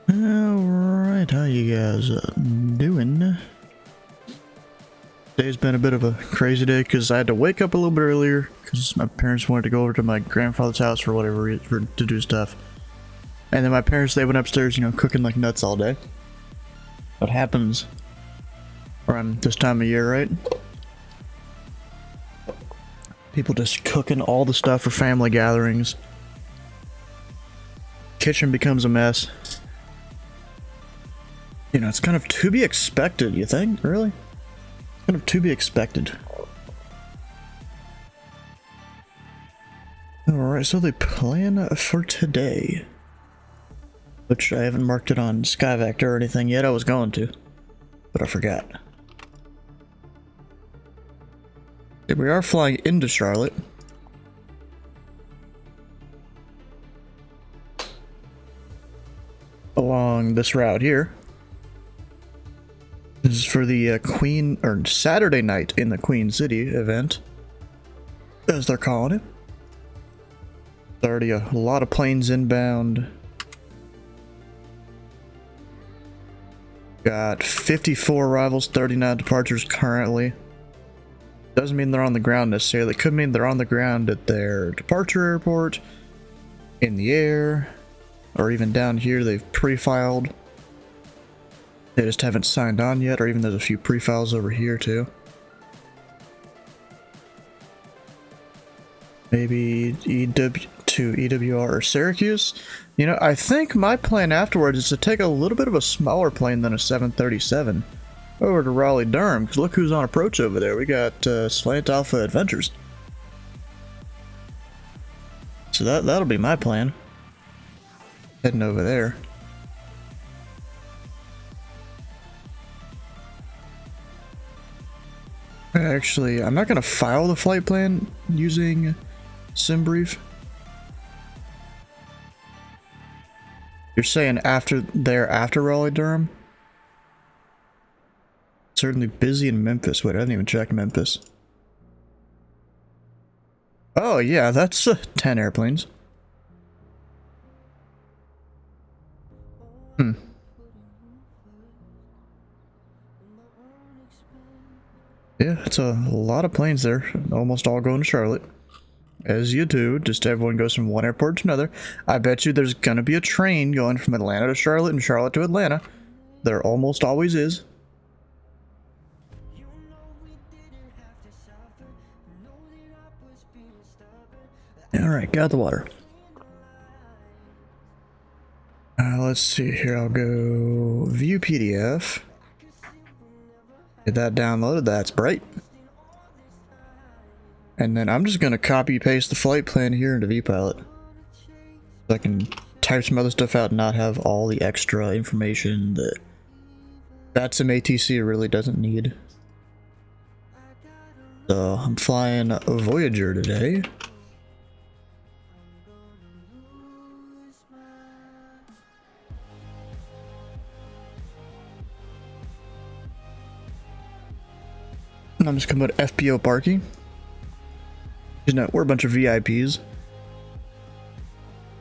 Alright, how you guys doing? Today's been a bit of a crazy day because I had to wake up a little bit earlier because my parents wanted to go over to my grandfather's house for whatever to do stuff. And then my parents, they went upstairs, cooking like nuts all day. What happens around this time of year, right? People just cooking all the stuff for family gatherings. Kitchen becomes a mess. It's kind of to be expected, you think? Really? Kind of to be expected. Alright, so the plan for today, which I haven't marked it on SkyVector or anything yet. I was going to, but I forgot. We are flying into Charlotte. Along this route here. This is for the Queen, or Saturday night in the Queen City event, as they're calling it. There's already a lot of planes inbound. Got 54 arrivals, 39 departures currently. Doesn't mean they're on the ground necessarily. It could mean they're on the ground at their departure airport, in the air, or even down here they've pre-filed. They just haven't signed on yet, or even there's a few pre-files over here too. Maybe EWR or Syracuse. I think my plan afterwards is to take a little bit of a smaller plane than a 737 over to Raleigh-Durham, because look who's on approach over there. We got Slant Alpha Adventures. So that'll be my plan. Heading over there. Actually, I'm not going to file the flight plan using SimBrief. You're saying after Raleigh-Durham? Certainly busy in Memphis. Wait, I didn't even check Memphis. Oh yeah, that's 10 airplanes. Yeah, it's a lot of planes there. Almost all going to Charlotte. As you do, just everyone goes from one airport to another. I bet you there's gonna be a train going from Atlanta to Charlotte and Charlotte to Atlanta. There almost always is. Alright, got the water. Let's see here, I'll go view PDF. Get that downloaded, that's bright. And then I'm just gonna copy paste the flight plan here into ViewPilot. So I can type some other stuff out and not have all the extra information that some ATC really doesn't need. So I'm flying Voyager today. I'm just gonna put FBO parking. We're a bunch of VIPs.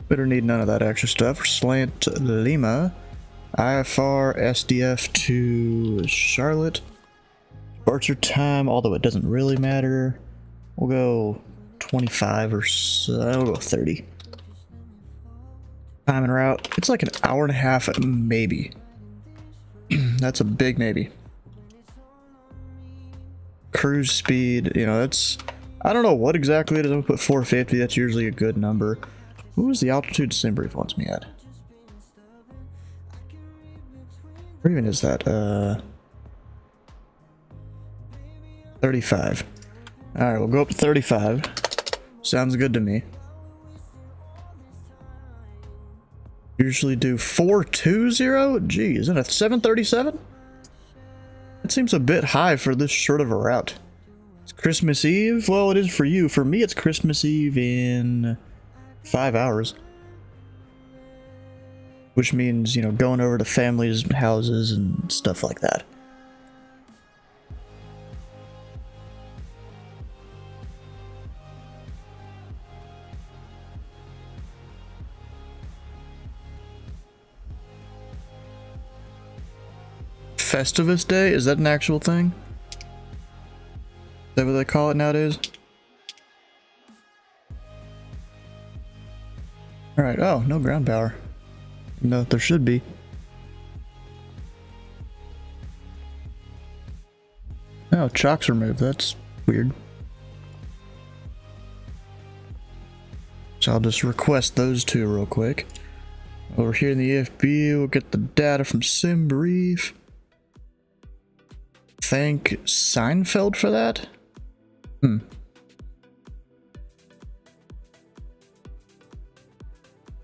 We don't need none of that extra stuff. Slant Lima, IFR SDF to Charlotte. Departure time, although it doesn't really matter. We'll go 25 or so. We'll go 30. Time and route. It's like an hour and a half, maybe. That's a big maybe. Cruise speed, that's... I don't know what exactly it is. I'm gonna put 450. That's usually a good number. What was the altitude SimBrief wants me at? Where even is that? 35. Alright, we'll go up to 35. Sounds good to me. Usually do 420? Gee, is it a 737? That seems a bit high for this short of a route. It's Christmas Eve? Well, it is for you. For me, it's Christmas Eve in 5 hours. Which means, going over to families' houses and stuff like that. Festivus Day? Is that an actual thing? Is that what they call it nowadays? Alright, oh, no ground power. No, there should be. Oh, chalk's removed. That's weird. So I'll just request those two real quick. Over here in the EFB, we'll get the data from SimBrief. Thank Seinfeld for that? You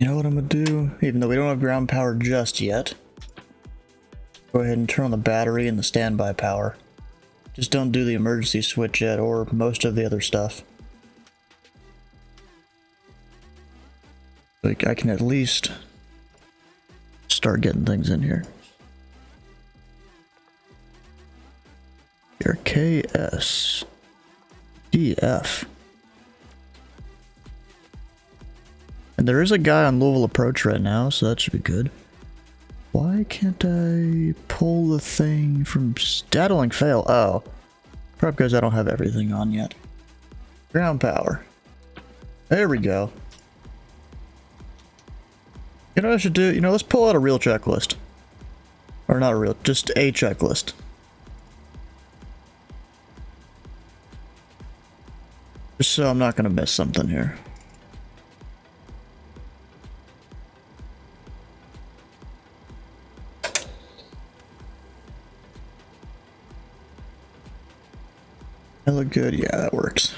know what I'm gonna do? Even though we don't have ground power just yet, go ahead and turn on the battery and the standby power. Just don't do the emergency switch yet, or most of the other stuff. Like, I can at least start getting things in here. Your KSDF. And there is a guy on Louisville Approach right now, so that should be good. Why can't I pull the thing from data link fail? Oh, probably because I don't have everything on yet. Ground power. There we go. You know what I should do? You know, let's pull out a real checklist. Or not a real, just a checklist. Just so I'm not going to miss something here. That look good? Yeah, that works.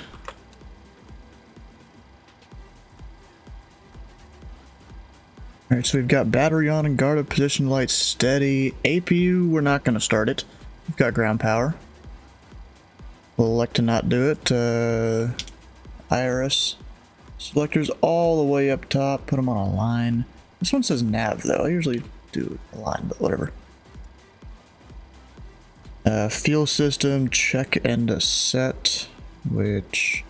Alright, so we've got battery on and guarded position light steady. APU, we're not going to start it. We've got ground power. We'll elect to not do it. IRS selectors all the way up top. Put them on a line. This one says nav though. I usually do a line, but whatever. Fuel system, check and set, which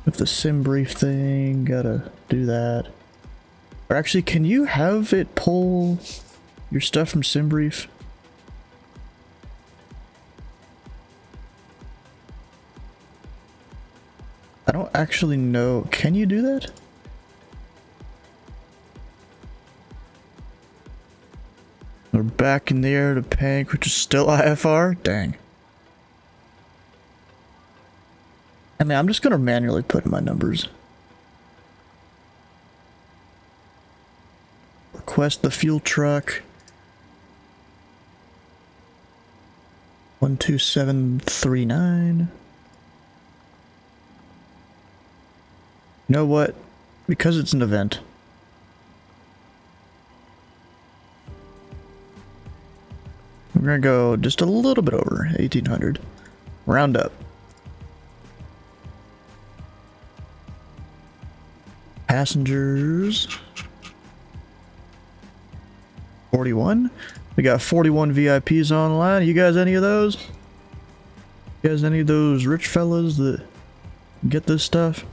with the SimBrief thing, gotta do that. Or actually, can you have it pull your stuff from SimBrief? I don't actually know. Can you do that? We're back in the air to Pank, which is still IFR? Dang. I mean, I'm just gonna manually put in my numbers. Request the fuel truck. 12739. You know what? Because it's an event. We're gonna go just a little bit over 1800. Round up. Passengers. 41. We got 41 VIPs online. You guys any of those? You guys any of those rich fellas that get this stuff?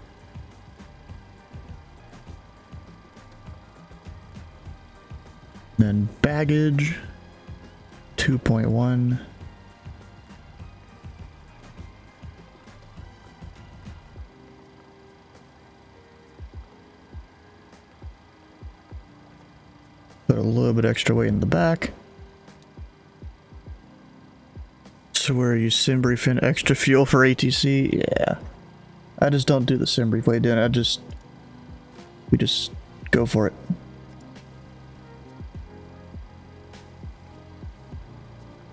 Then baggage. 2.1. Put a little bit extra weight in the back. So where you SimBrief in extra fuel for ATC? Yeah. I just don't do the SimBrief way down. We just go for it.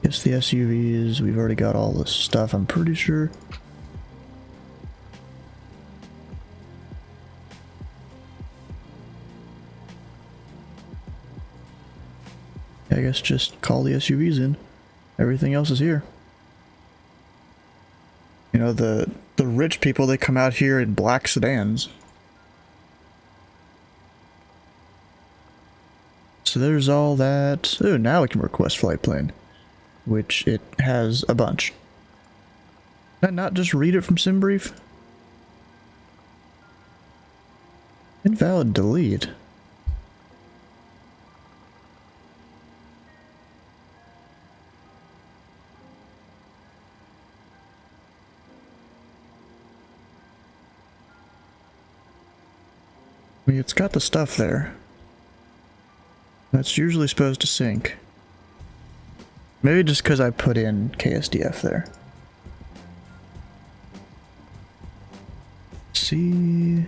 Guess the SUVs, we've already got all this stuff, I'm pretty sure. I guess just call the SUVs in. Everything else is here. You know, the rich people, they come out here in black sedans. So there's all that. Oh, now we can request flight plan. Which it has a bunch. Can I not just read it from SimBrief? Invalid delete. I mean, it's got the stuff there. That's usually supposed to sync. Maybe just because I put in KSDF there. CLT.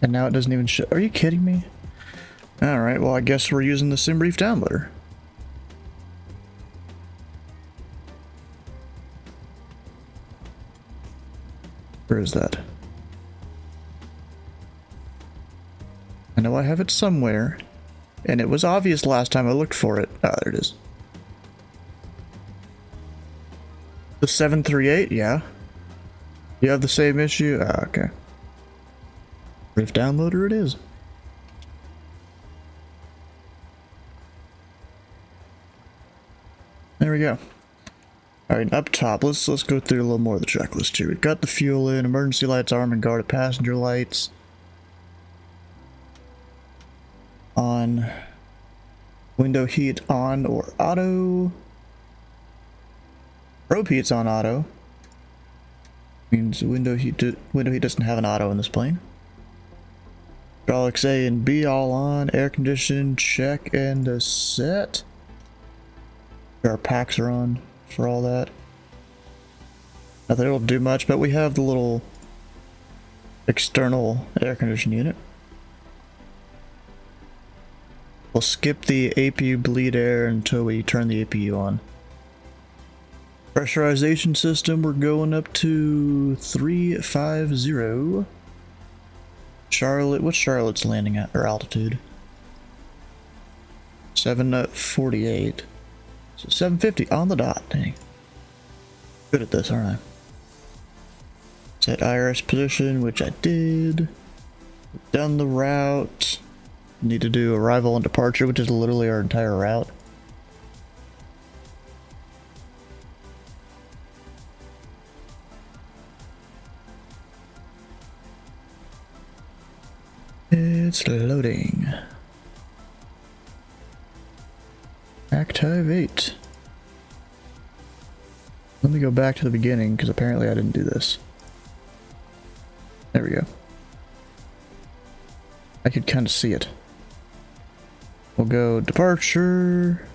And now it doesn't even show. Are you kidding me? Alright, well, I guess we're using the SimBrief downloader. Where is that? I know I have it somewhere, and it was obvious last time I looked for it. Ah, there it is. The 738, yeah. You have the same issue? Ah, okay. Brief downloader it is. There we go. Alright, up top, let's go through a little more of the checklist here. We've got the fuel in, emergency lights, arm and guarded passenger lights. On. Window heat on or auto. Probe heat's on auto. Means window heat doesn't have an auto in this plane. Hydraulics A and B all on. Air conditioning check and set. Our packs are on for all that. Not that it'll do much, but we have the little external air conditioning unit. We'll skip the APU bleed air until we turn the APU on. Pressurization system, we're going up to 350. Charlotte, what's Charlotte's landing at, or altitude? 748. So 750 on the dot, dang. Good at this, aren't I? Set IRS position, which I did. Done the route. Need to do arrival and departure, which is literally our entire route. It's loading. Activate. Let me go back to the beginning, because apparently I didn't do this. There we go. I could kind of see it. We'll go departure.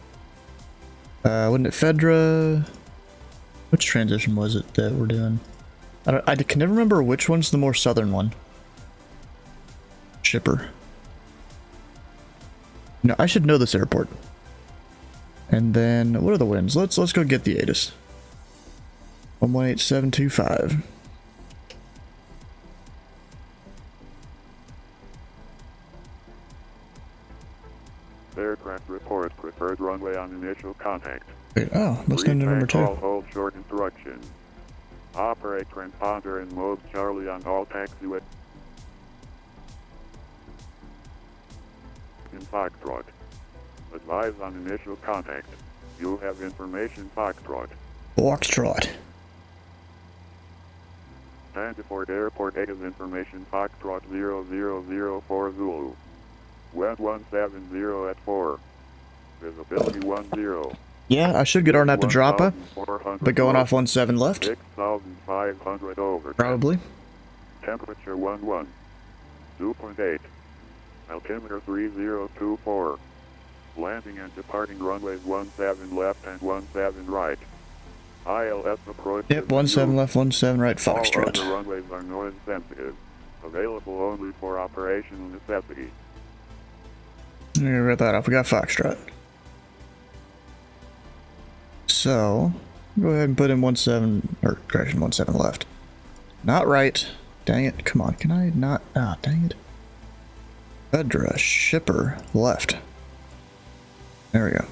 Wasn't it Fedra? Which transition was it that we're doing? I can never remember which one's the more southern one. Shipper. No, I should know this airport. And then, what are the winds? Let's go get the ATIS. 118725. Aircraft report preferred runway on initial contact. Wait, oh, listening to number 2. All hold short instruction. Operate transponder in mode Charlie on all taxiway. In Foxtrot. Advise on initial contact. You have information Foxtrot. Foxtrot. Transport Airport ATIS information Foxtrot 0004 Zulu. Wind 170 at 4. Visibility 10. Yeah, I should get our net to drop up, but going off 17 left. 6,500 over. Probably. Temperature 11. 2.8. Altimeter 3024. Landing and departing runways 17 left and 17 right. ILS approach. Yep, 17 left, 17 right, Foxtrot. All other runways are noise sensitive. Available only for operational necessity. I'm gonna write that off. We got Foxtrot. So, go ahead and put in 17, or correction, 17 left. Not right. Dang it. Come on. Can I not? Ah, dang it. Fedra, shipper, left. There we go.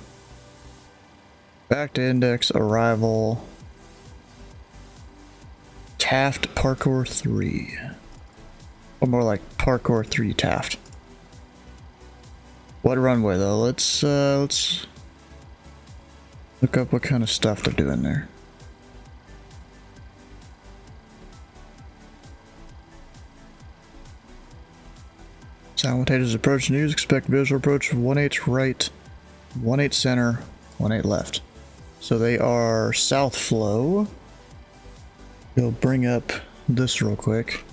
Back to index, arrival. Taft, Parkour 3. Or more like Parkour 3 Taft. What runway though? Let's look up what kind of stuff they're doing there. Simultaneous approach news. Expect visual approach 18 right, 18 center, 18 left. So they are south flow. We'll bring up this real quick.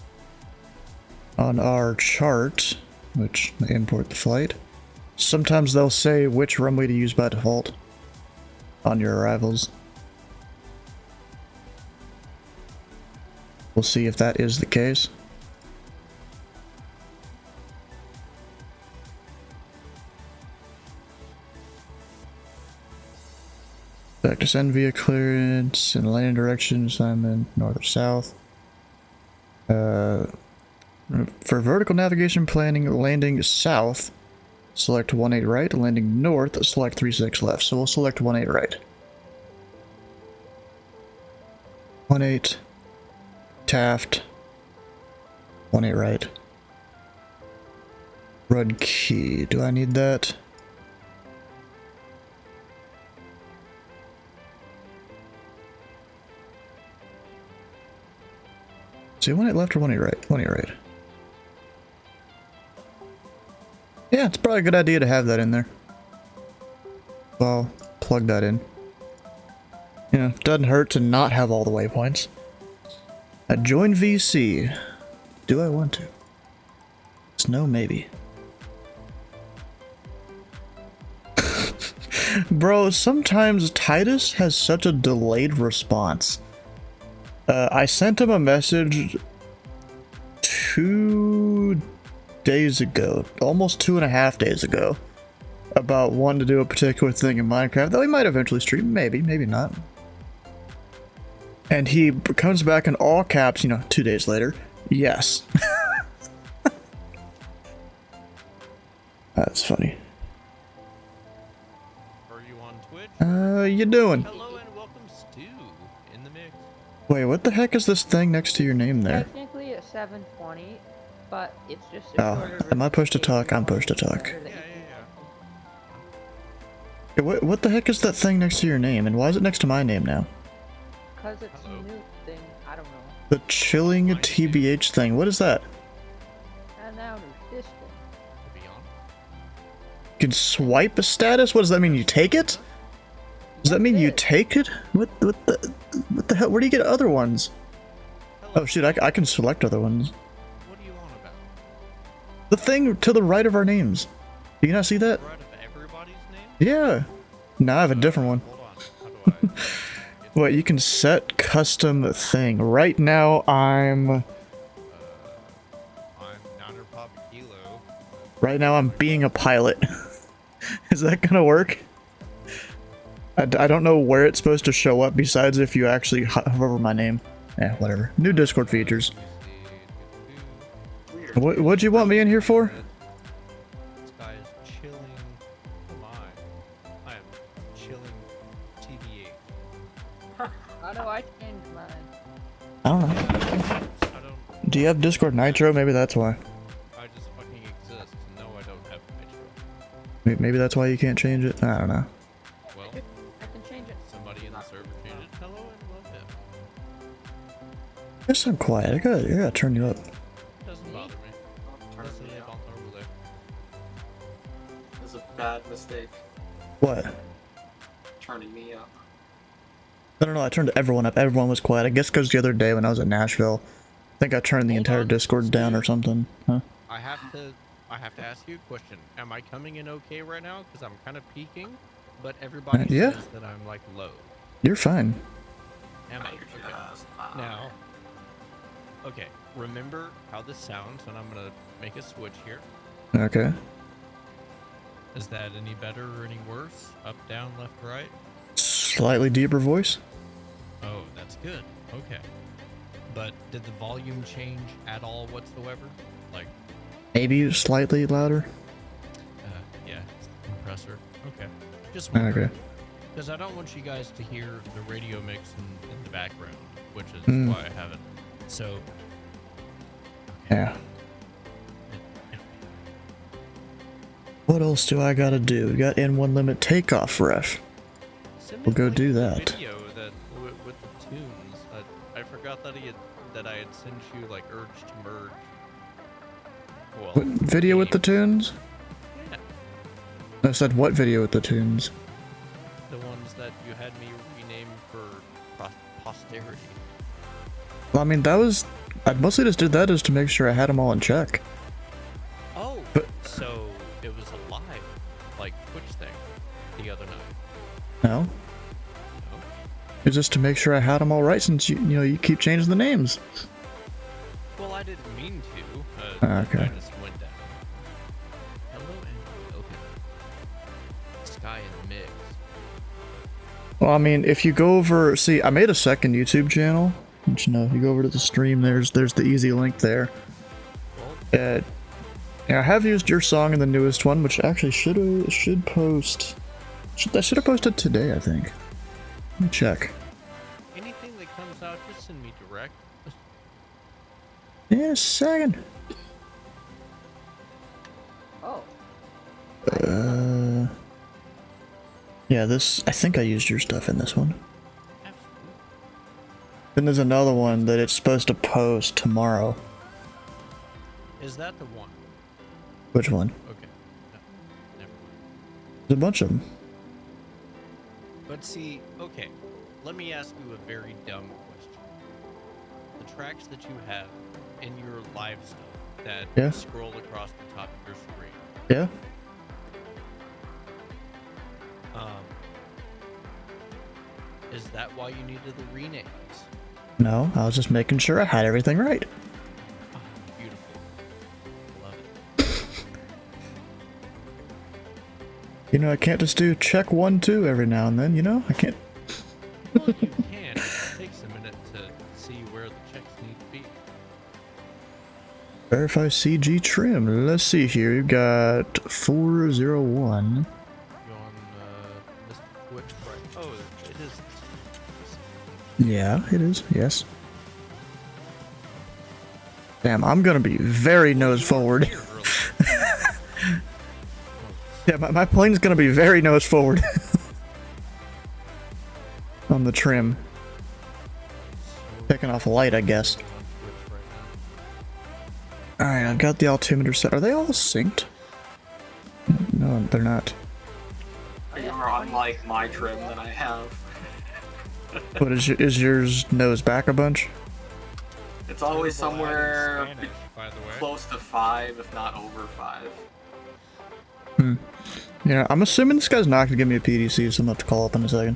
On our chart, which I import the flight, sometimes they'll say which runway to use by default on your arrivals. We'll see if that is the case. Back to send via clearance and landing direction assignment north or south. For vertical navigation planning, landing south, select 18 right. Landing north, select 36 left. So we'll select 18 right. 18 Taft. 18 right. Rud key. Do I need that? See, 18 left or 18 right? 18 right. Yeah, it's probably a good idea to have that in there. So I'll plug that in. You know, doesn't hurt to not have all the waypoints. Join VC. Do I want to? It's no, maybe. Bro, sometimes Titus has such a delayed response. I sent him a message 2 days ago, almost 2.5 days ago, about wanting to do a particular thing in Minecraft that we might eventually stream, maybe not. And he comes back in all caps, you know, 2 days later. Yes. That's funny. Are you on Twitch? You doing? Hello and welcome, Stu, in the mix. Wait, what the heck is this thing next to your name there? Technically at 720, but it's just Oh, am I push to talk? I'm push to talk. Yeah. What the heck is that thing next to your name, and why is it next to my name now? Because it's Hello. a new thing, I don't know. The chilling TBH thing, what is that? And now there's this thing. To be on. You can swipe a status? What does that mean, you take it? Does that mean you take it? What the hell, where do you get other ones? Hello. Oh shoot, I can select other ones. What are you on about? The thing to the right of our names. Do you not see that? Right of everybody's name? Yeah. No, I have a different one. Hold on. How do I? What, you can set custom thing. Right now I'm I'm Niner Pop Kilo. Right now I'm being a pilot. Is that gonna work? I don't know where it's supposed to show up besides if you actually hover over my name. Yeah, whatever. New Discord features. What'd you want me in here for? This guy is chilling. I am chilling TBH. How do I change mine? I don't know. I don't. Do you have Discord Nitro? Maybe that's why. I just fucking exist. No, I don't have Nitro. Maybe that's why you can't change it. I don't know. Well, I can change it. somebody in the server changed it. Hello and welcome. You're so quiet. I gotta turn you up. Doesn't bother me. Doesn't live on the relay. It was a bad mistake What? turning me up. I turned everyone up. Everyone was quiet. I guess because the other day when I was at Nashville, I think I turned the Hold entire on. Discord down or something. Huh? I have to ask you a question. Am I coming in okay right now? Because I'm kind of peaking, but everybody Yeah. says that I'm like low. You're fine. Am I? You're Okay. just fine. Now, okay. Remember how this sounds, and I'm gonna make a switch here. Okay. Is that any better or any worse? Up, down, left, right? Slightly deeper voice? Oh, that's good. Okay. But did the volume change at all whatsoever? Like, Maybe slightly louder? yeah, it's the compressor. Okay. Just wondering. Okay. Because I don't want you guys to hear the radio mix in the background, which is Mm. why I haven't. So, Yeah. What else do I gotta do? We got N1 limit takeoff ref. send me, We'll go like, do the that. Video that with the tunes. I forgot that I had sent you like Urge to Merge. Well, What video with the tunes? Yeah, I said what video with the tunes? the ones that you had me rename for posterity. Well, I mean, I mostly just did that just to make sure I had them all in check. Oh, But- so it was a live, like, Twitch thing the other night. No? No? It's just to make sure I had them all right since you keep changing the names. Well, I didn't mean to. Okay. I just went down. Hello and welcome. Sky and Mix. Well, I mean, if you go over, see, I made a second YouTube channel. But, you go over to the stream. There's the easy link there. Well, Yeah, I have used your song in the newest one, which actually should post. That should have posted today, I think. Let me check. anything that comes out, just send me direct. Yeah, a second. Oh, Yeah, I think I used your stuff in this one. Absolutely. Then there's another one that it's supposed to post tomorrow. Is that the one? Which one? Okay. No, never mind. There's a bunch of them. But see, okay, let me ask you a very dumb question. The tracks that you have in your live stuff that Yeah. scroll across the top of your screen, Yeah? is that why you needed the renames? No, I was just making sure I had everything right. Oh, beautiful. Love it. I can't just do check 1, 2 every now and then, I can't. Well, you can. It takes a minute to see where the checks need to be. Verify CG trim. Let's see here. You've got 401. You on Mr. Twitch, right? Oh, it is. Yeah, it is. Yes. Damn, I'm gonna be very nose forward. Here early. Yeah, my plane's gonna be very nose forward. On the trim. Taking off light, I guess. On Twitch right now. Alright, I've got the altimeter set. Are they all synced? No, they're not. You are unlike my trim that I have. What is yours nose back a bunch? It's always Terrible somewhere at in Spanish, by the way. close to 5, if not over 5. Yeah, I'm assuming this guy's not gonna give me a PDC, so I'm gonna have to call up in a second.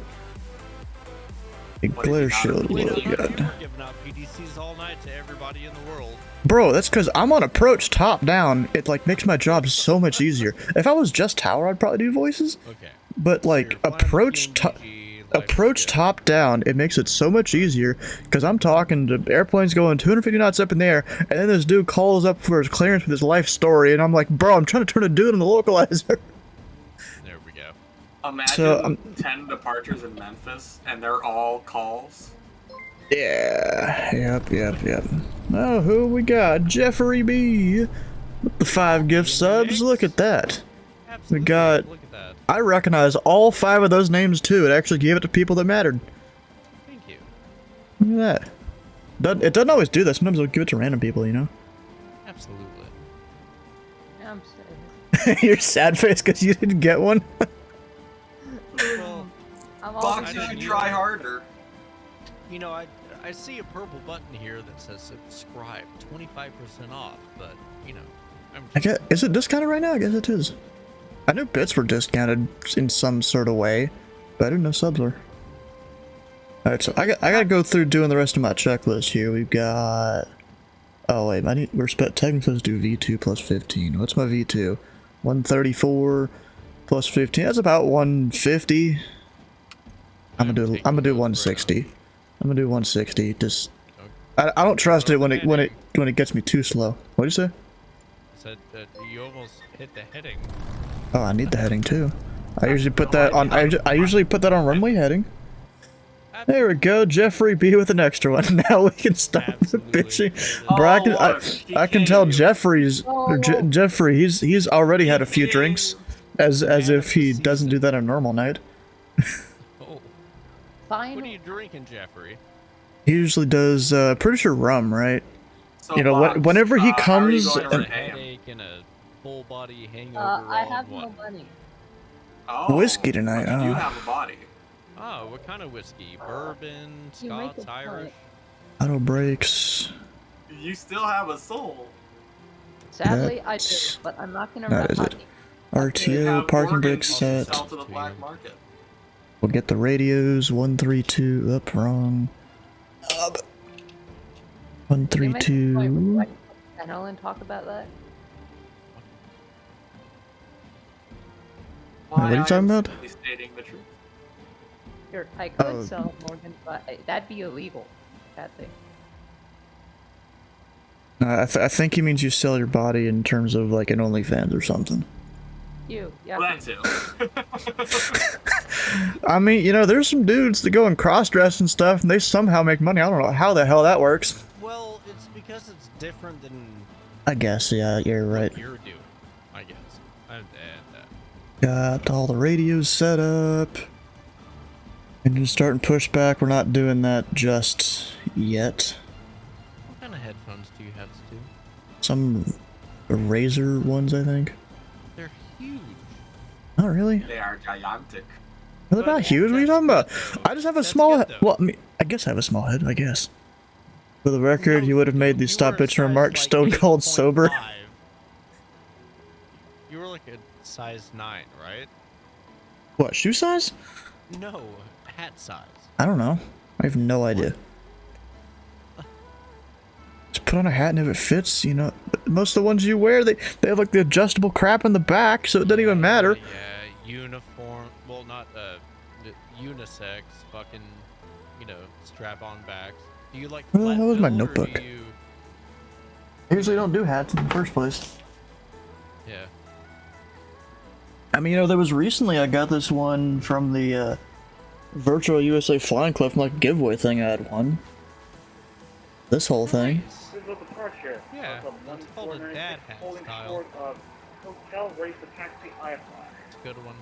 A What if glare you got a shield. Wait, What no, do we you got? were giving out PDCs all night to everybody in the world. Bro, that's because I'm on approach top down. It makes my job so much easier. If I was just tower, I'd probably do voices. Okay. But So like you're flying approach with top. PNG, life Approach is good. top down, it makes it so much easier because I'm talking to airplanes going 250 knots up in the air, and then this dude calls up for his clearance with his life story, and I'm like, bro, I'm trying to turn a dude in the localizer. There we go. Imagine So, 10 departures in Memphis, and they're all calls. Yeah, yep. Oh, who we got? Jeffrey B. With the 5 gift subs. Look at that. Absolutely. got- Look at that. I recognize all 5 of those names too. It actually gave it to people that mattered. Thank you. Look at that. It doesn't always do that. Sometimes it'll give it to random people, Absolutely. I'm sad. You're sad face because you didn't get one. Well, I'm all Fox, you I should don't try either. harder. you know, I see a purple button here that says subscribe, 25% off, but, I'm I guess, is it discounted right now? I guess it is. I knew bits were discounted in some sort of way, but I didn't know subs were. Alright, so I gotta go through doing the rest of my checklist here. We've got... Oh wait, we're technically supposed to do V2 plus 15. What's my V2? 134 plus 15. That's about 150. I'm gonna do 160. I'm gonna do 160. Just I don't trust it when it gets me too slow. What'd you say? said that you almost hit the heading. Oh, I need the heading too. I usually put that on. I usually put that on runway heading. There we go, Jeffrey B with an extra one. Now we can stop Absolutely. bitching. Bro, I can tell Jeffrey's Jeffrey. He's already had a few drinks, as if he doesn't do that on a normal night. Oh, Final. what are you drinking, Jeffrey? He usually does. Pretty sure rum, right? So, You know, Fox, whenever he how are you comes going to A and- Ham? headache and a full body hangover. I all have in no one. money. Oh, Whiskey tonight, but you do huh? have a body. Oh, what kind of whiskey? Bourbon, You make Scots, a Irish? Auto brakes. You still have a soul. Sadly, I do, That's but I'm not gonna not is it. You RTO, have parking brake organs you set. sell to the black market. We'll get the radios. 132. Up, wrong. Up. Can you make a point 132. where I can put channel and talk about that? What are you talking about? Simply stating the truth. Sure, I could Oh. sell Morgan, but that'd be illegal. That thing. I think he means you sell your body in terms of like an OnlyFans or something. Yeah. Well, that too. I mean, you know, there's some dudes that go and cross-dress and stuff, and they somehow make money. I don't know how the hell that works. Well, it's because it's different than I guess, yeah, you're right. what you're doing. I guess. I'd add that. Got all the radios set up. Engine starting pushback. We're not doing that just yet. What kind of headphones do you have, Stu? Some Razer ones, I think. They're huge. Not really. They are gigantic. They're not huge. What are you talking about? I just have a That's small good, head. though. Well, I mean, I guess I have a small head, I guess. For the record, No, he would have made you these stop were a bitch size, remarks like, stone cold 8.5. sober. You were like a size 9, right? What, shoe size? No, hat size. I don't know. I have no idea. Just put on a hat and if it fits, you know, most of the ones you wear, they have like the adjustable crap in the back, so it doesn't even matter. Yeah, uniform. Well, not the unisex. Fucking, you know, strap-on backs. Do you like? Where the flat hell is my bill, or notebook? do you... I usually don't do hats in the first place. Yeah. I mean, you know, there was recently I got this one from the Virtual USA Flying Club from like a giveaway thing. I had one. This whole thing. Nice. Yeah, that's called a dad hat style. It's a good one.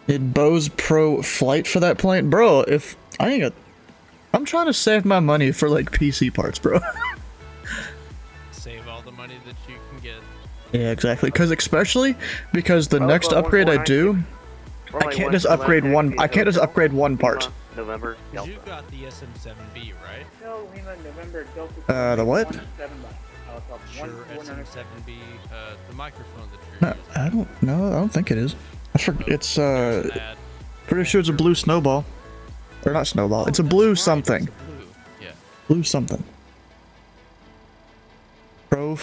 Did Bose Pro Flight for that plane, bro? If I ain't got, I'm trying to save my money for like PC parts, bro. Save all the money that you can get. Yeah, exactly. Because the next upgrade I do, I can't just upgrade one. I can't just upgrade one part. November 'Cause Delta. you got the SM7B, right? The what? Sure, SM7B, the microphone that No, you're using. I don't know. I don't think it is. I forget. It's There's an ad. pretty sure it's a blue snowball, or not snowball. It's a blue That's right, something. it's a blue. Yeah. Blue something. Pro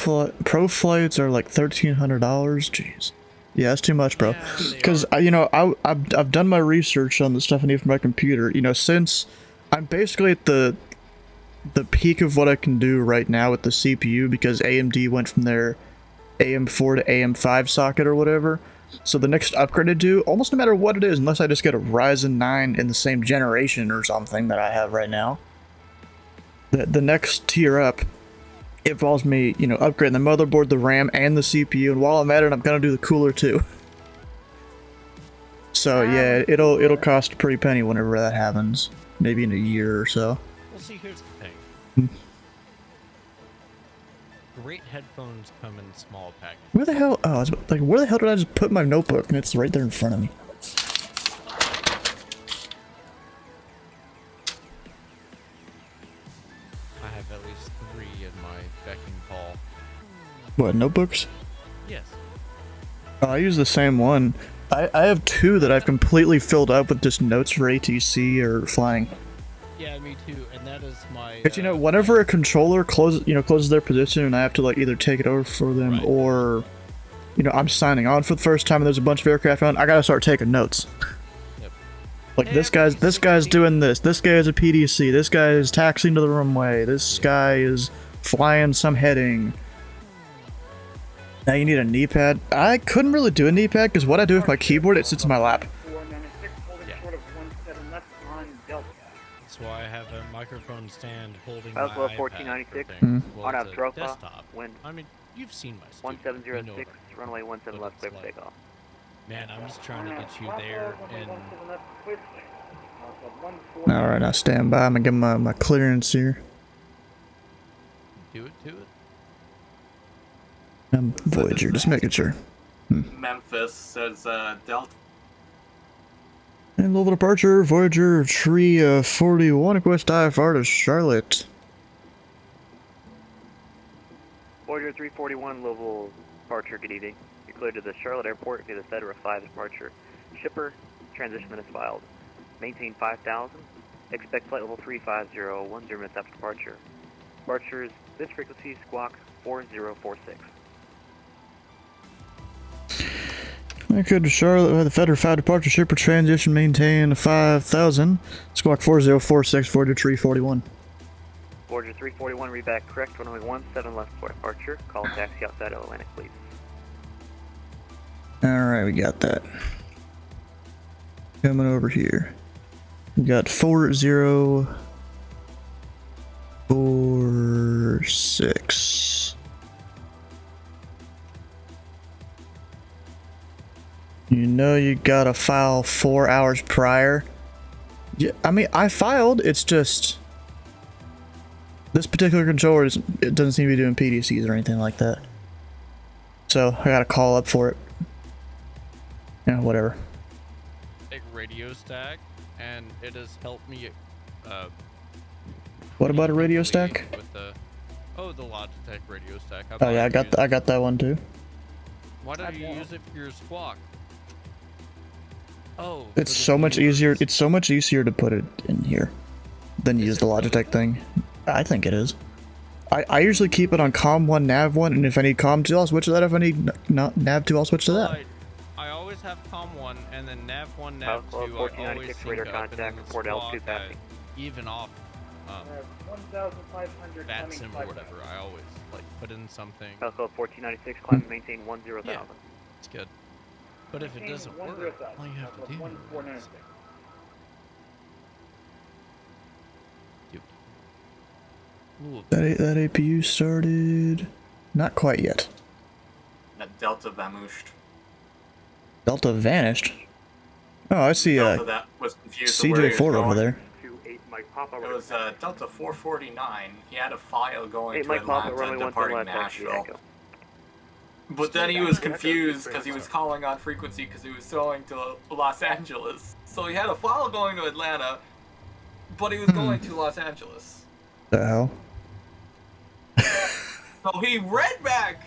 flights are like $1,300. Jeez. Yeah, that's too much, bro. Yeah, they Because are. you know, I've done my research on the stuff I need for my computer. You know, since I'm basically at the peak of what I can do right now with the CPU, because AMD went from their AM4 to AM5 socket or whatever. So the next upgrade I do, almost no matter what it is, unless I just get a Ryzen 9 in the same generation or something that I have right now, the next tier up involves me, you know, upgrading the motherboard, the RAM, and the CPU, and while I'm at it, I'm gonna do the cooler too. So yeah, it'll cost a pretty penny whenever that happens. Maybe in a year or so. Well, see, here's the thing. Hmm. Great headphones come in small packages. Where the hell? Oh, I was like, where the hell did I just put my notebook? And it's right there in front of me. I have at least 3 in my becking call. What, notebooks? Yes. Oh, I use the same one. I have 2 that I've completely filled up with just notes for ATC or flying. Yeah, me too. And that is my. But you know, whenever a controller closes their position, and I have to like either take it over for them, Right. or you know, I'm signing on for the first time and there's a bunch of aircraft on, I gotta start taking notes. Yep. Like this guy's doing this. This guy is a PDC. This guy is taxiing to the runway. This guy is flying some heading. Now you need a knee pad. I couldn't really do a knee pad because what I do with my keyboard, it sits in my lap. That's why I have a microphone stand holding my Oslo iPad 1496, for things. Well, on it's a a profile, desktop. wind I mean, you've seen my studio. You know 1706, what runway 17 left, it's clear for like. takeoff. Man, I'm just trying to get you there and Alright, now stand by. I'm gonna give my clearance here. do it to it. Voyager, just making sure. Memphis says Delta. And level departure, Voyager, tree 41, request IFR to Charlotte. Voyager 341, Louisville departure, good evening. You're cleared to the Charlotte Airport via the Federal 5 departure. Shipper, transition minutes filed. Maintain 5,000. Expect flight level 350, 10 minutes after departure. Departure is this frequency, squawk 4046. Okay, to Charlotte, the Federal 5 departure shipper transition maintain 5,000. Squawk 4046, Voyager 341. Voyager 341, read back correct, runway 17 left for departure. Call taxi outside of Atlantic, please. Alright, we got that. Coming over here. We got 4046. You know you gotta file 4 hours prior. Yeah, I mean, I filed, it's just... This particular controller, it doesn't seem to be doing PDCs or anything like that. So, I gotta call up for it. Yeah, whatever. Big radio stack, and it has helped me. What about a radio stack? With the Logitech radio stack. Oh yeah, I got that one too. Why don't you use it for your squawk? Oh, It's so much easier. It's so much easier to put it in here than use the Logitech thing. I think it is. I usually keep it on COM 1, NAV 1, and if I need COM 2, I'll switch to that. If I need NAV 2, I'll switch to that. I always have COM 1, and then NAV 1, NAV 2, I always sync radar up, contact, and then the report L2 squawk, passing. even off 1,500 that coming sim or 5,000. whatever, I always like put in something. Alcohol 1496, climb and maintain 10,000. Yeah. It's good. But if it doesn't work, all you have to do is 1496. That APU started. Not quite yet. That Delta vamooshed. Delta vanished. Oh, I see. Delta that was confused with where he was CJ4 over going. there. 28 Mike Papa. It was Delta 449. He had a file going 8 to Mike Papa, Atlanta, runway 17 departing left, taxi Nashville. Echo. But then he was confused because he was calling on frequency because he was going to Los Angeles. So he had a file going to Atlanta, but he was going to Los Angeles. The hell? So he read back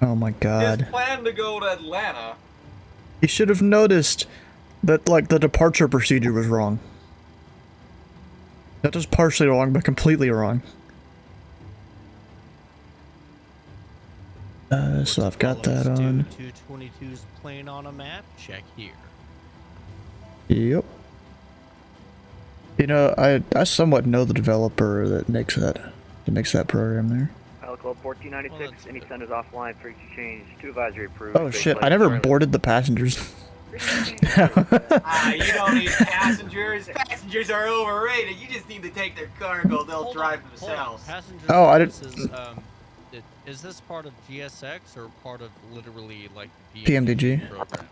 Oh my his god. plan to go to Atlanta. He should have noticed that, like, the departure procedure was wrong. Not just partially wrong, but completely wrong. So I've got that on. 222's plane on a map. Check here. Yep. You know, I somewhat know the developer that makes that program there. Alcohol 1496, Well, that's any good. senders offline, frequency change, 2 advisory approved. Oh shit, I never boarded the passengers. You don't need passengers. Passengers are overrated. You just need to take their cargo. They'll Hold drive on, themselves. Passengers Oh, I didn't- services, is this part of GSX or part of literally like the PMDG. program?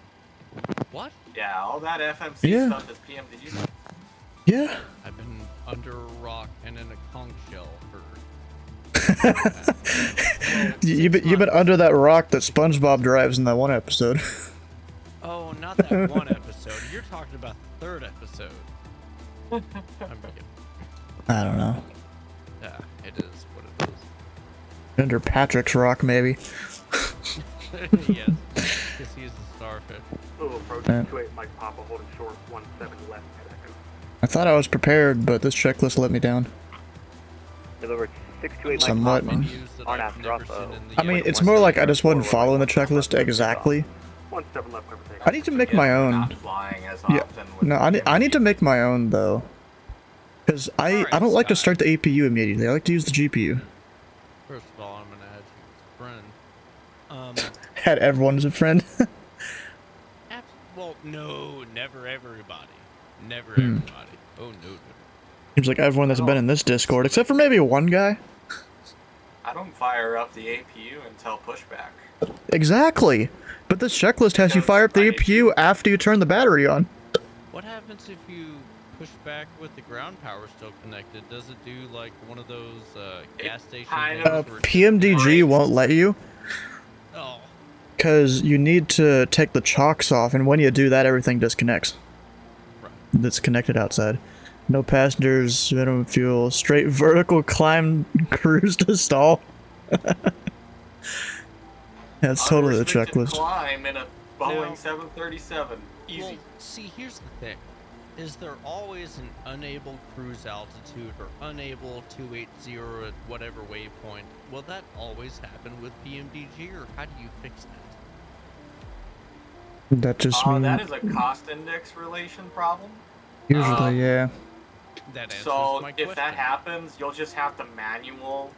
What? Yeah, all that FMC Yeah. stuff is PMDG. Yeah. I've been under a rock and in a conch shell for. You've been under that rock that SpongeBob drives in that one episode. Oh, not that one episode. You're talking about the 3rd episode. I'm kidding. I don't know. Yeah, it is what it is. Under Patrick's rock, maybe. Yes, because he's a starfish. Little approach, Yeah. 28 Mike Papa, holding short, 17 left, Echo. I thought I was prepared, but this checklist let me down. Delivered 628 Mike Somewhat. Papa. Menus that On I've after never Bravo. seen in the I mean, US. it's more like I just wasn't following the checklist exactly. 17 left, cover take. I need to make my own. Not flying as Yeah. often with No, I need to make my own though. Because I don't like to start the APU immediately. I like to use the GPU. First of all, I'm gonna add you as a friend. Had everyone as a friend. Well, no, never everybody. Never Hmm. everybody. Oh, no. Seems like everyone that's been in this Discord, except for maybe one guy. I don't fire up the APU until pushback. Exactly. But this checklist has you fire up the APU after you turn the battery on. What happens if you push back with the ground power still connected? Does it do like one of those gas station kind things of- where it PMDG just- won't let you. Oh, Because you need to take the chocks off, and when you do that, everything disconnects. right. That's connected outside. No passengers, minimum fuel, straight vertical climb cruise to stall. That's totally the Unrestricted checklist. climb in a Boeing Now- 737. Easy. Well, see, here's the thing. Is there always an unable cruise altitude or unable 280 at whatever waypoint? Will that always happen with PMDG, or how do you fix that? That just means That is a cost index relation problem. usually, yeah. That answers So my if question. that happens, you'll just have to manual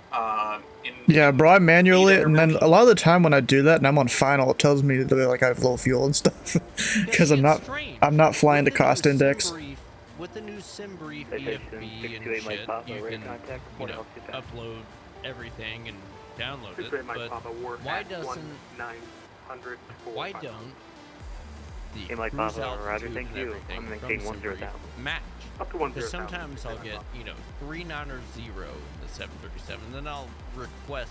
in. Yeah, bro, I manual it, and then intervention. a lot of the time when I do that and I'm on final, it tells me that like I have low fuel and stuff, because I'm It's not strange. flying With the the new cost sim index. brief- with the new sim brief Citation EFB and 628 Mike shit, Papa, you rate can, contact, you report know, health feedback. upload everything and download it. 628 Mike But Papa, we're why at doesn't 1900 why 455. don't the Hey, Mike cruise Papa, Roger, altitude thank and you. everything I'm from maintaining sim 10,000. brief match? Up to Because 10,000. sometimes I'll get, you know, 39 or 0 in the 737, then I'll request,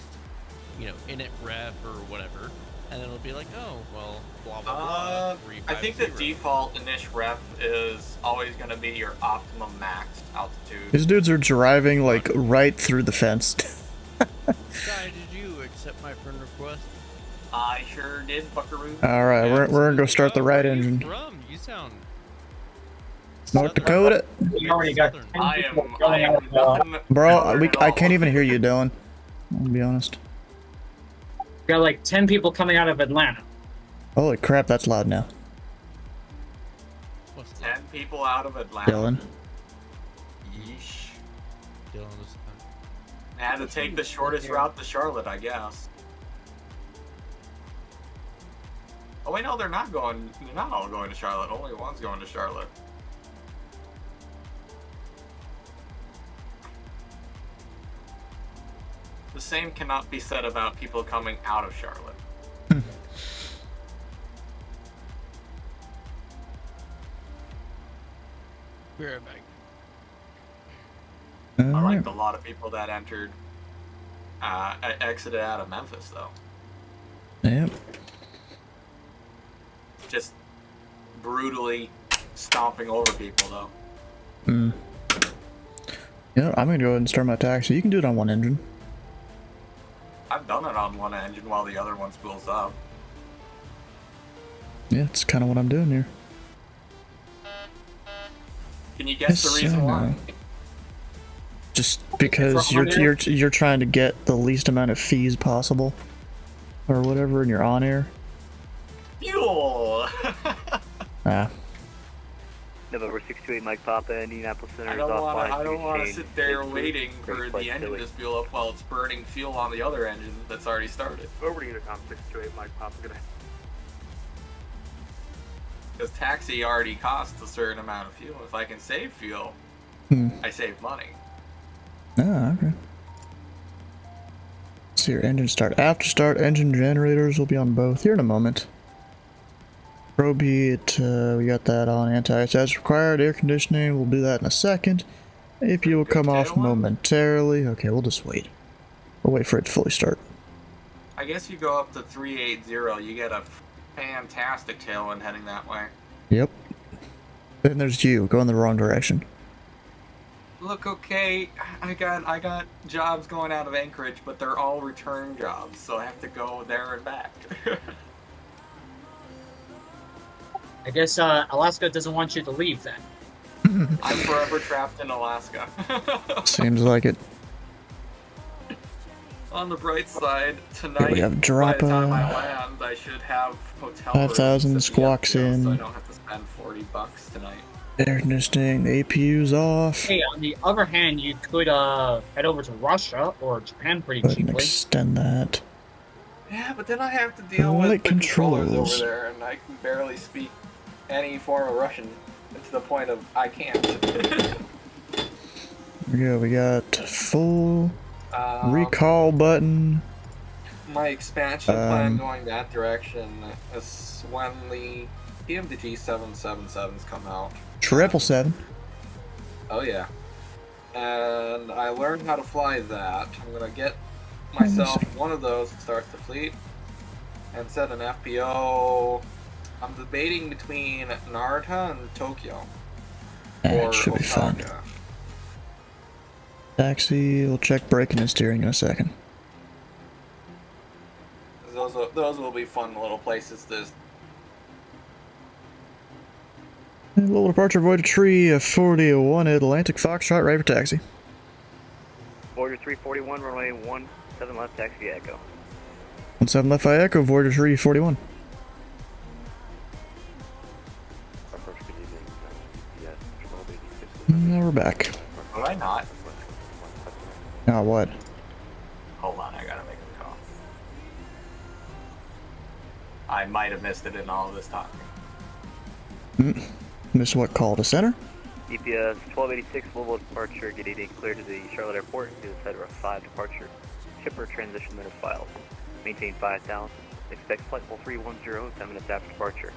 you know, init ref or whatever, and then it'll be like, oh, well, blah, blah, blah, I think the 350. default init ref is always going to be your optimum max altitude. These dudes are driving like right through the fence. Guy, did you accept my friend request? I sure did, Buckaroo. All right, we're gonna go start the Where right are you engine. from? You sound North Dakota, You already got Southern. I am nothing. bro. southern at I all. can't even hear you, Dylan. I'll be honest. got like 10 people coming out of Atlanta. Holy crap, that's loud now, What's that? 10 people out of Atlanta. Dylan. Yeesh. Dylan was I had to take the shortest route to Charlotte, I guess. Oh wait, no, they're not all going to Charlotte. Only one's going to Charlotte. The same cannot be said about people coming out of Charlotte. Be right back. I All right. liked a lot of people that exited out of Memphis, though. Yep. Just brutally stomping over people, though. Mm. Yeah, I'm gonna go ahead and start my taxi. You can do it on one engine. I've done it on one engine while the other one spools up. Yeah, it's kind of what I'm doing here. Can you guess the Yes, reason I why? know. Just because you're trying to get the least amount of fees possible, or whatever, and you're on air. Fuel! Ah, November 628 Mike Papa, Indianapolis Center I is don't offline. want to Exchange. sit there Thank you. waiting Great for flight, the engine Philly. to spool up while it's burning fuel on the other engine that's already started. Over to Unicom 628 Mike Papa. Gonna Because taxi already costs a certain amount of fuel. If I can save fuel, I save money. ah, okay. See your engine start. After start, engine generators will be on both here in a moment. Probe heat, we got that on. Anti-ice as required. Air conditioning, we'll do that in a second. AP will come off tailwind? momentarily. Okay, we'll just wait. We'll wait for it to fully start. I guess you go up to 380, you get a fantastic tailwind heading that way. Yep. Then there's you, going the wrong direction. Look, okay, I got jobs going out of Anchorage, but they're all return jobs, so I have to go there and back. I guess Alaska doesn't want you to leave then. I'm forever trapped in Alaska. Seems like it. On the bright side, tonight, we have by drop, the time I land, I should have hotel 5,000 rooms at the squawks FBO, in. so I don't have to spend $40 tonight. Air conditioning, the APU's off. Hey, on the other hand, you could head over to Russia or Japan pretty Go ahead and cheaply. extend that. Yeah, but then I have to deal Light with the controllers controls. over there, and I can barely speak any form of Russian to the point of I can't. Here we go, we got full Um, recall button. My expansion plan going that direction is when the PMDG 777s come out. 777. Oh yeah. And I learned how to fly that. I'm gonna get myself one of those to start the fleet and set an FPO. I'm debating between Narita and Tokyo. That should be fine. Osaka. Taxi, we'll check braking and steering in a second. those will be fun little places to. Little departure, Voyager Tree 41 Atlantic Foxtrot, right for taxi. Voyager 341, runway 17 left, taxi Echo. 17 left by Echo, Voyager Tree 41. Approach good evening. Yes, 1286. Now we're back. Would I not? Now what? Hold on, I gotta make a call. I might have missed it in all of this talking. Miss what call to center? DPS 1286, Louisville departure, good evening, clear to the Charlotte Airport, to the Federal 5 departure. Shipper transition minutes filed. Maintain 5000. Expect flight level 310, 10 minutes after departure.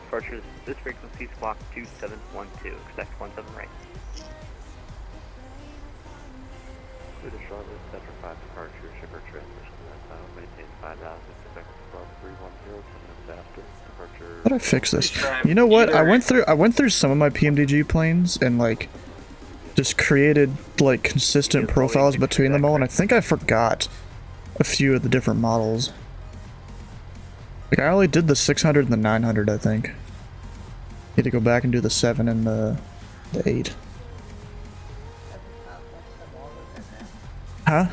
Departure, this frequency, squawk 2712, expect 17 right. Clear to Charlotte, Center 5 departure, shipper transition minutes filed, maintain 5000, expect squawk 310, 10 minutes after departure. How do I fix this? You know what? I went through some of my PMDG planes and like just created like consistent profiles between them all, and I think I forgot a few of the different models. Like I only did the 600 and the 900, I think. Need to go back and do the 7 and the 8. Huh?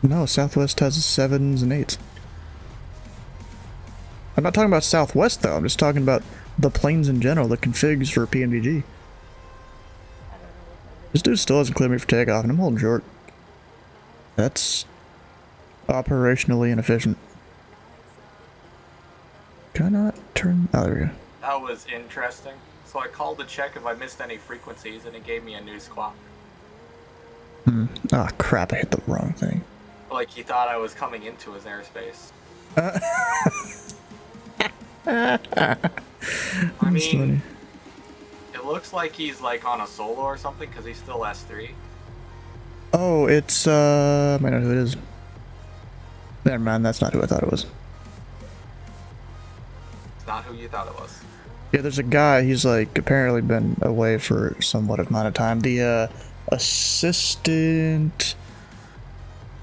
No, Southwest has 7s and 8s. I'm not talking about Southwest though, I'm just talking about the planes in general, the configs for PMDG. This dude still hasn't cleared me for takeoff and I'm holding short. That's operationally inefficient. Can I not turn? Oh, there we go. That was interesting. So I called to check if I missed any frequencies, and it gave me a new squawk. Ah, crap, I hit the wrong thing. Like he thought I was coming into his airspace. I mean, funny. It looks like he's like on a solo or something because he's still S3. Oh, it's, I might know who it is. Never mind, that's not who I thought it was. It's not who you thought it was. Yeah, there's a guy, he's like apparently been away for somewhat of amount of time. The assistant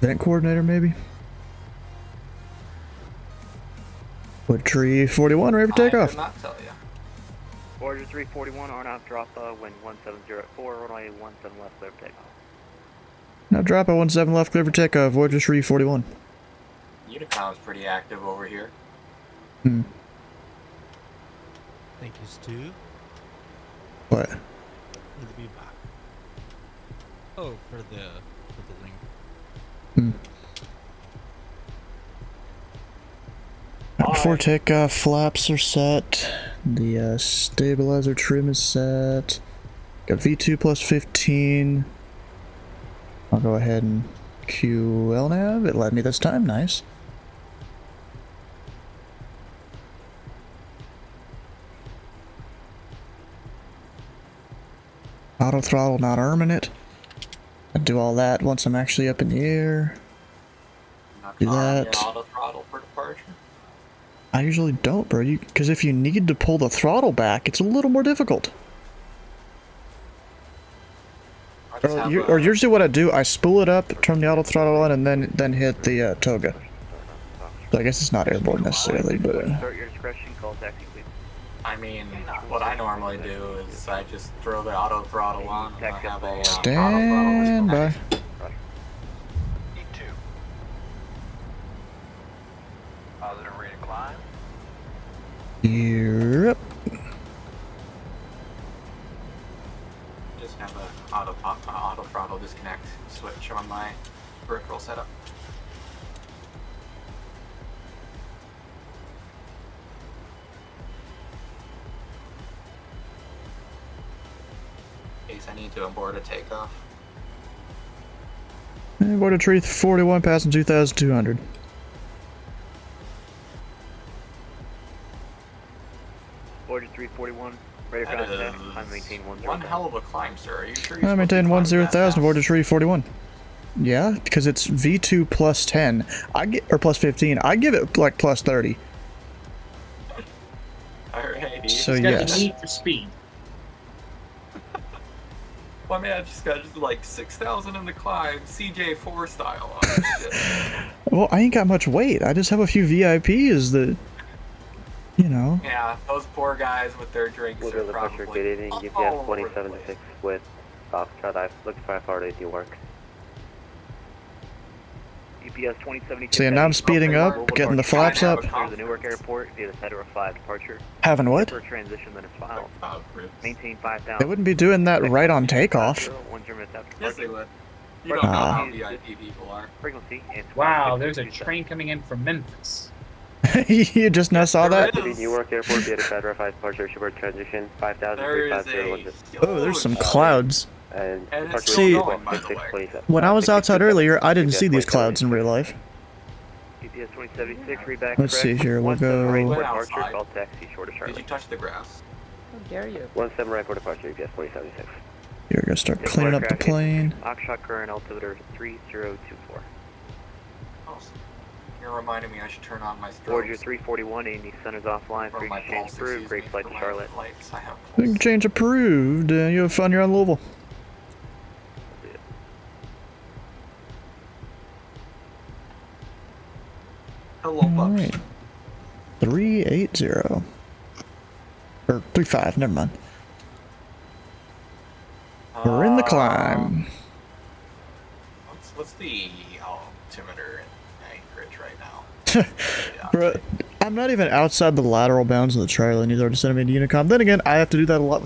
event coordinator, maybe? Wood Tree 41, ready for I takeoff. could not tell you. Voyager 341, on off drop, wind 170 runway 17 left, clear for takeoff. Now drop at 17 left, clear for takeoff, Voyager 3 41. Unicom's pretty active over here. Hmm. Thank you, Stu. What? For the feedback. Oh, for the link. Hmm. Before takeoff, flaps are set. The stabilizer trim is set. Got V2 plus 15. I'll go ahead and QL nav. It let me this time. Nice. Auto throttle, not arming it. I'll do all that once I'm actually up in the air. Not Do arm your that. auto throttle for departure. I usually don't, bro. Because if you need to pull the throttle back, it's a little more difficult. I just have Or usually what I do, I spool it up, turn the auto throttle on, and then hit the toga. So I guess it's not airborne necessarily, but Start your discretion, call taxi, please. I mean, what I normally do is I just throw the auto throttle on and I have a stand by. E2. Positive rate of climb. Yep. Just have a auto throttle disconnect switch on my peripheral setup. In case I need to abort a takeoff. Voyager Tree 41, passing 2,200. Voyager 341, ready for contact, climb maintain 10. One hell of a climb, sir. Are you sure you're I maintain supposed to be climbing that 10,000, fast? Voyager Tree 41. Yeah, because it's V2 plus 10. Or plus 15. I give it like plus 30. Alrighty. So He's got yes. the need for speed. My man just got like 6,000 in the climb, CJ4 style on this shit. Well, I ain't got much weight. I just have a few VIPs that, you know. Yeah, those poor guys with their drinks We'll are go to Parker probably Gate all UPS over the 2076 place. with Foxtrot. I've looked for FRDT work. UPS 2076. See, and now I'm speeding up, getting the flaps up. Clear the Newark Airport via the Federal 5 departure. Having what? Shipper transition then is filed. Oh, Chris. Maintain 5,000. They wouldn't be doing that right on takeoff. 1 0 minutes after Yes, they departure. would. You don't know Ah. how VIP people are. Frequency and Wow, there's a train coming in from Memphis. You just now saw that? There is. Newark Airport via the Federal 5 departure. Shipper transition 5,000. There is 350. Oh, there's some clouds. And And it's departure See, still going, by the way. 26 When I was outside earlier, I didn't see these clouds in real life. UPS 2076, read back. Let's see here, we'll go- Right for Went departure, outside. call taxi, short of Did you Charlotte. touch the grass? How dare you? 17 right for departure. UPS 2076. You're gonna start cleaning up the plane. Oxshot current altimeter 3024. Oh, you're reminding me I should turn on my Voyager strobes. 341, AMD centers offline, Or my frequency change pulse, approved, excuse great me, flight for to my Charlotte. lights. I have Big pulse. change approved. You have fun, you're on Louisville. Hello, pups. Alright. 380. Or 35, never mind. We're in the climb. What's the altimeter in Anchorage right now? Yeah. Bro, I'm not even outside the lateral bounds of the trailer and he's already sending me to Unicom. Then again, I have to do that a lot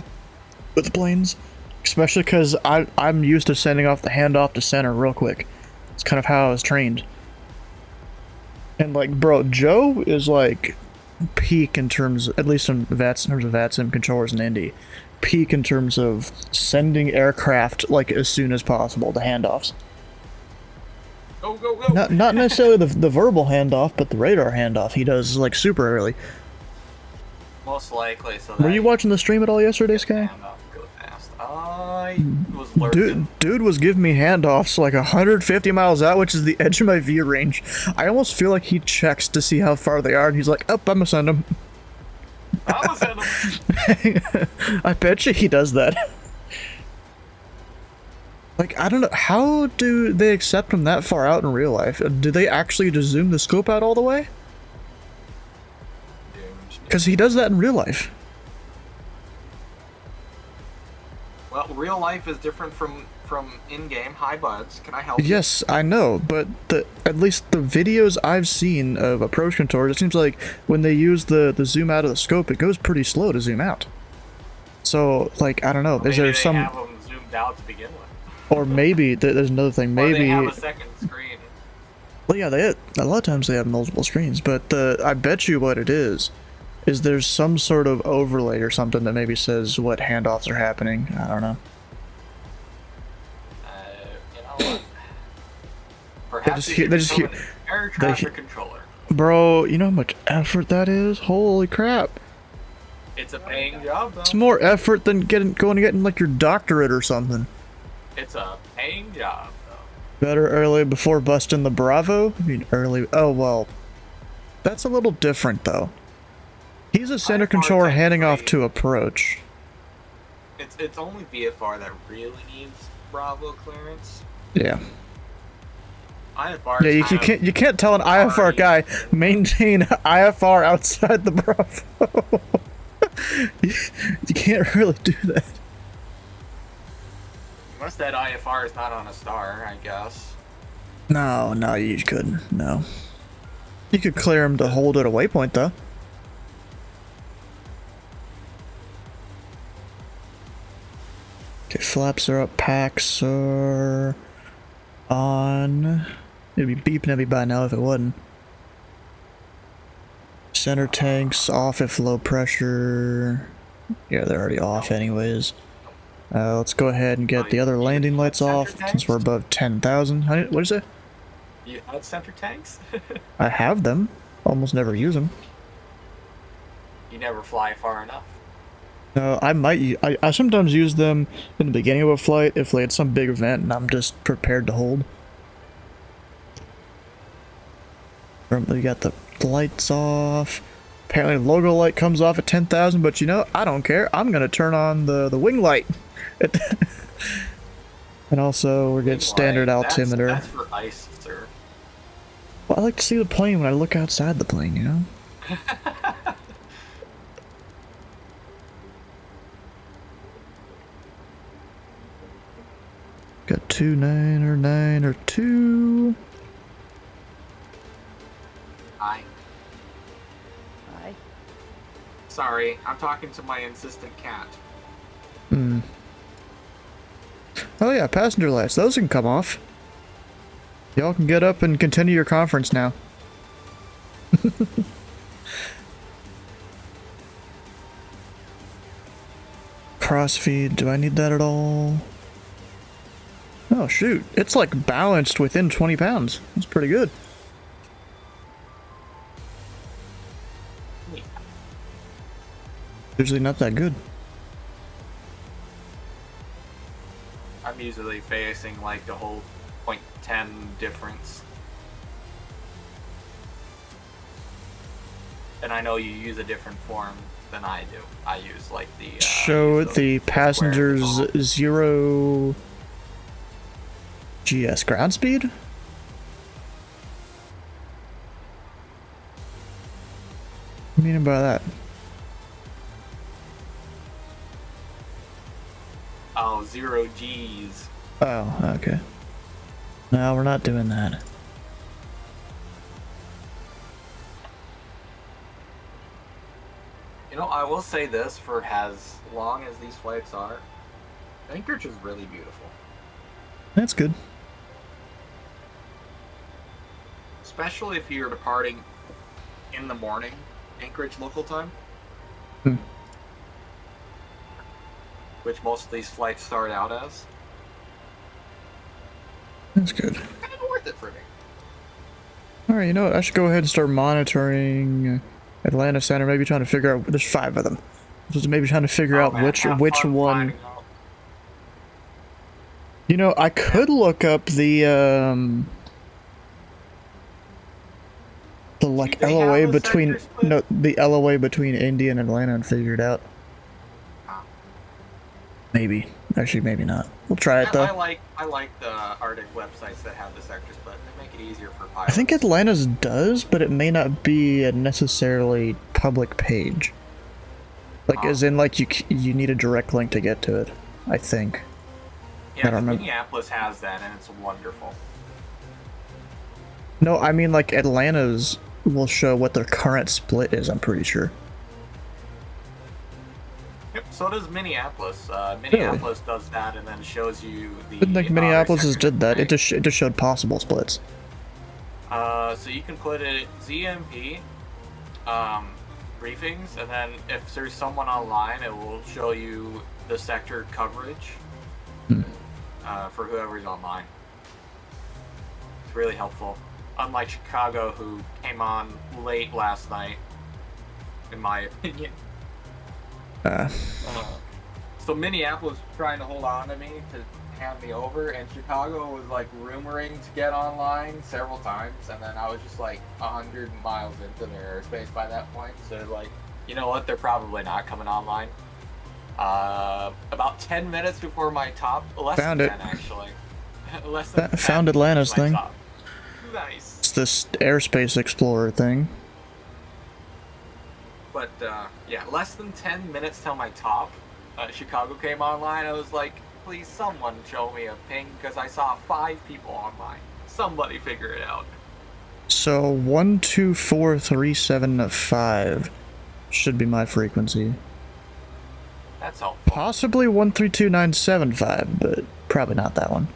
with the planes. Especially because I'm used to sending off the handoff to center real quick. It's kind of how I was trained. And like, bro, Joe is like peak in terms, at least in terms of VATSIM controllers and Indy. Peak in terms of sending aircraft like as soon as possible, the handoffs. Go, go, go! Not necessarily the verbal handoff, but the radar handoff he does like super early. Most likely, so Were you watching the stream at all yesterday, Sky? Go fast. I was lurking. Dude was giving me handoffs like 150 miles out, which is the edge of my view range. I almost feel like he checks to see how far they are, and he's like, "Oh, I'm gonna send them." I was in them. I bet you he does that. Like, I don't know, how do they accept him that far out in real life? Do they actually just zoom the scope out all the way? Because he does that in real life. Well, real life is different from in-game. Hi, buds. Can I help you? Yes, I know, but at least the videos I've seen of approach controllers, it seems like when they use the zoom out of the scope, it goes pretty slow to zoom out. So, like, I don't know, is Maybe there they some... have them zoomed out to begin with. Or maybe, there's another thing, Or they maybe... have a second screen. Well, yeah, a lot of times they have multiple screens, but I bet you what it is there's some sort of overlay or something that maybe says what handoffs are happening. I don't know. You know what? Perhaps just you they should just become hear- an air traffic controller. Bro, you know how much effort that is? Holy crap. It's a paying job, though. It's more effort than going and getting like your doctorate or something. It's a paying job, though. Better early before busting the Bravo? I mean, early. Oh, well. That's a little different, though. He's a center controller handing off to approach. It's only VFR that really needs Bravo clearance. Yeah. IFR Yeah, is you can't tell an IFR guy maintain IFR outside the Bravo. you can't really do that. Unless that IFR is not on a star, I guess. No, you couldn't. No. You could clear him to hold at a waypoint, though. Okay, flaps are up, packs are on. It'd be beeping at me by now if it wasn't. Center tanks off if low pressure. Yeah, they're already off anyways. Let's go ahead and get the other landing lights off since we're above 10,000. What is it? You had center tanks? I have them. Almost never use them. You never fly far enough. No, I sometimes use them in the beginning of a flight if like it's some big event and I'm just prepared to hold. We got the lights off. Apparently the logo light comes off at 10,000, but you know, I don't care. I'm gonna turn on the wing light. And also, we get standard altimeter. That's for ice, sir. Well, I like to see the plane when I look outside the plane, you know? Got 2992. Hi. Hi. Sorry, I'm talking to my insistent cat. Hmm. Oh yeah, passenger lights. Those can come off. Y'all can get up and continue your conference now. Crossfeed, do I need that at all? Oh shoot, it's like balanced within 20 pounds. That's pretty good. Usually not that good. I'm usually facing like the whole 0.10 difference. And I know you use a different form than I do. I use like the show the passengers 0 GS ground speed. What do you mean by that? Oh, 0 G's. Oh, okay. No, we're not doing that. You know, I will say this, for as long as these flights are, Anchorage is really beautiful. That's good. Especially if you're departing in the morning, Anchorage local time. Hmm. Which most of these flights start out as. That's good. Kind of worth it for me. Alright, you know what? I should go ahead and start monitoring Atlanta Center, maybe trying to figure out. There's 5 of them. Just maybe trying to figure out Man, which have one. fun finding out. You know, I could look up the like Do they have LOA a between sector split? no the LOA between India and Atlanta and figure it out. Maybe. Actually, maybe not. We'll try it though. I like the Arctic websites that have the sector split. They make it easier for I pilots. think Atlanta's does, but it may not be a necessarily public page. Like, as in, like, you need a direct link to get to it. I think. Yeah, I don't remember. Minneapolis has that, and it's wonderful. No, I mean, like, Atlanta's will show what their current split is, I'm pretty sure. Yep, so does Minneapolis. Minneapolis does that, and then shows you the. I didn't think Minneapolis sector did that. split. It just showed possible splits. So you can put it ZMP, briefings, and then if there's someone online, it will show you the sector coverage for whoever's online. It's really helpful. Unlike Chicago, who came on late last night, in my opinion. So Minneapolis was trying to hold on to me to hand me over, and Chicago was like rumoring to get online several times, and then I was just like 100 miles into their airspace by that point. So like, you know what? They're probably not coming online. About 10 minutes before my top, less Found than it. 10 actually. Less than 10 Found Atlanta's was my thing. top. Nice. It's this Airspace Explorer thing. But yeah, less than 10 minutes till my top, Chicago came online. I was like, please someone show me a ping, because I saw 5 people online. Somebody figure it out. So 12437.5 should be my frequency. That's helpful. Possibly 132975, but probably not that one.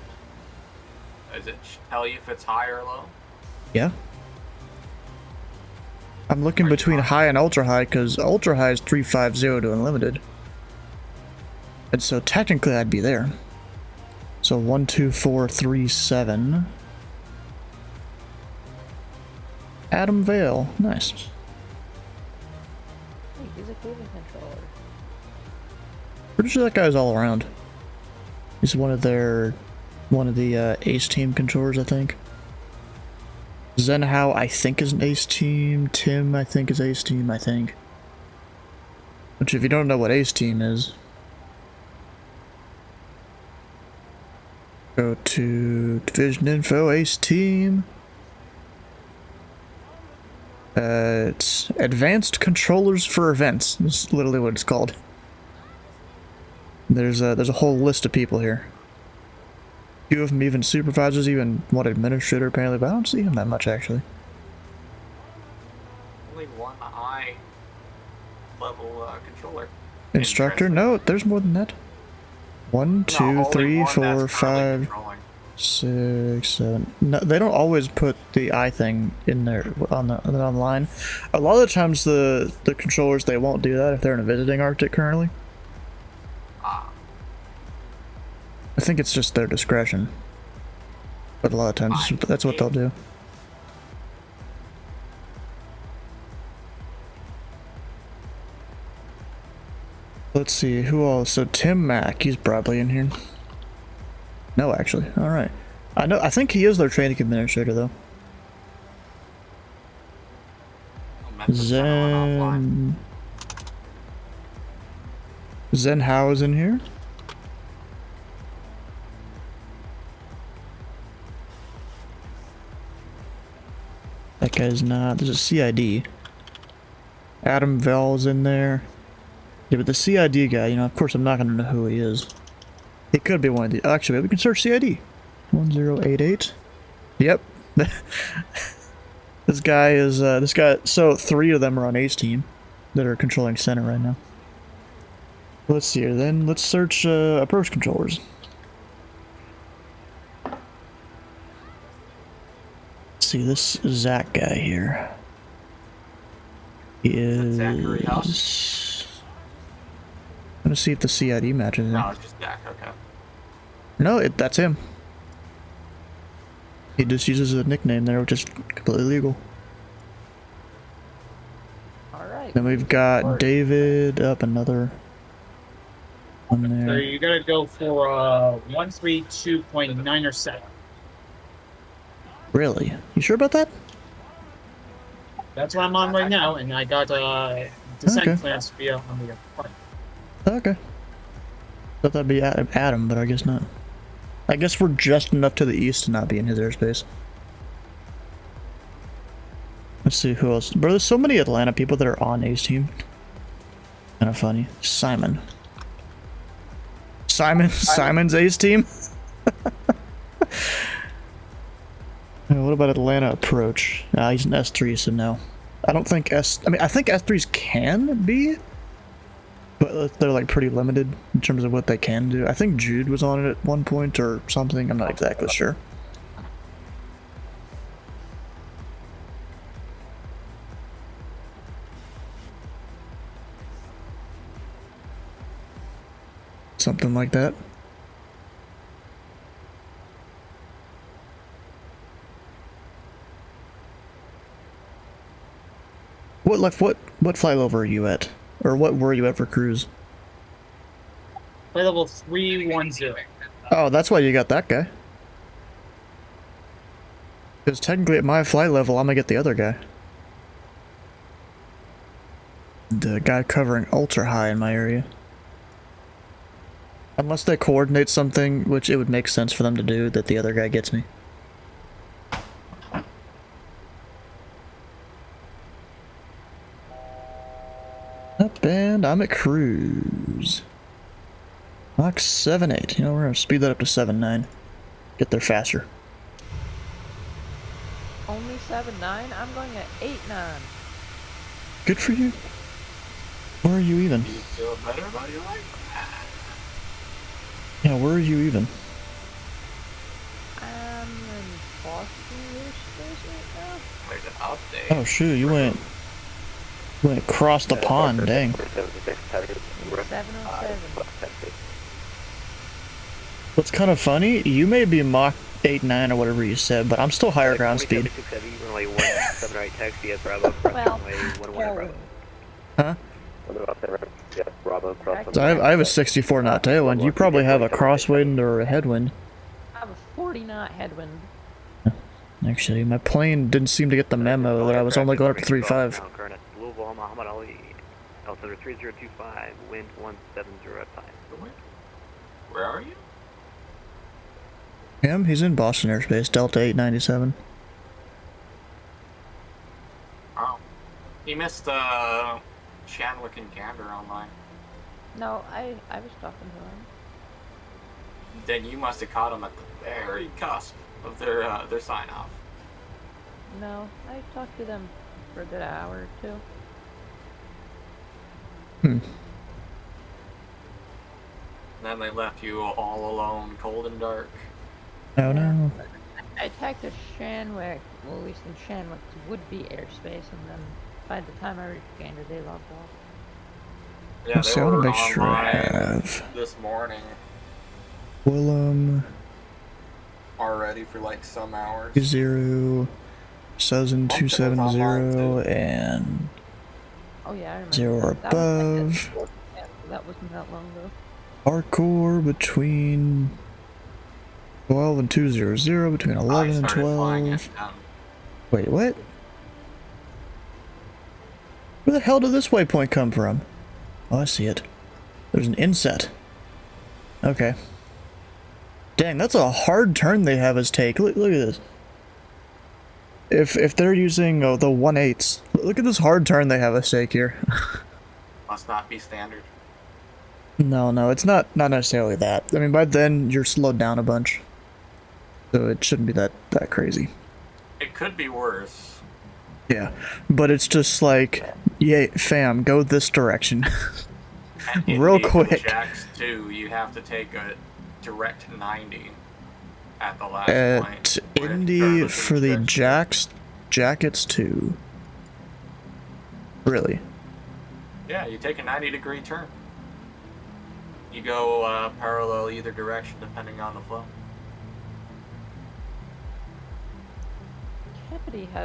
Does it tell you if it's high or low? Yeah. I'm looking between high and ultra high, because ultra high is 350 to unlimited. And so technically I'd be there. So 12437. Adam Vale. Nice. Hey, use a cable controller. Pretty sure that guy's all around. He's one of the ace team controllers, I think. Zenhao, I think, is an ace team. Tim, I think, is ace team, I think. Which, if you don't know what ace team is, Go to division info, ace team. It's advanced controllers for events. That's literally what it's called. There's a whole list of people here. Few of them even supervisors, even one administrator apparently, but I don't see him that much actually. Only one eye level controller. Instructor? No, there's more than that. 1, 2, 3, 4, 5, 6, 7. No, they don't always put the eye thing in there on the online. A lot of the times the controllers, they won't do that if they're in a visiting Arctic currently. I think it's just their discretion. But a lot of times that's what they'll do. Let's see, who else? So Tim Mack, he's probably in here. No, actually. Alright. I think he is their training administrator though. Zen Howe is in here. That guy's not. There's a CID. Adam Vell's in there. Yeah, but the CID guy, you know, of course I'm not gonna know who he is. He could be one of the. Actually, we can search CID. 1088. Yep. This guy is. This guy. So 3 of them are on Ace team that are controlling center right now. Let's see here. Then let's search approach controllers. See this Zach guy here. He is. Zachary House? I'm gonna see if the CID matches him. No, it's just Zach. Okay. No, that's him. He just uses a nickname there, which is completely legal. Alright. Then we've got David up another one So there. you gotta go for 132.9 or 7. Really? You sure about that? That's what I'm on right now, and I got descent Okay. clearance via on the front. Okay. Thought that'd be Adam, but I guess not. I guess we're just enough to the east to not be in his airspace. Let's see who else. Bro, there's so many Atlanta people that are on Ace team. Kind of funny. Simon's Ace team. What about Atlanta approach? He's an S3, so no. I don't think I think S3s can be, but they're like pretty limited in terms of what they can do. I think Jude was on it at one point or something. I'm not exactly sure. Something like that. What flight level are you at? Or what were you at for cruise? Play level 310. Oh, that's why you got that guy. Because technically at my flight level, I'm gonna get the other guy. The guy covering ultra high in my area. Unless they coordinate something, which it would make sense for them to do, that the other guy gets me. Up and I'm at cruise. Mach 7.8. You know, we're gonna speed that up to 7.9. Get there faster. Only 7.9? I'm going at 8.9. Good for you. Where are you even? Do you feel better about your life? Yeah, where are you even? I'm in Boston right now. Where's the update? Oh shoot, you went across the pond, dang. 707. What's kind of funny, you may be Mach 8.9 or whatever you said, but I'm still higher ground speed. Well, Huh? So I have a 64 knot tailwind. You probably have a crosswind or a headwind. I have a 40 knot headwind. Actually, my plane didn't seem to get the memo that I was only going up to 3.5. Louisville, Muhammad Ali. Altimeter 3025, wind 170 at time. Where are you? Him? He's in Boston airspace, Delta 897. Oh. He missed Shanwick and Gander online. No, I was talking to him. Then you must have caught him at the very cusp of their sign off. No, I talked to them for a good hour or two. Hmm. Then they left you all alone, cold and dark. Oh no. I attacked a Shanwick, well, at least in Shanwick's would-be airspace, and then by the time I reached Gander, they logged off. Yeah, So they I wanna were make sure I online have this morning Willem already for like some hours. 0 Southern 270 and Oh yeah, I remember. 0 or That was above. like that wasn't that long ago. Hardcore between 12 and 200, between 11 and 12. Wait, what? Where the hell did this waypoint come from? Oh, I see it. There's an inset. Okay. Dang, that's a hard turn they have us take. Look at this. If they're using the 1/8s, look at this hard turn they have us take here. Must not be standard. No, it's not necessarily that. I mean, by then you're slowed down a bunch, so it shouldn't be that crazy. It could be worse. Yeah, but it's just like, yeah, fam, go this direction. Real quick. Jacks 2, you have to take a direct 90 at the last point. At Indy for the Jackets 2. Really? Yeah, you take a 90-degree turn. You go parallel either direction depending on the flow.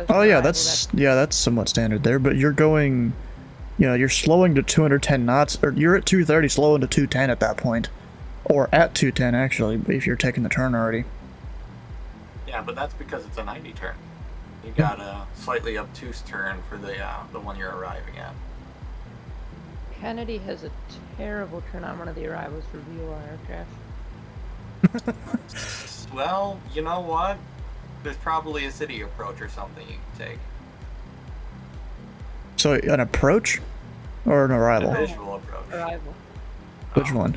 Oh yeah, that's somewhat standard there, but you're going, you're slowing to 210 knots, or you're at 230 slowing to 210 at that point. Or at 210 actually, if you're taking the turn already. Yeah, but that's because it's a 90 turn. You got a slightly obtuse turn for the one you're arriving at. Kennedy has a terrible turn on one of the arrivals for VOR aircraft. Well, you know what? There's probably a city approach or something you can take. So an approach or an arrival? A visual approach. Arrival. Which one?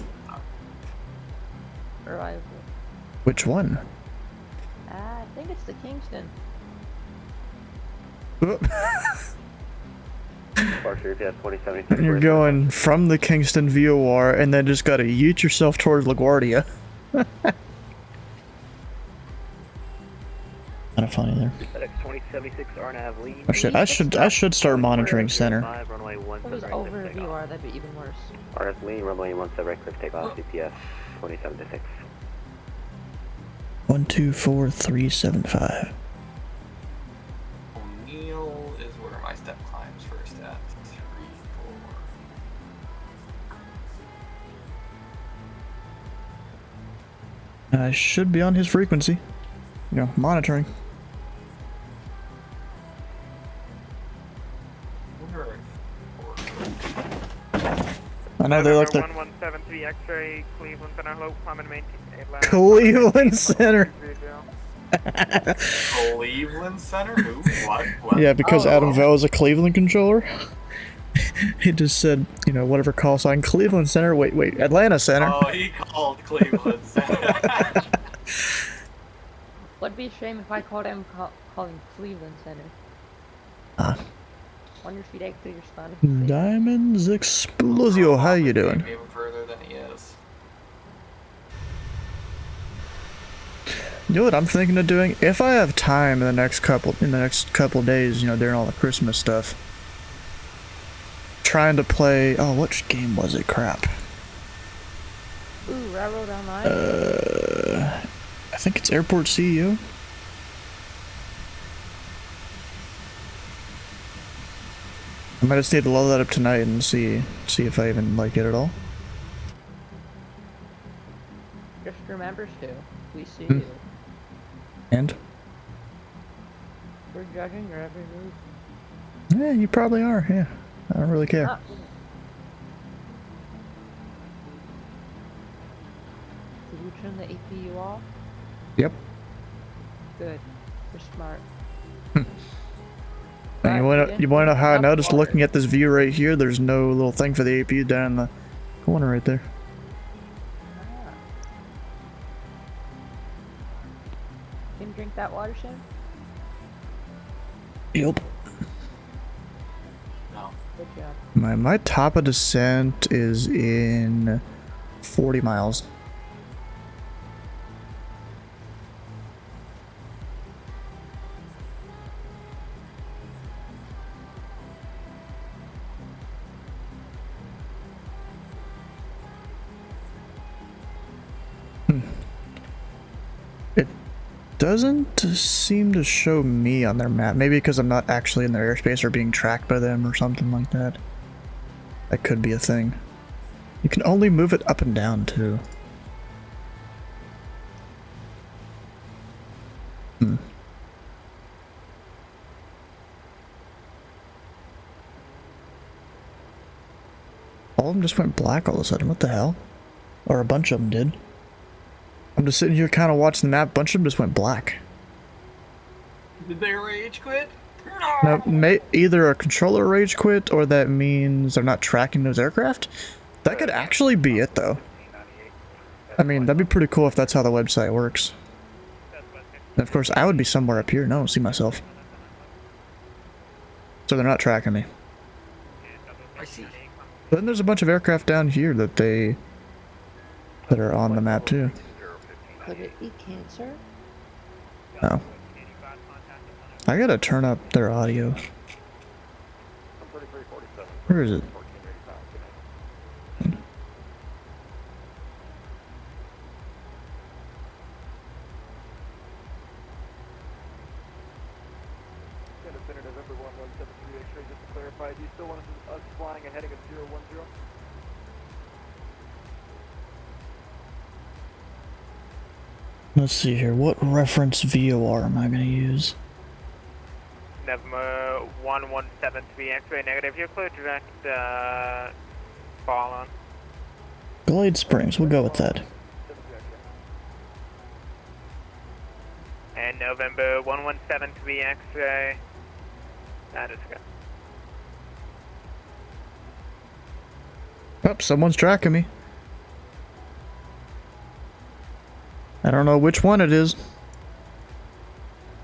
Arrival. Which one? I think it's the Kingston. You're going from the Kingston VOR and then just gotta yeet yourself towards LaGuardia. Kind of funny there. Oh shit, I should start monitoring center. If it was over VOR, that'd be even worse. RF lean, runway 17 right cliff takeoff, CPS 27-6. 124375. O'Neill is where my step climbs first at. 3-4. I should be on his frequency. Monitoring. I know they're like the 1173 X-ray, Cleveland Center, hello, climb and maintain Atlanta. Cleveland Center. Cleveland Center? Who? What? Yeah, because Adam Vell is a Cleveland controller. He just said, whatever call sign, Cleveland Center. Wait, Atlanta Center. Oh, he called Cleveland Center. What'd be a shame if I called him calling Cleveland Center. On your feet, actually, you're spotted. Diamonds Explosio, how you doing? Even further than he is. You know what I'm thinking of doing? If I have time in the next couple of days, during all the Christmas stuff, trying to play. Oh, which game was it? Crap. Ooh, Railroad Online. I think it's Airport CEO. I might just need to load that up tonight and see if I even like it at all. Just remember, Stu, we see you. And? We're judging your every move. Yeah, you probably are, yeah. I don't really care. Did you turn the APU off? Yep. Good. You're smart. And Right, you wanna know how I enough noticed water. looking at this view right here? There's no little thing for the APU down in the corner right there. Ah. Can you drink that water, Shane? Yep. No. Good job. My top of descent is in 40 miles. It doesn't seem to show me on their map. Maybe because I'm not actually in their airspace or being tracked by them or something like that. That could be a thing. You can only move it up and down too. All of them just went black all of a sudden. What the hell? Or a bunch of them did. I'm just sitting here kind of watching the map. A bunch of them just went black. Did they rage quit? Now, either a controller rage quit or that means they're not tracking those aircraft. That could actually be it, though. I mean, that'd be pretty cool if that's how the website works. And of course, I would be somewhere up here and I don't see myself. So they're not tracking me. I see. But then there's a bunch of aircraft down here that are on the map too. Could it be cancer? No. I gotta turn up their audio. Where is it? Do you still want us flying a heading of 010? Let's see here. What reference VOR am I gonna use? November 1173 X-ray negative. You're clear direct fall on. Glade Springs. We'll go with that. And November 1173 X-ray. That is good. Oh, someone's tracking me. I don't know which one it is.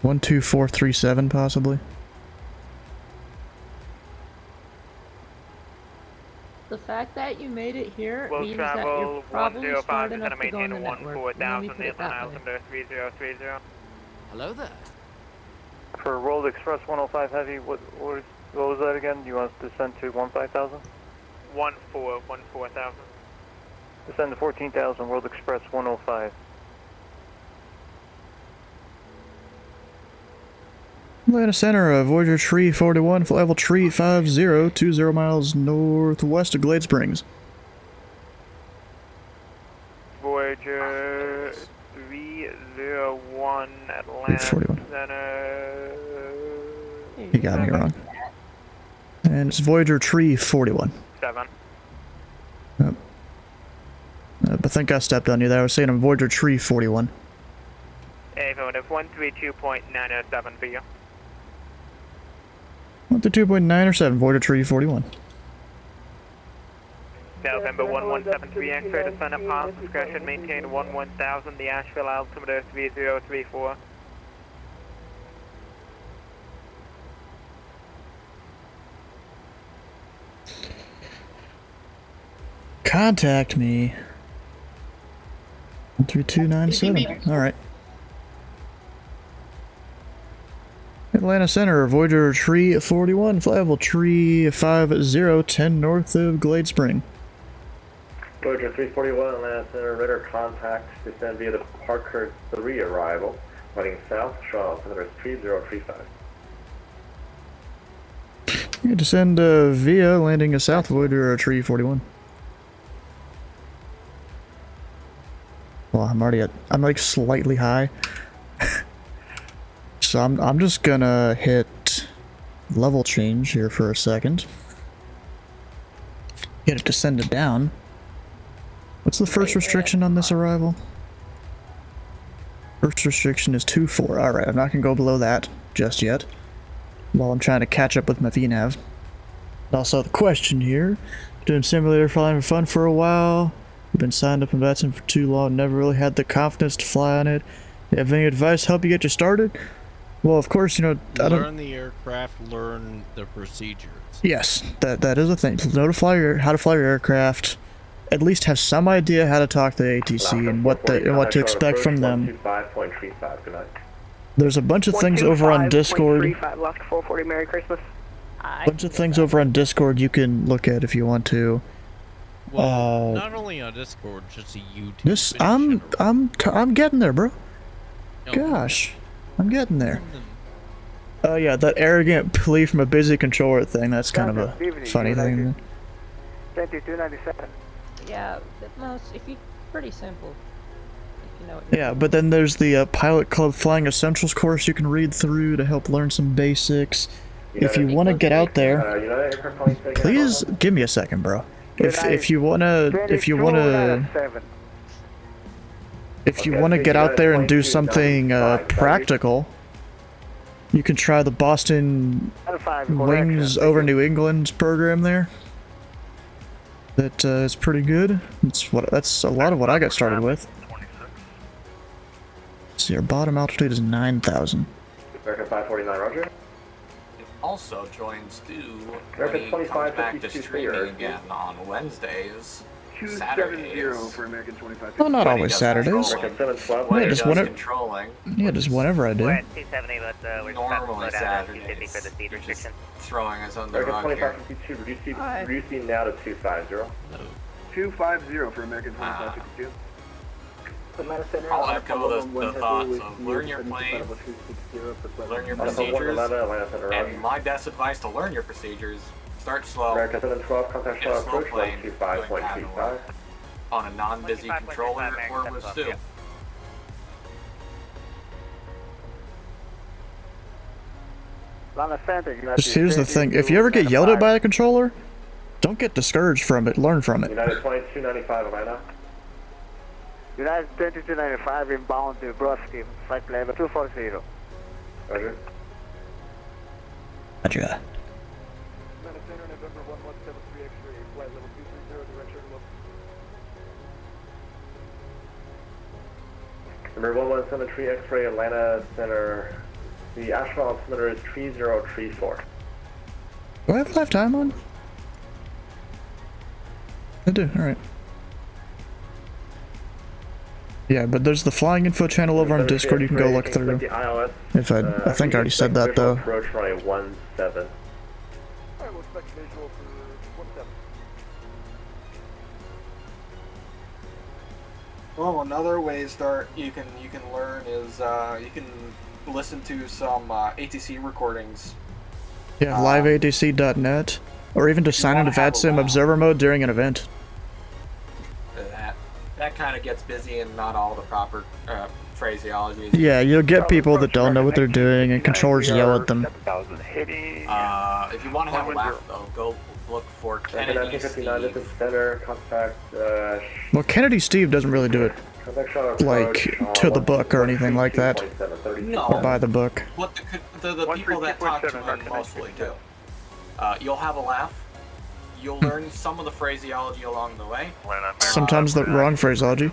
12437 possibly. The fact that you made it here We'll means that you're travel probably 105 smart is enough going to to go in maintain the network. Let me 14,000 put it Nathan that way. Islander 3030. Hello there. For World Express 105 Heavy, what was that again? You want us to descend to 15,000? 14,000. Descend to 14,000, World Express 105. Atlanta Center, Voyager Tree 41, flight level Tree 50, 20 miles northwest of Glade Springs. Voyager 301 Atlanta 41. Center. He got me wrong. And it's Voyager Tree 41. 7. I think I stepped on you there. I was saying I'm Voyager Tree 41. Affirmative 132.907 for you. 132.9 Voyager Tree 41. November 1173 X-ray to sign up pilot discretion, maintain 11,000, the Asheville altimeter 3034. Contact me. 13297. Alright. Atlanta Center, Voyager Tree 41, flight level Tree 50, 10 north of Glade Spring. Voyager 341, Atlanta Center, radar contact, descend via the Parker 3 arrival, running south, Charlotte, altimeter 3035. Yeah, descend via landing a south Voyager Tree 41. Well, I'm like slightly high. So I'm just gonna hit level change here for a second. Get it descended down. What's the first restriction on this arrival? First restriction is 2-4. Alright, I'm not gonna go below that just yet. While I'm trying to catch up with my VNAV. Also, the question here. Doing simulator flying for fun for a while. You've been signed up in Batson for too long. Never really had the confidence to fly on it. You have any advice to help you get you started? Well, of course, you know, Learn the aircraft, learn the procedures. Yes, that is a thing. Know to fly how to fly your aircraft. At least have some idea how to talk to the ATC and what to expect from them. 125.35, good night. There's a bunch of things over on Discord. 440, Merry Christmas. Bunch of things over on Discord you can look at if you want to. Well, not only on Discord, just a YouTube. This in general. I'm getting there, bro. Oh, Gosh, I'm getting there. Oh yeah, that arrogant plea from a busy controller thing. That's kind of a funny thing. 2297. Yeah, at most, if you pretty simple. If you know what Yeah, but then there's the Pilot Club Flying Essentials course you can read through to help learn some basics. If you want to get out there, please give me a second, bro. If you wanna get out there and do something practical, you can try the Boston Wings over New England program there. That is pretty good. That's a lot of what I got started with. Let's see, our bottom altitude is 9,000. American 549, roger. It also joins Stu when he comes back to streaming again on Wednesdays, Saturdays. For American 25. Well, not always Saturdays. When he just does whenever. controlling. Yeah, just whenever I do. We're at 270, but we're Normally about to slow down to 250 Saturdays. for the speed You're just restriction. throwing us on the American rug here. 2552, reducing now to 250. 250 for American 2552. I'll echo the thoughts of learn your plane, learn your procedures, and my best advice to learn your procedures, start slow, American 712, contact get a slow slow approach, plane, doing pattern 25.25. work on a non-busy controller or with Stu. Just here's the thing, if you ever get yelled at by a controller, don't get discouraged from it, learn from it. United 2295, Atlanta. United 2295 inbound to Broski, flight level 240. Roger. Gotcha. Number 1173 X-ray Atlanta Center. The astronaut altimeter is 3034. Do I have lifetime on? I do, alright. Yeah, but there's the flying info channel over on Discord you can go look through. If I think I already said that though. Approach runway 17. Alright, we'll expect visual for 17. Well, another way you can learn is you can listen to some ATC recordings. Yeah, liveatc.net, or even just sign into VATSIM observer mode during an event. That kind of gets busy and not all the proper phraseology. Yeah, you'll get people that don't know what they're doing and controllers yell at them. If you want to have a laugh though, go look for Kennedy Steve. Center, contact, Well, Kennedy Steve doesn't really do it like to the book or anything like that, No. or by the book. What the people that talk to him mostly do. You'll have a laugh. You'll learn some of the phraseology along the way. Sometimes the wrong phraseology.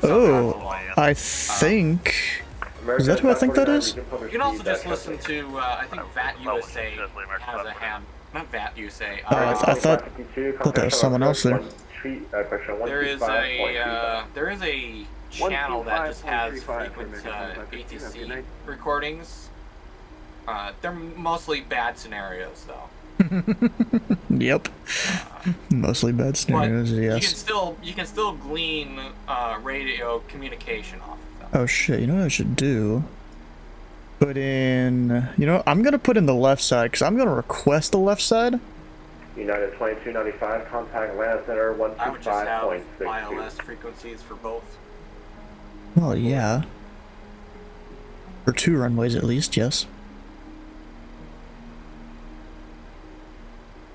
Oh, I think... Is that who I think that is? You can also just listen to, I think VAT USA has a hand. Not VAT USA. I thought that was someone else there. There is a channel that just has frequent ATC recordings. They're mostly bad scenarios, though. Yep. Mostly bad scenarios, yes. You can still glean radio communication off of them. Oh shit, you know what I should do? Put in... You know, I'm gonna put in the left side, because I'm gonna request the left side. United 2295, contact Atlanta Center I would just have 125.62. ILS frequencies for both. Well, yeah. For 2 runways at least, yes.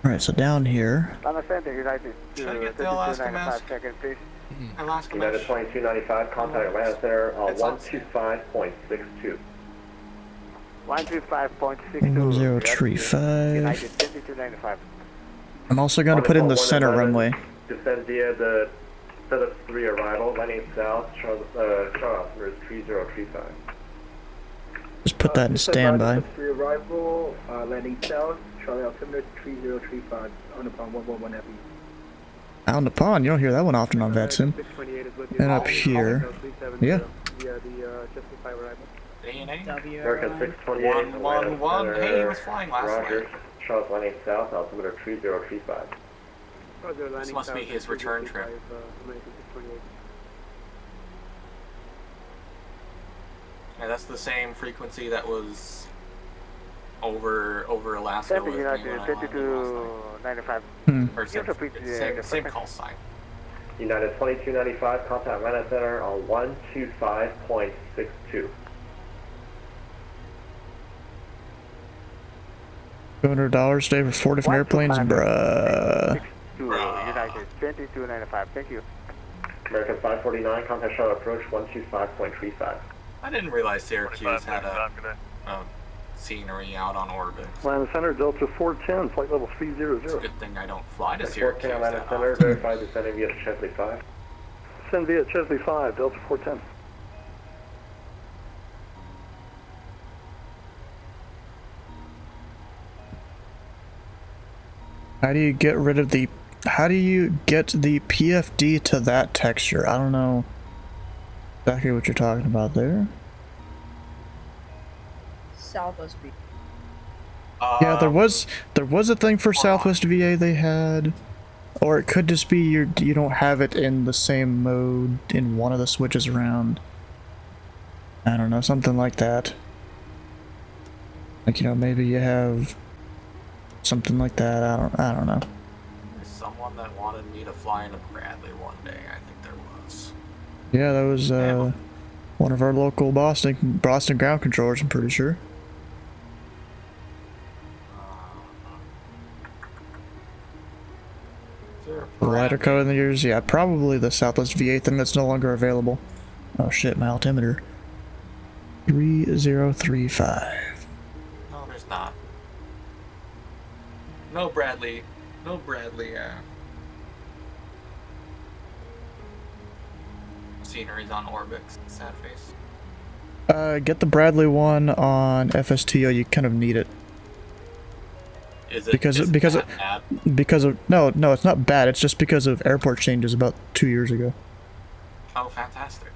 Alright, so down here. Should I get the Alaska mask? United Alaska mask. 2295, contact Atlanta Center on It's on 125.62. 125.62. 1035. United 2295. I'm also going to put in the center runway. Descend via the Phillips 3 arrival, landing south, Charlotte altimeter 3035. Just put that in standby. Phillips 3 arrival, landing south, Charlie altimeter 3035, on the pond 111 FE. Out in the pond, you don't hear that one often on VATSIM. And up here. Yeah. American 628, 111. Hey, he was flying last Roger. night. Charles landing south, altimeter 3035. This must be his return trip. Yeah, that's the same frequency that was over Alaska with me when I landed last night. Or same call sign. United 2295, contact Atlanta Center on 125.62. $200 a day for 4 different airplanes, bruh. United 2295. Thank you. American 549, contact Charlotte approach 125.35. I didn't realize Syracuse had a scenery out on orbit. Atlanta Center, Delta 410, flight level 300. It's a good thing I don't fly to Syracuse 410 Atlanta that Center, often. verify descending via Chesley 5. Send via Chesley 5, Delta 410. How do you get rid of the... How do you get the PFD to that texture? I don't know exactly what you're talking about there. Southwest VA. Yeah, there was a thing for Southwest VA they had. Or it could just be you don't have it in the same mode in one of the switches around. I don't know, something like that. Like, you know, maybe you have something like that. I don't know. There's someone that wanted me to fly in a Bradley one day. I think there was. Yeah, that was one of our local Boston ground controllers, I'm pretty sure. Rider code in the years, yeah, probably the Southwest VA thing that's no longer available. Oh shit, my altimeter. 3035. No, there's not. No Bradley. No Bradley, sceneries on Orbix. Sad face. Get the Bradley one on FSTO, you kind of need it. Is it because of no, it's not bad, it's just because of airport changes about 2 years ago. Oh, fantastic.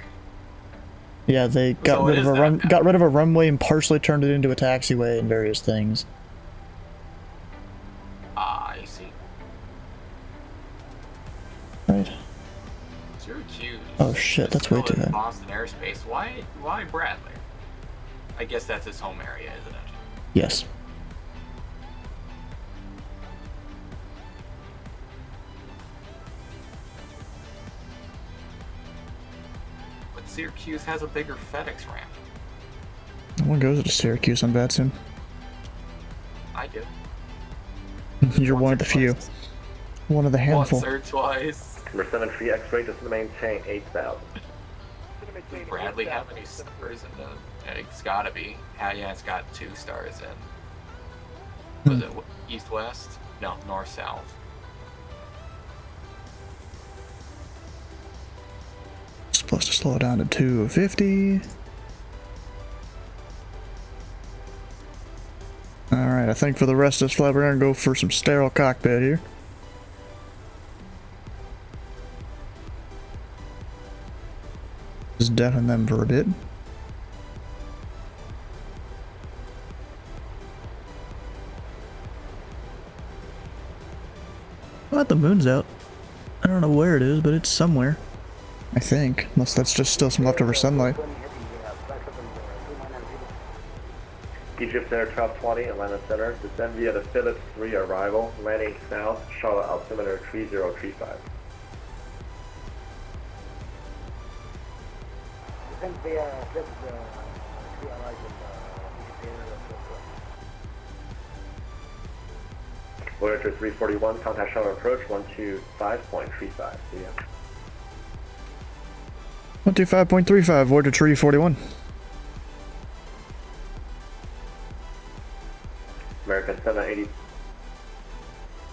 Yeah, they got rid of a runway and partially turned it into a taxiway and various things. Ah, I see. Right. Syracuse. Oh shit, that's way too high. Boston airspace. Why Bradley? I guess that's his home area, isn't it? Yes. But Syracuse has a bigger FedEx ramp. No one goes to Syracuse on VATSIM. I do. You're one of the few. One of the handful. Once or twice. Number 7 free X-ray, just to maintain 8,000. Does Bradley have any stars in the... It's gotta be. Yeah, it's got 2 stars in. Was it east-west? No, north-south. Supposed to slow down to 250. Alright, I think for the rest of this flight we're gonna go for some sterile cockpit here. Just deafen them for a bit. Well, the moon's out. I don't know where it is, but it's somewhere. I think. Unless that's just still some leftover sunlight. Egypt Air 1220, Atlanta Center, descend via the Phillips 3 arrival, landing south, Charlotte altimeter 3035. Descend via Phillips 3 arrival, Voyager 341, contact shuttle approach 125.35. See ya. 125.35, Voyager 341. American 780.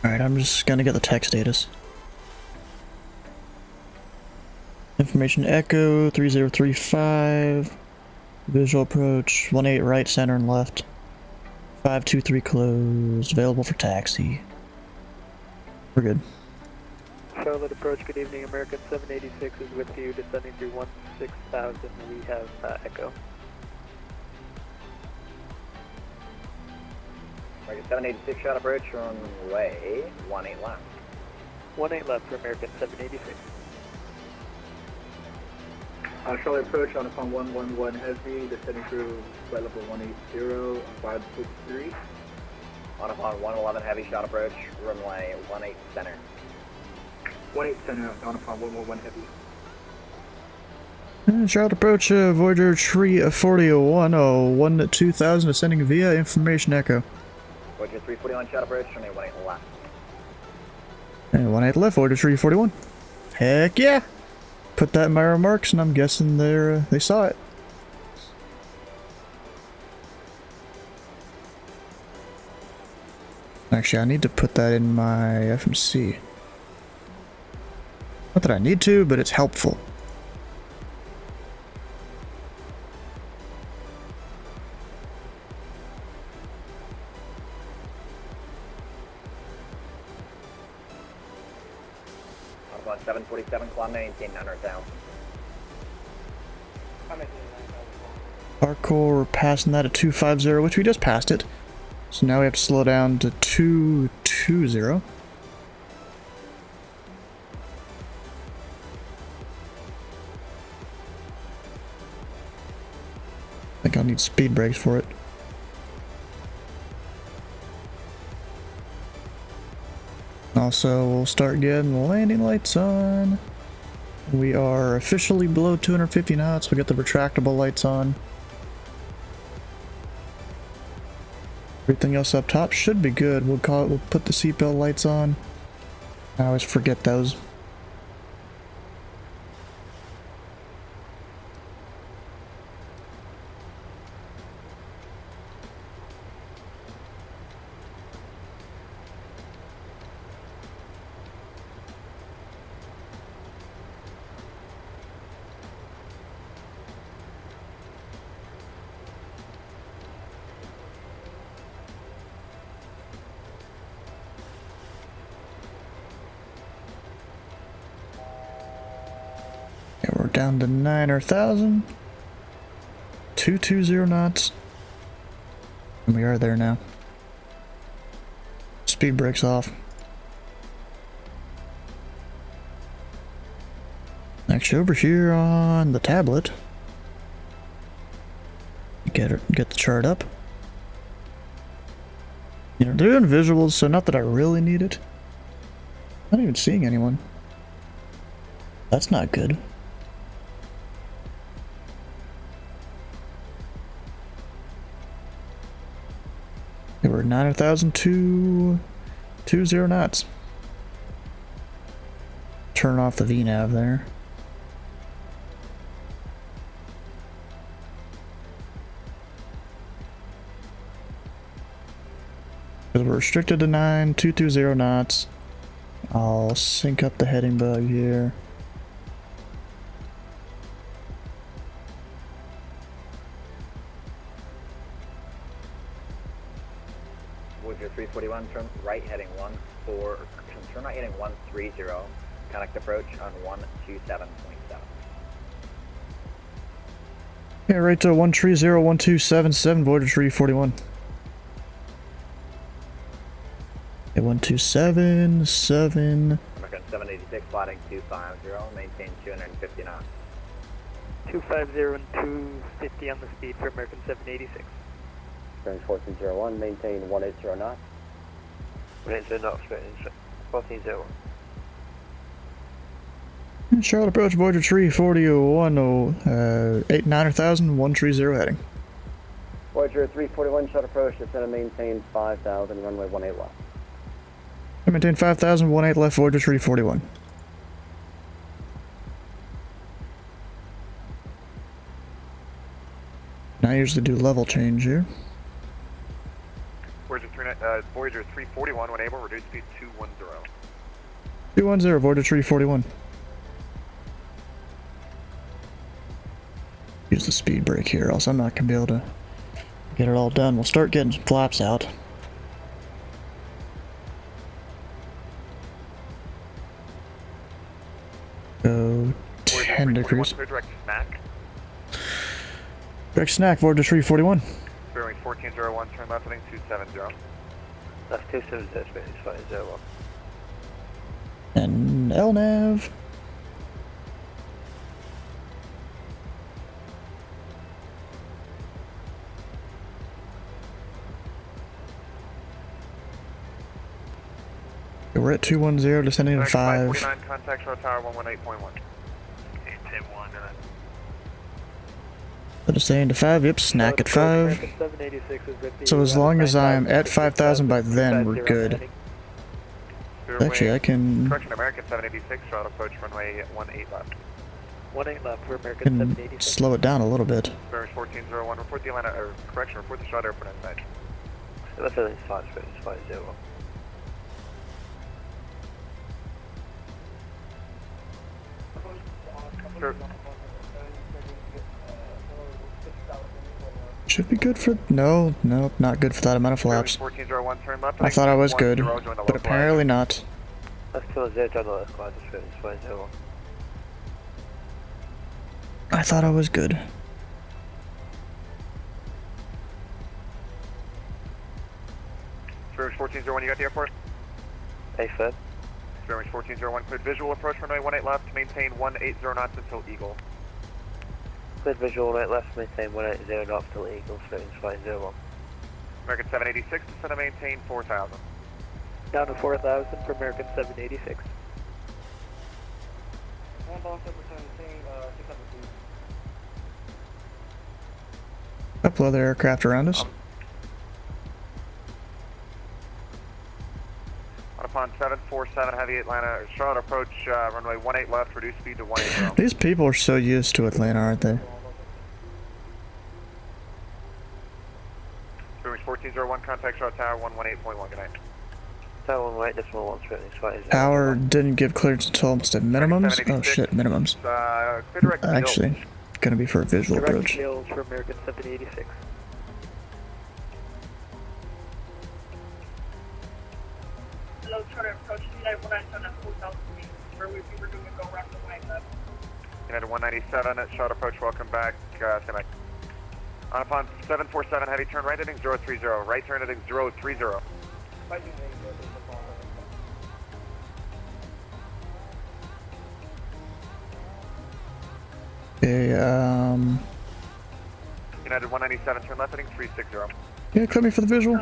Alright, I'm just gonna get the tech status. Information Echo 3035. Visual approach 18 right, center, and left. 523 closed. Available for taxi. We're good. Charlotte approach, good evening. American 786 is with you, descending through 16,000. We have Echo. American 786 shot approach, runway 18 left. 18 left for American 786. Charlotte approach on upon 111 heavy, descending through flight level 180, 563. On upon 111 heavy shot approach, runway 18 center. 18 center, on upon 111 heavy. Charlotte approach, Voyager 341, 12000, ascending via Information Echo. Voyager 341 shot approach, runway 18 left. And 18 left, Voyager 341. Heck yeah! Put that in my remarks, and I'm guessing they saw it. Actually, I need to put that in my FMC. Not that I need to, but it's helpful. On 747, climb maintain 900,000. Parkour, we're passing that at 250, which we just passed it. So now we have to slow down to 220. I think I'll need speed brakes for it. Also, we'll start getting the landing lights on. We are officially below 250 knots. We got the retractable lights on. Everything else up top should be good. We'll put the seatbelt lights on. I always forget those. Down to 9,000. 220 knots. And we are there now. Speed brakes off. Actually, over here on the tablet, get the chart up. You know, they're doing visuals, so not that I really need it. Not even seeing anyone. That's not good. We're 9,220 knots. Turn off the VNAV there. Because we're restricted to 9,220 knots. I'll sync up the heading bug here. Voyager 341, turn right heading turn right heading 130, connect approach on 127.7. Yeah, right to 130-1277, Voyager 341. Okay, 1277. American 786, sliding 250, maintain 250 knots. 250 and 250 on the speed for American 786. Range 1401, maintain 180 knots. 180 knots, range 1401. Charlotte approach, Voyager 341, 9,000, 130 heading. Voyager 341, short approach, descend and maintain 5,000, runway 18 left. I maintain 5,000, 18 left, Voyager 341. I usually do level change here. Voyager 341, when able, reduce speed 210. 210, Voyager 341. Use the speed brake here, else I'm not gonna be able to get it all done. We'll start getting some flaps out. Go 10 degrees. Direct snack. Direct snack, Voyager 341. Bearing 1401, turn left heading 270. Left 270, space 501. And LNAV. Okay, we're at 210, descending to 5. 49, contact shore tower 118.1. 810. Descending to 5, yep, snack at 5. So as long as I'm at 5,000 by then, we're good. Actually, I can... Correction, American 786, short approach runway 18 left. 18 left for American 786. Slow it down a little bit. Bearish 1401, report the Atlanta, or correction, report the short airport inside. Left heading 5, space 50. Sure. Should be good for... No, not good for that amount of flaps. 1401, turn left. I thought I was good, but apparently not. Left 210, join the left quad, space 50. I thought I was good. Bearish 1401, you got the airport? A-Fed. Bearish 1401, cleared visual approach runway 18 left, maintain 180 knots until Eagle. Cleared visual right left, maintain 180 knots till Eagle, space 50. American 786, descend and maintain 4,000. Down to 4,000 for American 786. Couple other aircraft around us. Upon 747, heavy Atlanta, Charlotte approach, runway 18 left, reduce speed to 180. These people are so used to Atlanta, aren't they? Bearish 1401, contact Charlotte Tower 118.1, good night. Tower 118, decimal 1, space 50. Tower didn't give clearance until almost at minimums. Oh shit, minimums. Clear direct Actually, gonna be for a visual direct approach. yields for American 786. Hello, Charter approach United 197 at 4,000 feet, where we were doing a go round the way left. United 197 at Charlotte approach, welcome back, stand by. Upon 747, heavy turn right heading 030, right turn heading 030. Okay, United 197, turn left heading 360. yeah, cut me for the visual.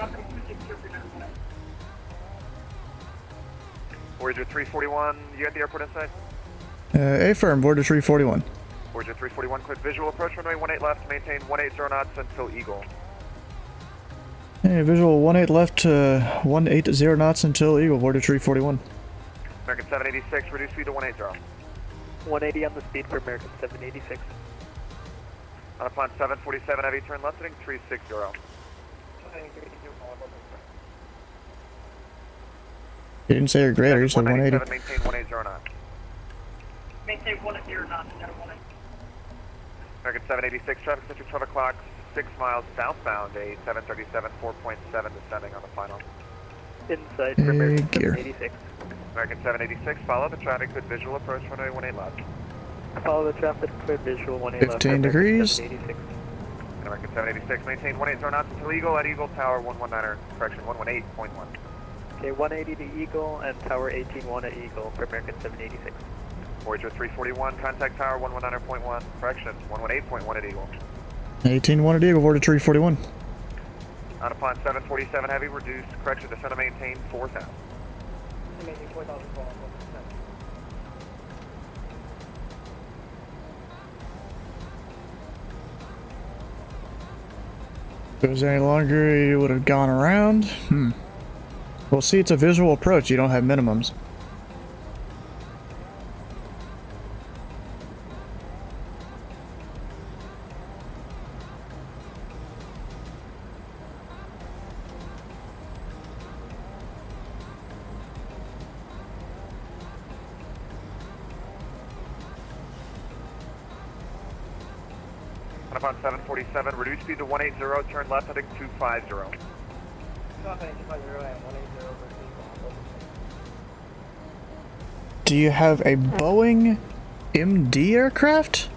Voyager 341, you at the airport inside? A-firm, Voyager 341. Voyager 341, cleared visual approach runway 18 left, maintain 180 knots until Eagle. Hey, visual 18 left, 180 knots until Eagle, Voyager 341. American 786, reduce speed to 180. 180 on the speed for American 786. On upon 747, heavy turn left heading 360. You didn't say you're greater, you said 180. Maintain 180 knots. Maintain 180 knots, United 180. American 786, traffic center 12 o'clock, 6 miles southbound, a 737, 4.7 descending on the final. Inside for American 786. American 786, follow the traffic, good visual approach, runway 18 left. Follow the traffic, clear visual 18 left. 15 degrees. 786. American 786, maintain 180 knots until Eagle at Eagle Tower 119, correction, 118.1. Okay, 180 to Eagle and Tower 18-1 at Eagle for American 786. Voyager 341, contact Tower 119.1, correction, 118.1 at Eagle. 18-1 at Eagle, Voyager 341. On upon 747, heavy, reduce, correction, descend and maintain 4,000. Maintain 4,000 for all. If it was any longer, you would have gone around. Well, see, it's a visual approach. You don't have minimums. Upon 747, reduce speed to 180, turn left heading 250. Do you have a Boeing MD aircraft?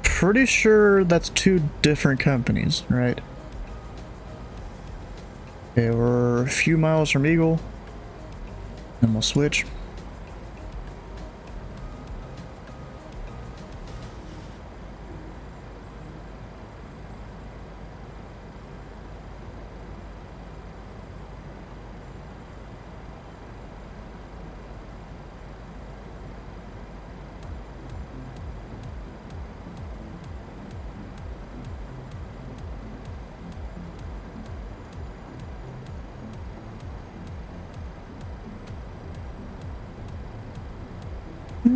Pretty sure that's two different companies, right? Okay, we're a few miles from Eagle. Then we'll switch.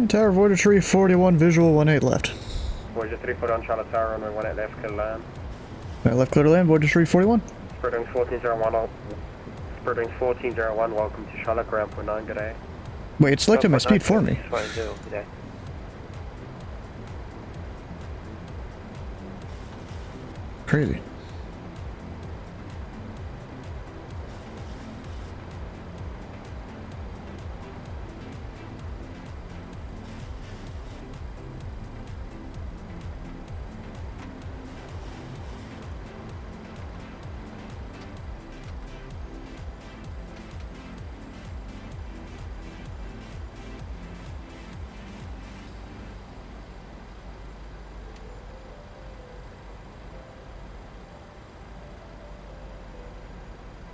Tower Voyager 341, visual 18 left. Voyager 341, Charlotte Tower, runway 18 left, clear to land. Right, left clear to land, Voyager 341. Spirit Wings 1401, Spirit Wings 1401, welcome to Charlotte, ground point 9, good day. Wait, it selected my speed for me. Crazy.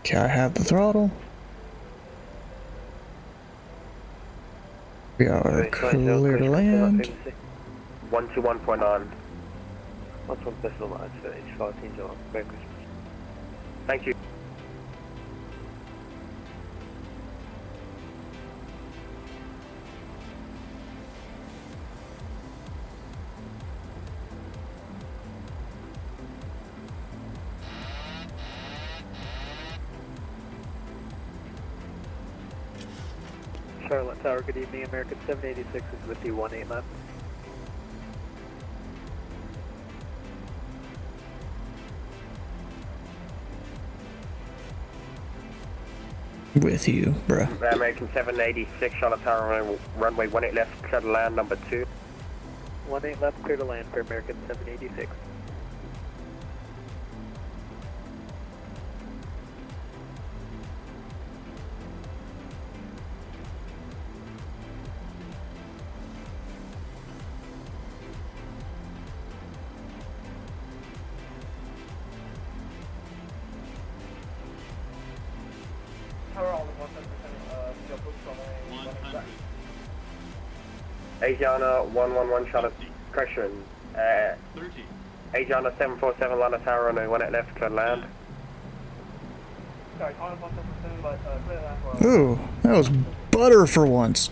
Okay, I have the throttle. We are clear to land. 121.9. What's one pistol lines for H14 John? Merry Christmas. Thank you. Charlotte Tower, good evening. American 786 is with you, 18 left. With you, bruh. American 786, Charlotte Tower, runway 18 left, clear to land, number 2. 18 left, clear to land for American 786. Asiana 111 Charlotte, correction, Asiana 747 Lana Tower, runway 18 left, clear to land. Ooh, that was butter for once.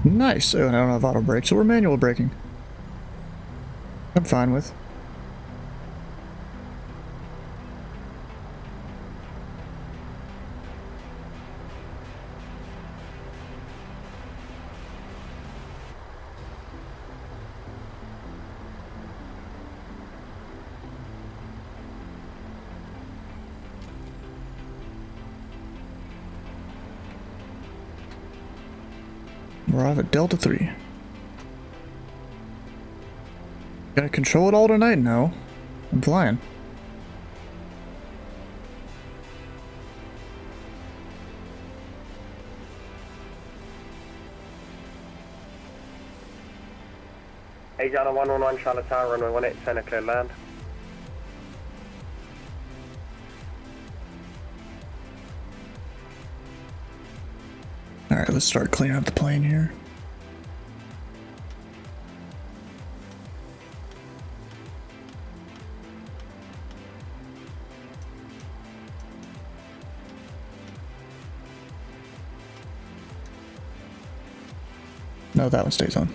Nice. Oh, and I don't have auto brake, so we're manual braking. I'm fine with. Arrive at Delta 3. Gonna control it all tonight? No. I'm flying. Asiana 111 Charlotte Tower, runway 18 center, clear land. Alright, let's start cleaning up the plane here. No, that one stays on.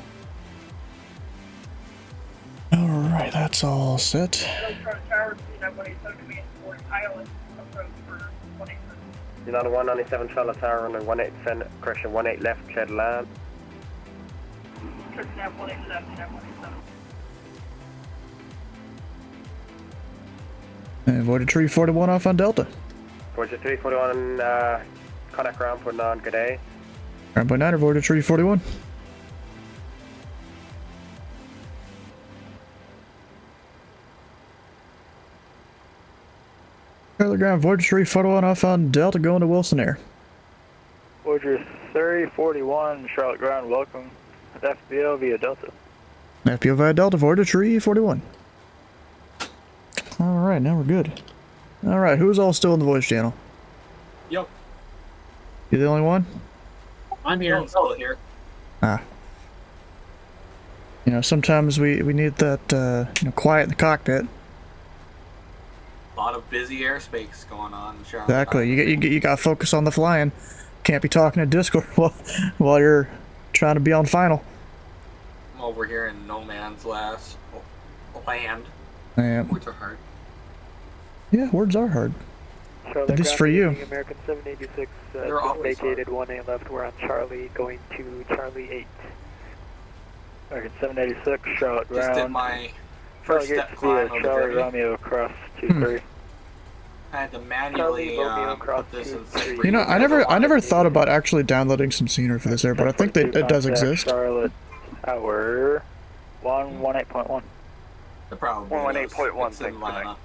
Alright, that's all set. Hello, Charlie Tower, 3917 command for pilot approach for 18. United 197 Charlotte Tower, running 18 descend, correction 18 left, clear the land. Church nav 18 left, nav 187. And Voyager 341 off on Delta. Voyager 341, contact ground, putting on, good day. Ground point 9 or Voyager 341. Early ground, Voyager 341 off on Delta going to Wilson Air. Voyager 341, Charlotte Ground, welcome. FBO via Delta. FBO via Delta, Voyager 341. Alright, now we're good. Alright, who's all still in the voice channel? Yep. You the only one? I'm here. I'm still here. Ah. You know, sometimes we need that, quiet in the cockpit. A lot of busy airspace going on in Charlotte. Exactly. You got to focus on the flying. Can't be talking to Discord while you're trying to be on final. I'm over here in no man's land. Yeah. Words are hard. Yeah, words are hard. Charlie At least for you. American 786, They're always vacated 1A left. We're on Charlie, going to Charlie 8. American 786, Charlotte Just did Ground. my first step climb of the Charlie journey. Romeo across 23. I had to manually put this in separate. You know, I never thought about actually downloading some scenery for this airport. I think that it does exist. Charlotte Tower 118.1. The problem 118.1, it's in Atlanta.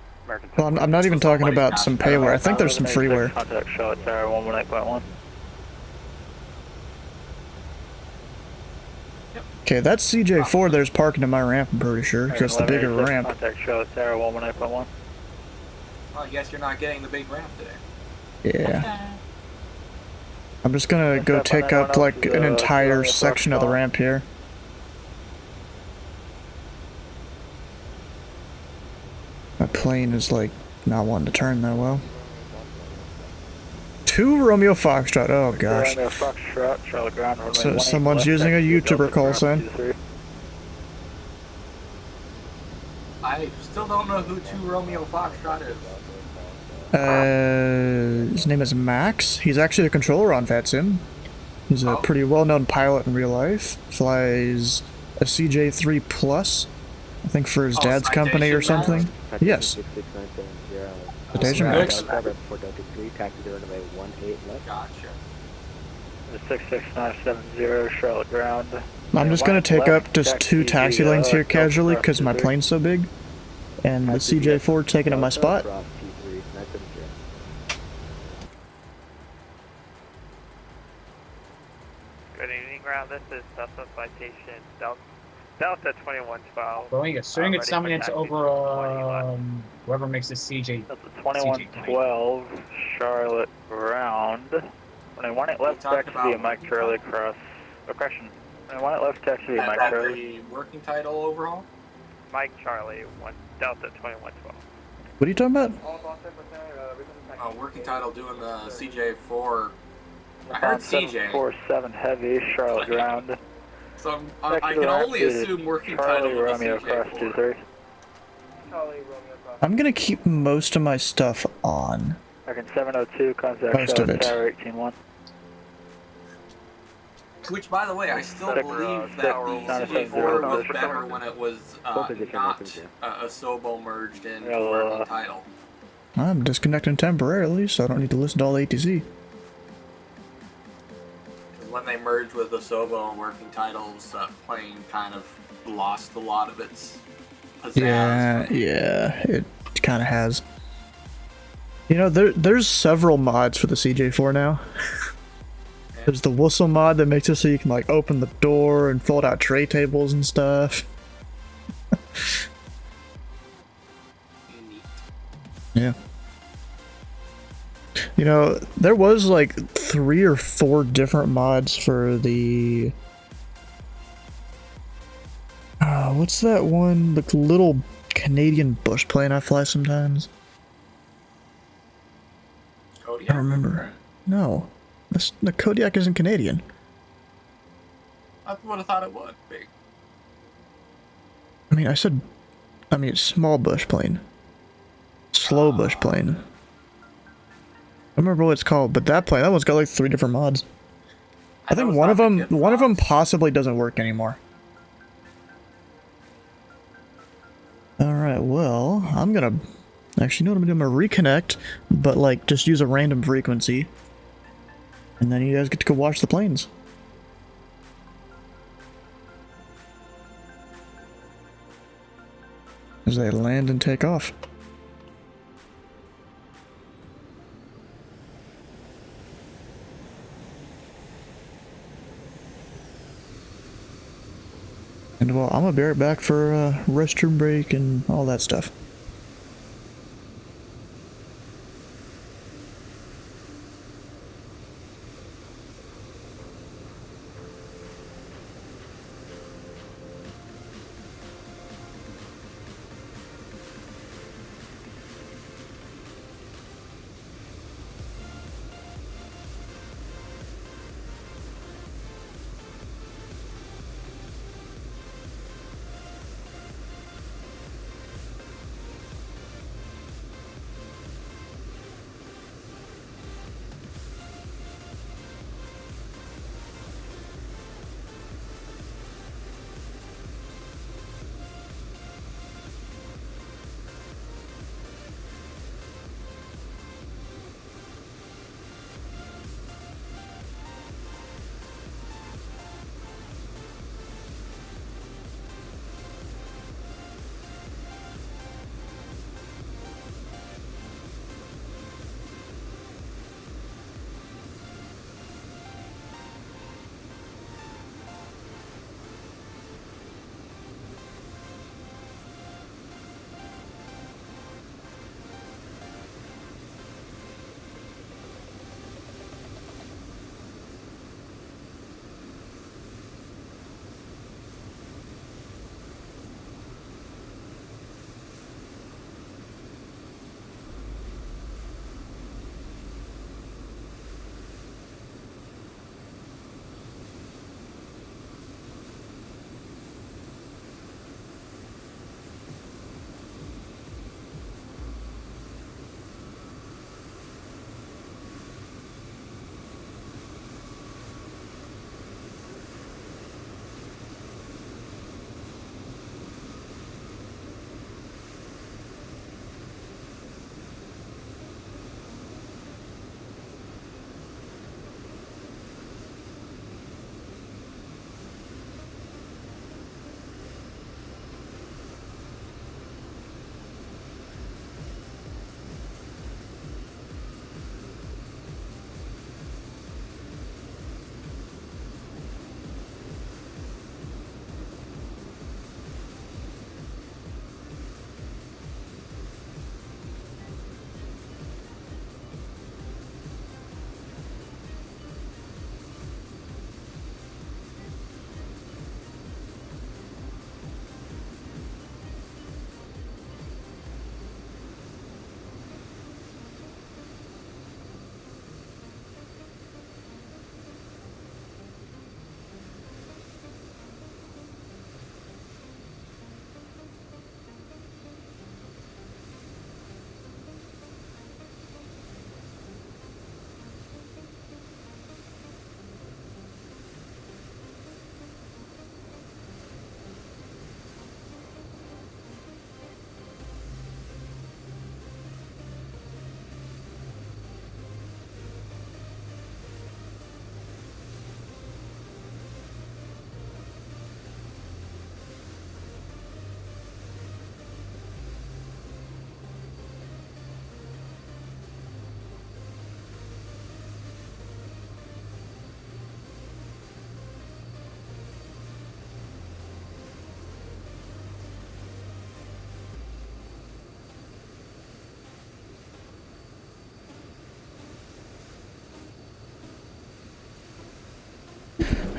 Well, I'm not even talking about some payware. I think there's some freeware. Contact Charlotte Tower 118.1. Okay, that's CJ4 there's parking in my ramp, I'm pretty sure, because it's the bigger ramp. Contact Charlotte Tower 118.1. Well, I guess you're not getting the big ramp today. Yeah. I'm just gonna go take up like an entire section of the ramp here. My plane is like not wanting to turn that well. 2 Romeo Foxtrot, oh gosh. Romeo Foxtrot, Charlotte Ground, runway So 18 someone's left, using a taxi YouTuber Delta call ground sign. 23. I still don't know who 2 Romeo Foxtrot is. His name is Max. He's actually a controller on VATSIM. He's a pretty well-known pilot in real life. Flies a CJ3 Plus, I think for his dad's company or something. Yes. Citation Max. Gotcha. 66970 Charlotte Ground. I'm just gonna take up just 2 taxi lanes here casually because my plane's so big. And the CJ4 taking up my spot. Good evening, ground. This is Delta Citation Delta 2112. Going assuming it's dominance over whoever makes the CJ. That's a 2112 Charlotte Ground. When I want it left taxi via Mike Charlie across. Question. When I want it left taxi via Mike Charlie. The working title overhaul? Mike Charlie, Delta 2112. What are you talking about? Working title doing the CJ4. I heard CJ. 747 Heavy Charlotte Ground. So I can only assume working title Charlie with Romeo the across CJ4. 23. I'm gonna keep most of my stuff on. American 702 contact Most of Charlotte it. Tower 181. Which, by the way, I still believe that the CJ4 was better when it was not a Sobo merged in working title. I'm disconnecting temporarily, so I don't need to listen to all the ATC. When they merged with the Sobo and working titles, that plane kind of lost a lot of its pizzazz. Yeah, it kind of has. You know, there's several mods for the CJ4 now. There's the whistle mod that makes it so you can like open the door and fold out tray tables and stuff. Yeah. You know, there was like 3 or 4 different mods for the... what's that one? The little Canadian bush plane I fly sometimes? Kodiak? I don't remember. No. The Kodiak isn't Canadian. I would have thought it would be. I mean, small bush plane. Slow bush plane. I don't remember what it's called, but that one's got like 3 different mods. I think one of them possibly doesn't work anymore. Alright, well, I'm gonna... Actually, you know what I'm gonna do? I'm gonna reconnect, but like, just use a random frequency. And then you guys get to go watch the planes. As they land and take off. And well, I'm gonna be right back for a restroom break and all that stuff.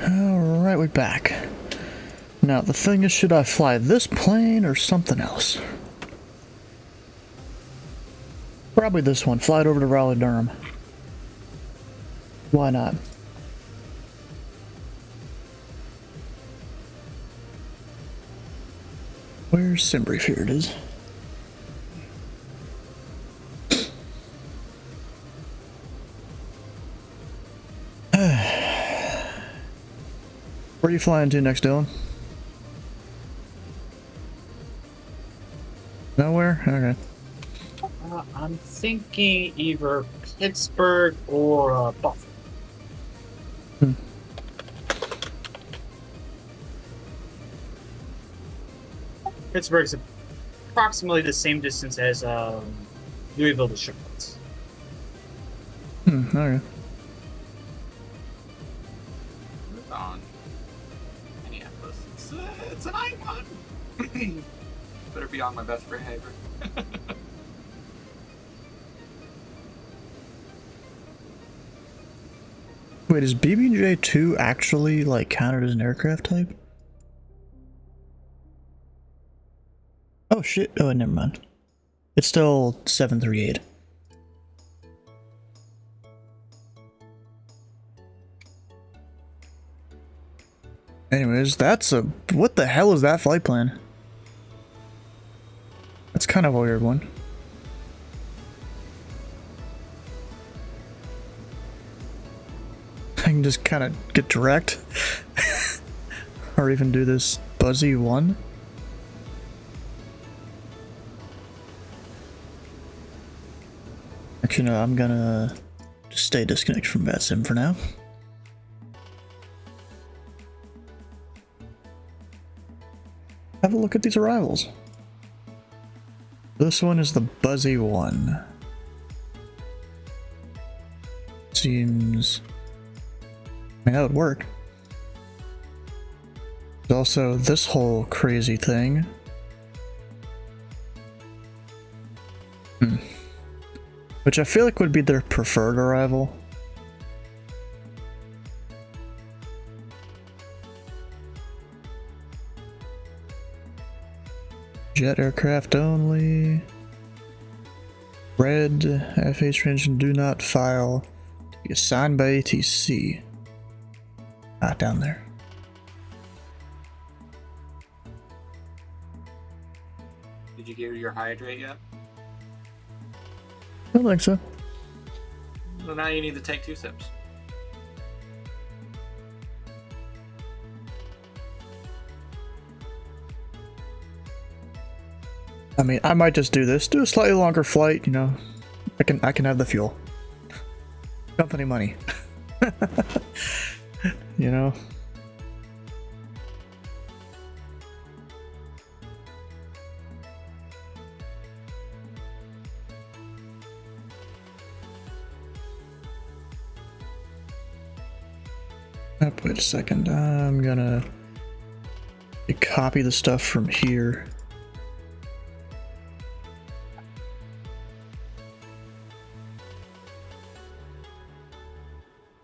Alright, we're back. Now, the thing is, should I fly this plane or something else? Probably this one. Fly it over to Raleigh-Durham. Why not? Where's Simbrief? Here it is. Where are you flying to next, Dylan? Nowhere? Okay. I'm thinking either Pittsburgh or Buffalo. Pittsburgh's approximately the same distance as Louisville to Charlotte. Okay. On Minneapolis. It's an I-1. Better be on my best behavior. Wait, is BBJ-2 actually like counted as an aircraft type? Oh shit! Oh, never mind. It's still 738. Anyways, that's a... what the hell is that flight plan? That's kind of a weird one. I can just kind of get direct. Or even do this Buzzy 1. Actually, no, I'm gonna just stay disconnected from VATSIM for now. Have a look at these arrivals. This one is the Buzzy 1. Seems... I mean, that would work. There's also this whole crazy thing. Which I feel like would be their preferred arrival. Jet aircraft only. Red FH engine do not file to be assigned by ATC. Ah, down there. Did you get your hydrate yet? I don't think so. Well, now you need to take 2 sips. I mean, I might just do this. Do a slightly longer flight, you know. I can have the fuel. Company money. You know. Wait a second. I'm gonna copy the stuff from here.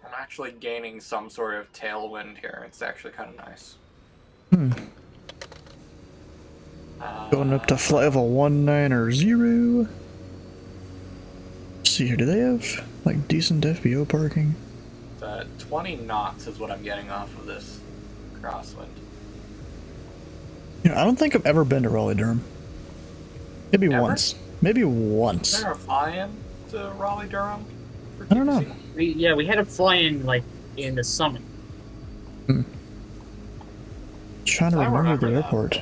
I'm actually gaining some sort of tailwind here. It's actually kind of nice. Going up to flight level 190. Let's see here, do they have like decent FBO parking? 20 knots is what I'm getting off of this crosswind. You know, I don't think I've ever been to Raleigh-Durham. Maybe once. Maybe once. Is there a fly-in to Raleigh-Durham? I don't know. We had a fly-in like in the summer. Trying to remember the airport.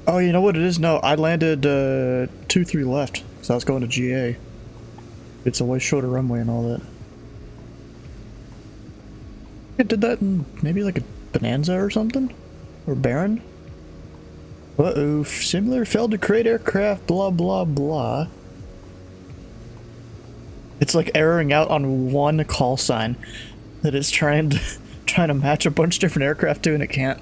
Oh, you know what it is? No, I landed 2-3 left because I was going to GA. It's a way shorter runway and all that. I did that in maybe like a Bonanza or something? Or Baron? Uh-oh, simulator failed to create aircraft, blah blah blah. It's like erroring out on one call sign that it's trying to match a bunch of different aircraft to and it can't.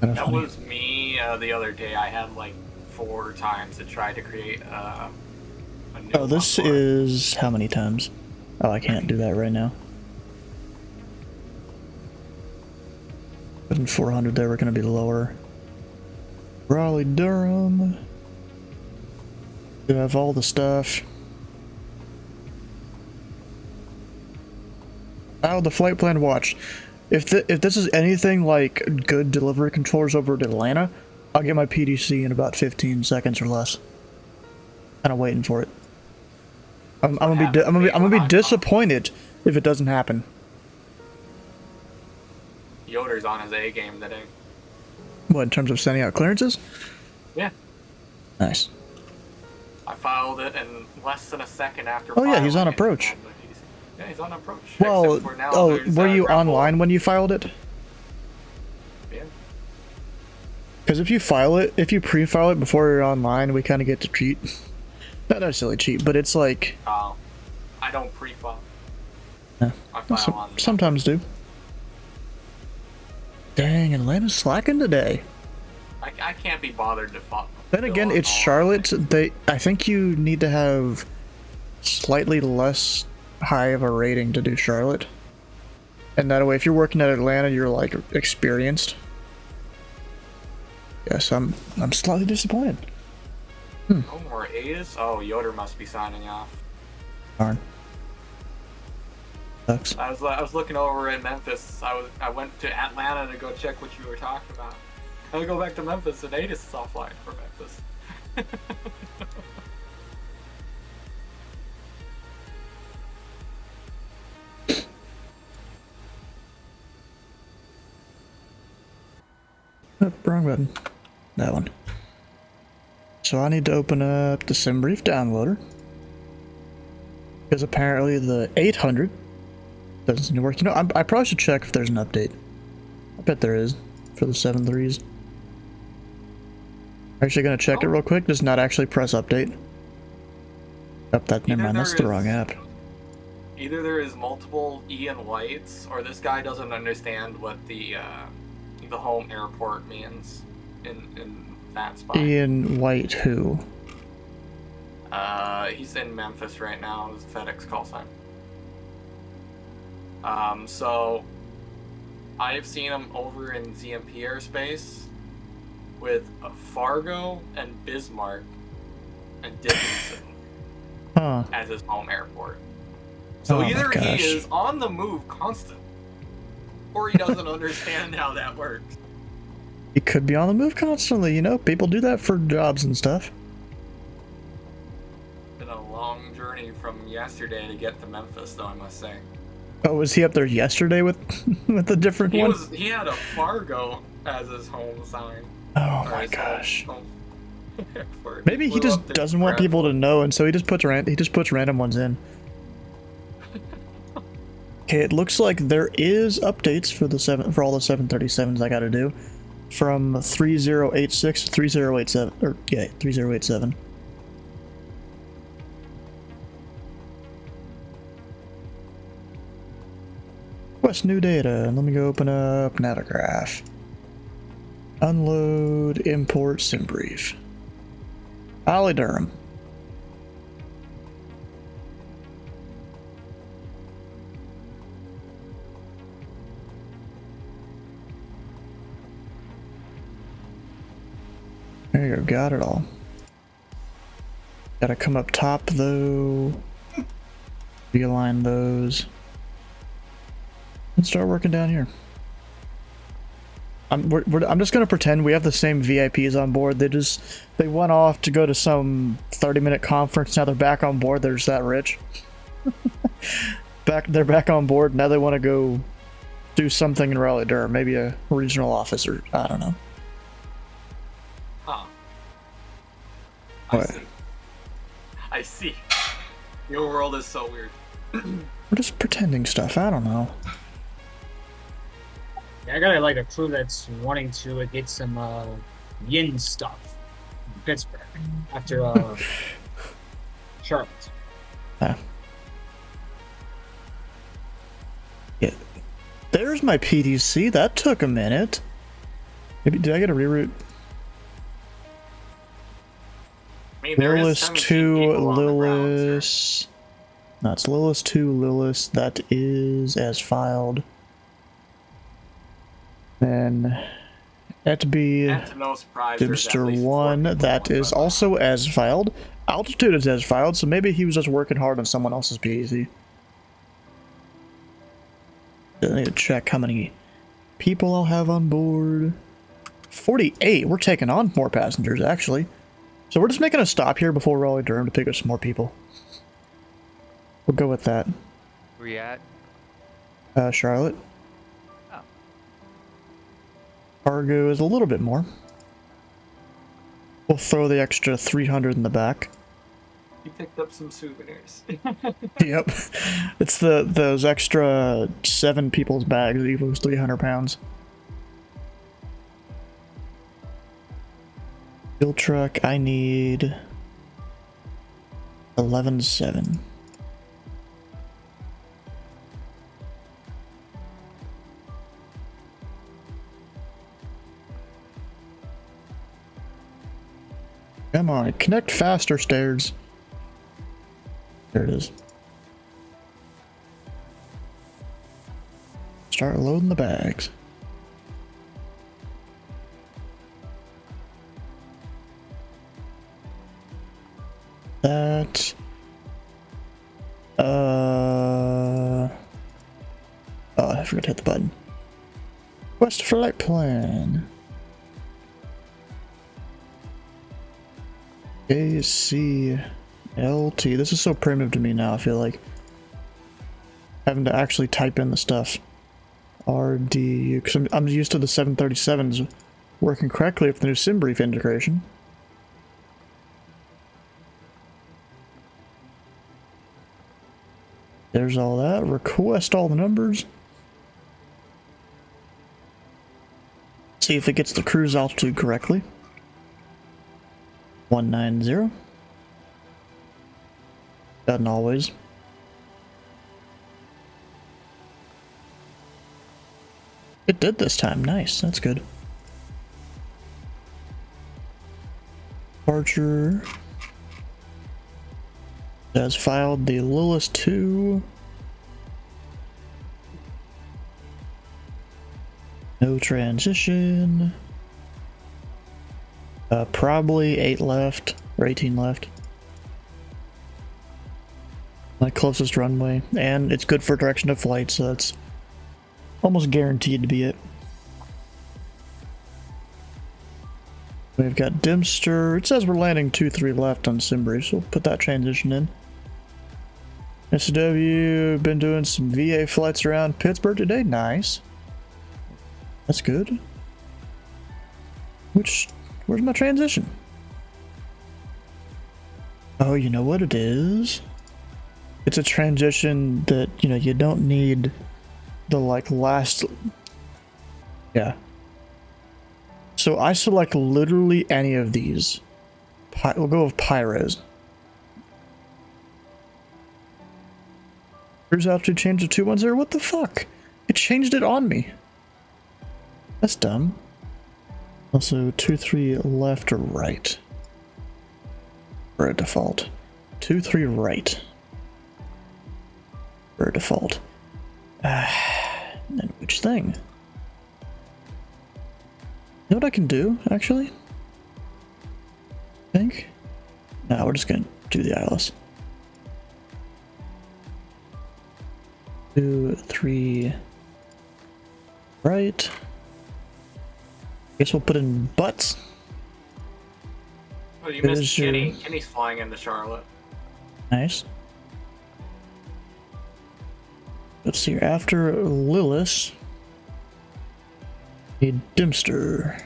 That was me the other day. I had like 4 times to try to create a new Oh, this is how many times? Oh, I can't do that right now. But in 400 there, we're going to be lower. Raleigh-Durham. You have all the stuff. Oh, the flight plan watch. If this is anything like good delivery controllers over at Atlanta, I'll get my PDC in about 15 seconds or less. Kind of waiting for it. I'm gonna be disappointed if it doesn't happen. Yoder's on his A game today. What, in terms of sending out clearances? Yeah. Nice. I filed it in less than a second after. Oh yeah, he's on filing it. approach. Yeah, he's on approach. Well, Except for now oh, there's, were you grapple. online when you filed it? Yeah. Because if you file it, if you pre-file it before you're online, we kind of get to cheat. Not necessarily cheat, but it's like... I don't pre-file. Yeah. I file on... Sometimes do. Dang, Atlanta's slacking today. I can't be bothered to file. Then again, it's Charlotte. I think you need to have slightly less high of a rating to do Charlotte. And that way, if you're working at Atlanta, you're like experienced. Yes, I'm slightly disappointed. No more A's? Oh, Yoder must be signing off. Darn. Sucks. I was looking over in Memphis. I went to Atlanta to go check what you were talking about. I go back to Memphis and Atis is offline for Memphis. Oh, wrong button. That one. So I need to open up the SimBrief downloader. Because apparently the 800 doesn't seem to work. You know, I probably should check if there's an update. I bet there is for the 7.3s. Actually gonna check it real quick, does not actually press update. Oh, never mind, that's the wrong app. Either there is multiple Ian Whites, or this guy doesn't understand what the home airport means in that spot. Ian White who? He's in Memphis right now, his FedEx call sign. So I've seen him over in ZMP airspace with Fargo and Bismarck and Dickinson as his home airport. So either he is on the move constant, or he doesn't understand how that works. He could be on the move constantly, you know? People do that for jobs and stuff. Been a long journey from yesterday to get to Memphis, though, I must say. Oh, was he up there yesterday with with a different one? He had a Fargo as his home sign. Oh my gosh. Maybe he just doesn't want people to know, and so he just puts random ones in. Okay, it looks like there is updates for all the 737s I gotta do. From 3086 to 3087, or yeah, 3087. Request new data. Let me go open up Navigaph. Unload, import, SimBrief. Ollie Durham. There you go, got it all. Gotta come up top though. Realign those. And start working down here. I'm just gonna pretend we have the same VIPs on board. They went off to go to some 30-minute conference. Now they're back on board. They're just that rich. They're back on board. Now they want to go do something in Raleigh-Durham. Maybe a regional office or I don't know. Huh. I see. Your world is so weird. We're just pretending stuff. I don't know. Yeah, I got like a crew that's wanting to get some yin stuff in Pittsburgh after Charlotte. Yeah. There's my PDC. That took a minute. Maybe did I get a reroute? I mean, Lillis to Lillis. No, it's Lillis to Lillis. That is as filed. Then Etby Dibster 1, that is also as filed. Altitude is as filed, so maybe he was just working hard on someone else's PDC. I need to check how many people I'll have on board. 48. We're taking on more passengers, actually. So we're just making a stop here before Raleigh-Durham to pick up some more people. We'll go with that. Where you at? Charlotte. Oh. Cargo is a little bit more. We'll throw the extra 300 in the back. You picked up some souvenirs. Yep. It's those extra 7 people's bags that equals 300 pounds. Fuel truck, I need 11.7. Come on, connect faster, stairs. There it is. Start loading the bags. That. Oh, I forgot to hit the button. Request flight plan. KCLT. This is so primitive to me now, I feel like. Having to actually type in the stuff. RDU. Because I'm used to the 737s working correctly with the new SimBrief integration. There's all that. Request all the numbers. See if it gets the cruise altitude correctly. 190. Doesn't always. It did this time. Nice. That's good. Departure. Has filed the Lilith 2. No transition. Probably 8 left, or 18 left. My closest runway, and it's good for direction of flight, so that's almost guaranteed to be it. We've got Dempster. It says we're landing 2-3 left on SimBrief, so we'll put that transition in. SW, been doing some VA flights around Pittsburgh today. Nice. That's good. Where's my transition? Oh, you know what it is? It's a transition that, you know, you don't need the, like, last... Yeah. So I select literally any of these. We'll go with Pyres. Cruise altitude changed to 210. What the fuck? It changed it on me. That's dumb. Also, 2-3 left or right. For a default. 2-3 right. For a default. And then which thing? You know what I can do, actually? I think? No, we're just gonna do the ILS. 2-3 right. Guess we'll put in butts. Oh, you missed Kenny. Kenny's flying into Charlotte. Nice. Let's see here. After Lilith, need Dempster.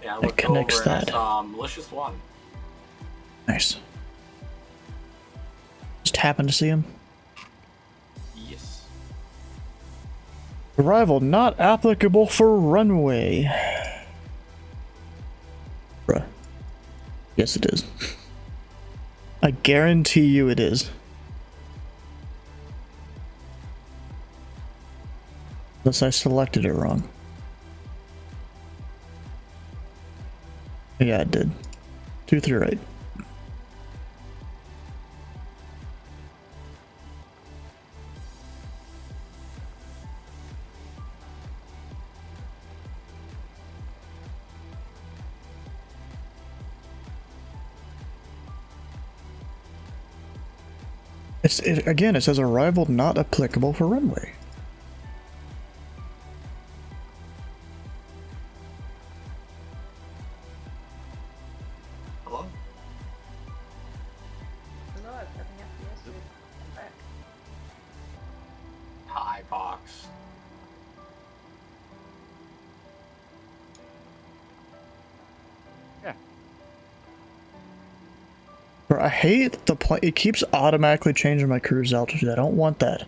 Yeah, That connects over that. And Malicious 1. Nice. Just happened to see him. Yes. Arrival not applicable for runway. Bruh. Yes, it is. I guarantee you it is. Unless I selected it wrong. Yeah, it did. 2-3 right. Again, it says arrival not applicable for runway. Hello? Hi, box. Bro, I hate the plane. It keeps automatically changing my cruise altitude. I don't want that. I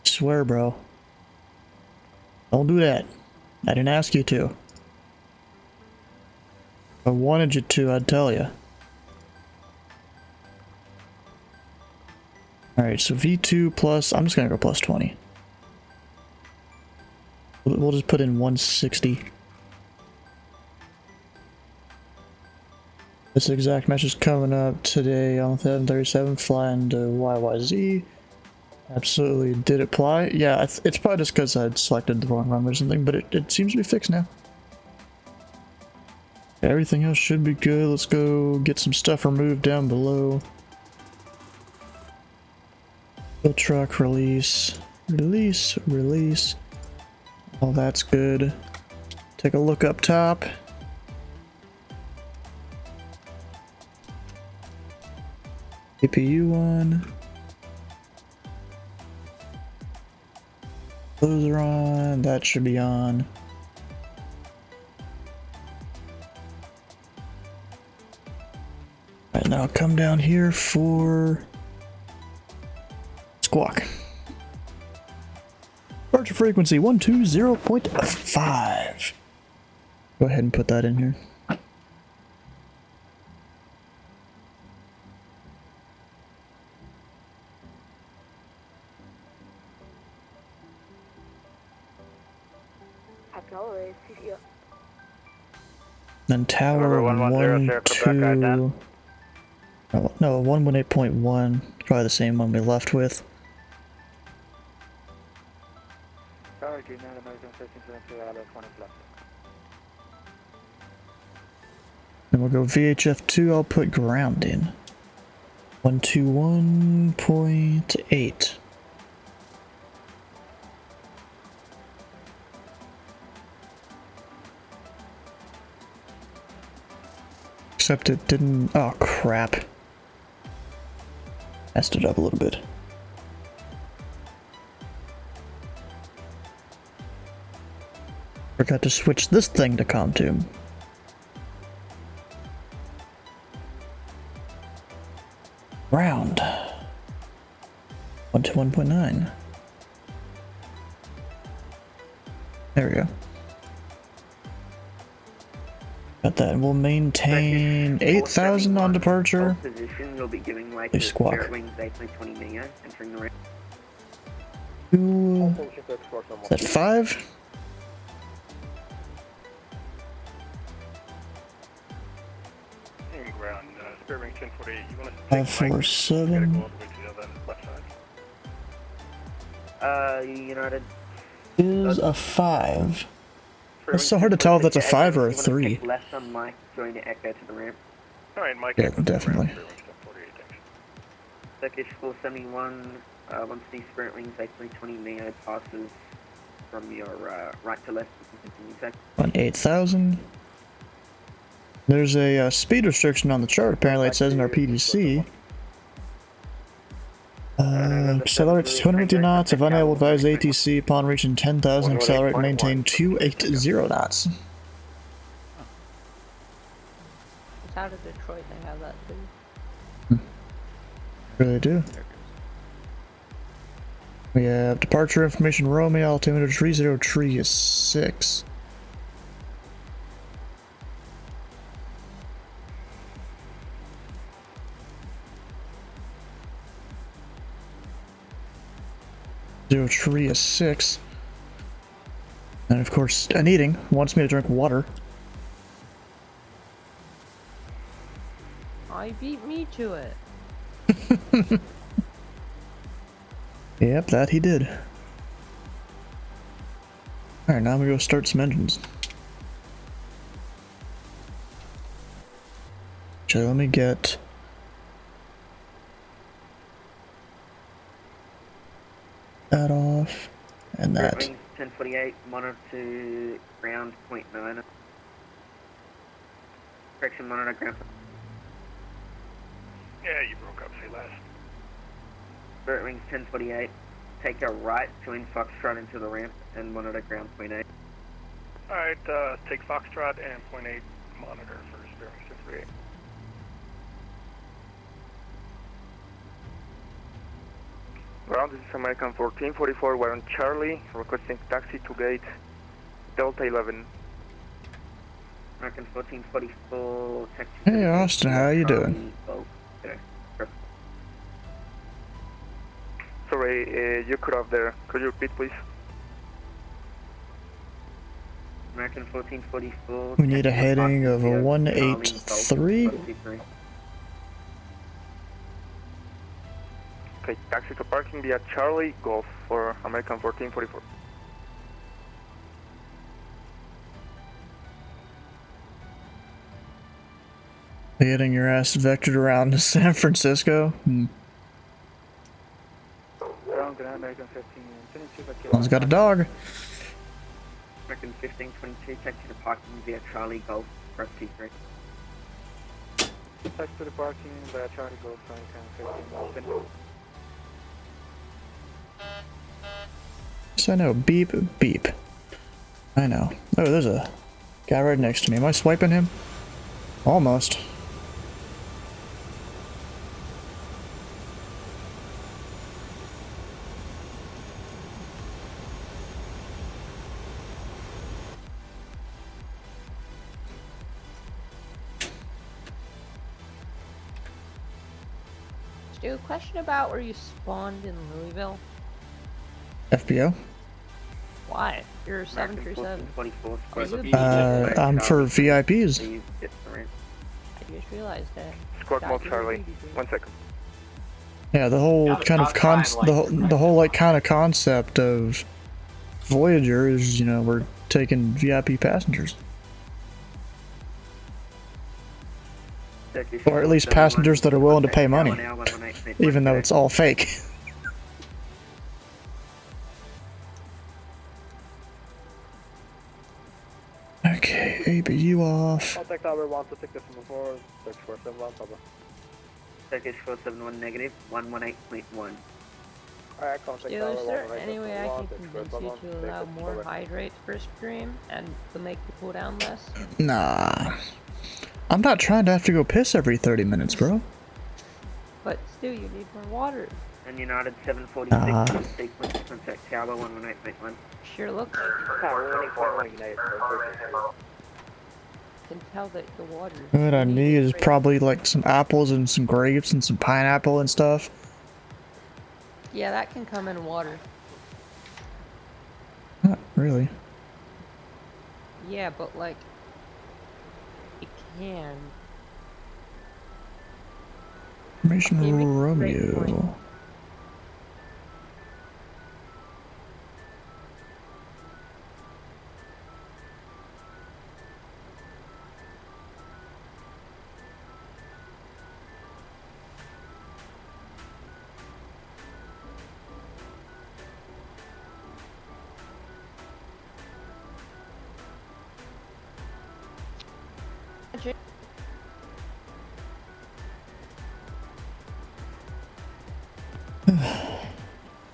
swear, bro. Don't do that. I didn't ask you to. If I wanted you to, I'd tell you. Alright, so V2 plus... I'm just gonna go plus 20. We'll just put in 160. This exact match is coming up today on 737, flying to YYZ. Absolutely did it fly? Yeah, it's probably just because I'd selected the wrong runway or something, but it seems to be fixed now. Everything else should be good. Let's go get some stuff removed down below. Fuel truck release. Release, release. All that's good. Take a look up top. APU on. Those are on. That should be on. Alright, now come down here for squawk. Departure frequency 120.5. Go ahead and put that in here. Then tower 1, 2. No, 118.1. Probably the same one we left with. Then we'll go VHF 2. I'll put ground in. 121.8. Except it didn't. Oh crap. Messed it up a little bit. Forgot to switch this thing to ComTube. Round. 121.9. There we go. Got that. We'll maintain 8,000 on departure. Position, you'll be giving right They to squawk. spirit wings 8.20 Mega, entering the range. Is that 5? Ground, spirit wing 1048. You want to 547. go all the way to the other left side. United. Is a 5. It's so hard to tell if that's a 5 or a 3. Left on Mike, join the echo to the ramp. Alright, Mike. Yeah, definitely. Turkish 471, once the spirit wings 8.20 Mega passes from your right to left, you can continue back. On 8,000. There's a speed restriction on the chart, apparently it says in our PDC. Accelerate to 250 knots. If unable, advise ATC upon reaching 10,000. Accelerate and maintain 280 knots. It's out of Detroit, they have that too. Really do. We have departure information Romeo, altimeter 30336. Zero 3 is 6. And of course, an eating wants me to drink water. I beat me to it. Yep, that he did. Alright, now I'm gonna go start some engines. So let me get That off. And that. Wings 1048, monitor to ground 0.9. Correction, monitor ground. Yeah, you broke up, say less. Spirit Wings 1048, take a right to in Foxtrot into the ramp and monitor ground 0.8. Alright, take Foxtrot and 0.8 monitor for Spirit Wings 1048. Ground, this is American 1444, we're on Charlie, requesting taxi to gate Delta 11. American 1444, taxi. Hey Austin, how you doing? Sorry, you cut off there. Could you repeat, please? American 1444. We need a heading of a 183. Okay, taxi to parking via Charlie Golf for American 1444. Getting your ass vectored around to San Francisco. American 15, One's got a dog. American 1522, taxi to parking via Charlie Golf for T3. Taxi to the parking via Charlie Golf, American 15. Yes, I know. Beep, beep. I know. Oh, there's a guy right next to me. Am I swiping him? Almost. Stu, question about where you spawned in Louisville. FBO? Why? You're 737. I'm for VIPs. I just realized that. Squawk Mall Charlie. 1 second. Yeah, the whole kind of the whole like kind of concept of Voyager is, you know, we're taking VIP passengers. Or at least passengers that are willing to pay money, even though it's all fake. Okay, ABU off. Contact tower 1 to 674, search for 71, Tobu. Turkish 471 negative, 118.1. Alright, contact Stu, tower is there 1 any way I can convince you to allow more hydrates per stream and to make the cooldown less? Nah. I'm not trying to have to go piss every 30 minutes, bro. But Stu, you need more water. And United 746, sequence contact tower 118.1. Sure looks like it. Tower 118.1 United. Can tell that the water. What I need is probably like some apples and some grapes and some pineapple and stuff. Yeah, that can come in water. Not really. Yeah, but like it can. Information Romeo.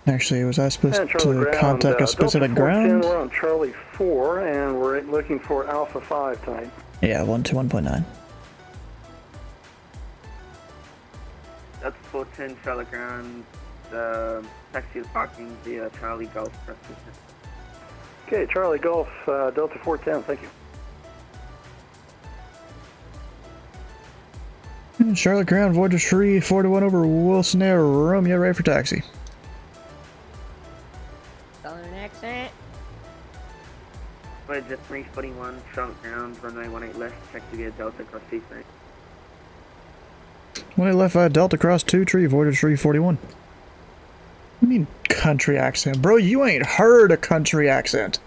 Actually, was I supposed to contact a specific ground? We're on Charlie 4 and we're looking for Alpha 5 tonight. Yeah, 121.9. That's 410 Charlie ground, taxi to parking via Charlie Golf. Okay, Charlie Golf, Delta 410, thank you. Charlotte Ground, Voyager 3, 41 over Wilson Air, Romeo, ready for taxi. Southern accent. Voyager 341, Charlotte Ground, runway 18 left, taxi via Delta across C3. 18 left via Delta cross 2 tree, Voyager 341. What do you mean country accent? Bro, you ain't heard a country accent.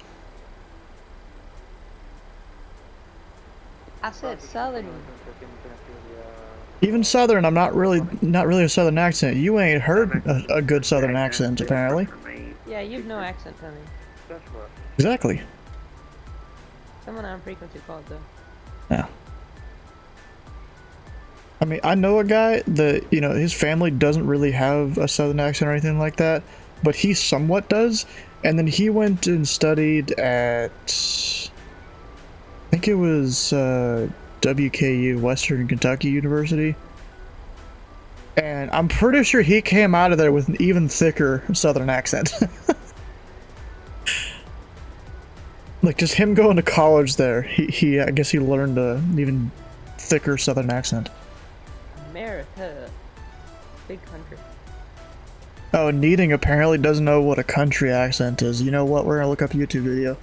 I said southern. Even southern, I'm not really a southern accent. You ain't heard a good southern accent, apparently. Yeah, you've no accent, Tony. That's right. Exactly. Someone on frequency called though. Yeah. I mean, I know a guy that, you know, his family doesn't really have a southern accent or anything like that, but he somewhat does. And then he went and studied at, I think it was WKU, Western Kentucky University. And I'm pretty sure he came out of there with an even thicker southern accent. Like, just him going to college there, I guess he learned an even thicker southern accent. America. Big country. Oh, and Needing apparently doesn't know what a country accent is. You know what? We're gonna look up a YouTube video.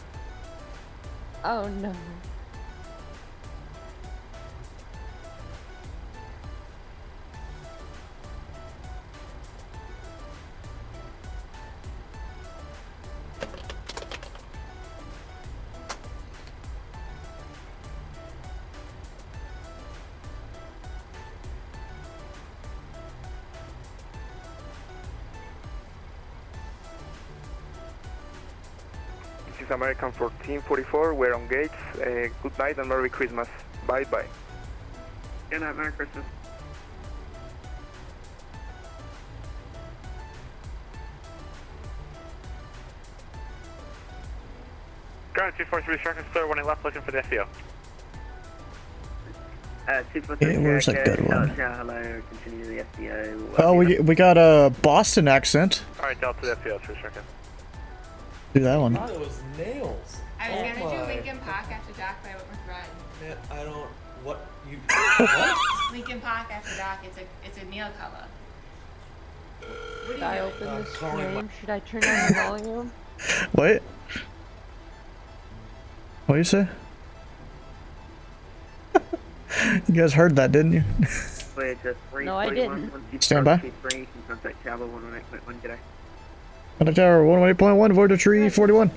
Oh no. This is American 1444. We're on gates. Good night and Merry Christmas. Bye bye. Good night, Merry Christmas. Ground 243 instructions clear. 1 left, looking for the FBO. 243, Yeah, where's a good one? Hello, continue the FBO. Oh, we got a Boston accent. Alright, Delta to the FBO, 3 seconds. Do that one. Those nails. I was Oh gonna do my. Lincoln Park after dark, but I went with Run. Man, I don't. What you? What? Lincoln Park after dark. It's a neon color. Should I open this calling my- stream? Should I turn on the volume? Wait. What do you say? You guys heard that, didn't you? No, I didn't. Stand by. Contact Tower 118.1, g'day. Contact tower 118.1, void to tree 41.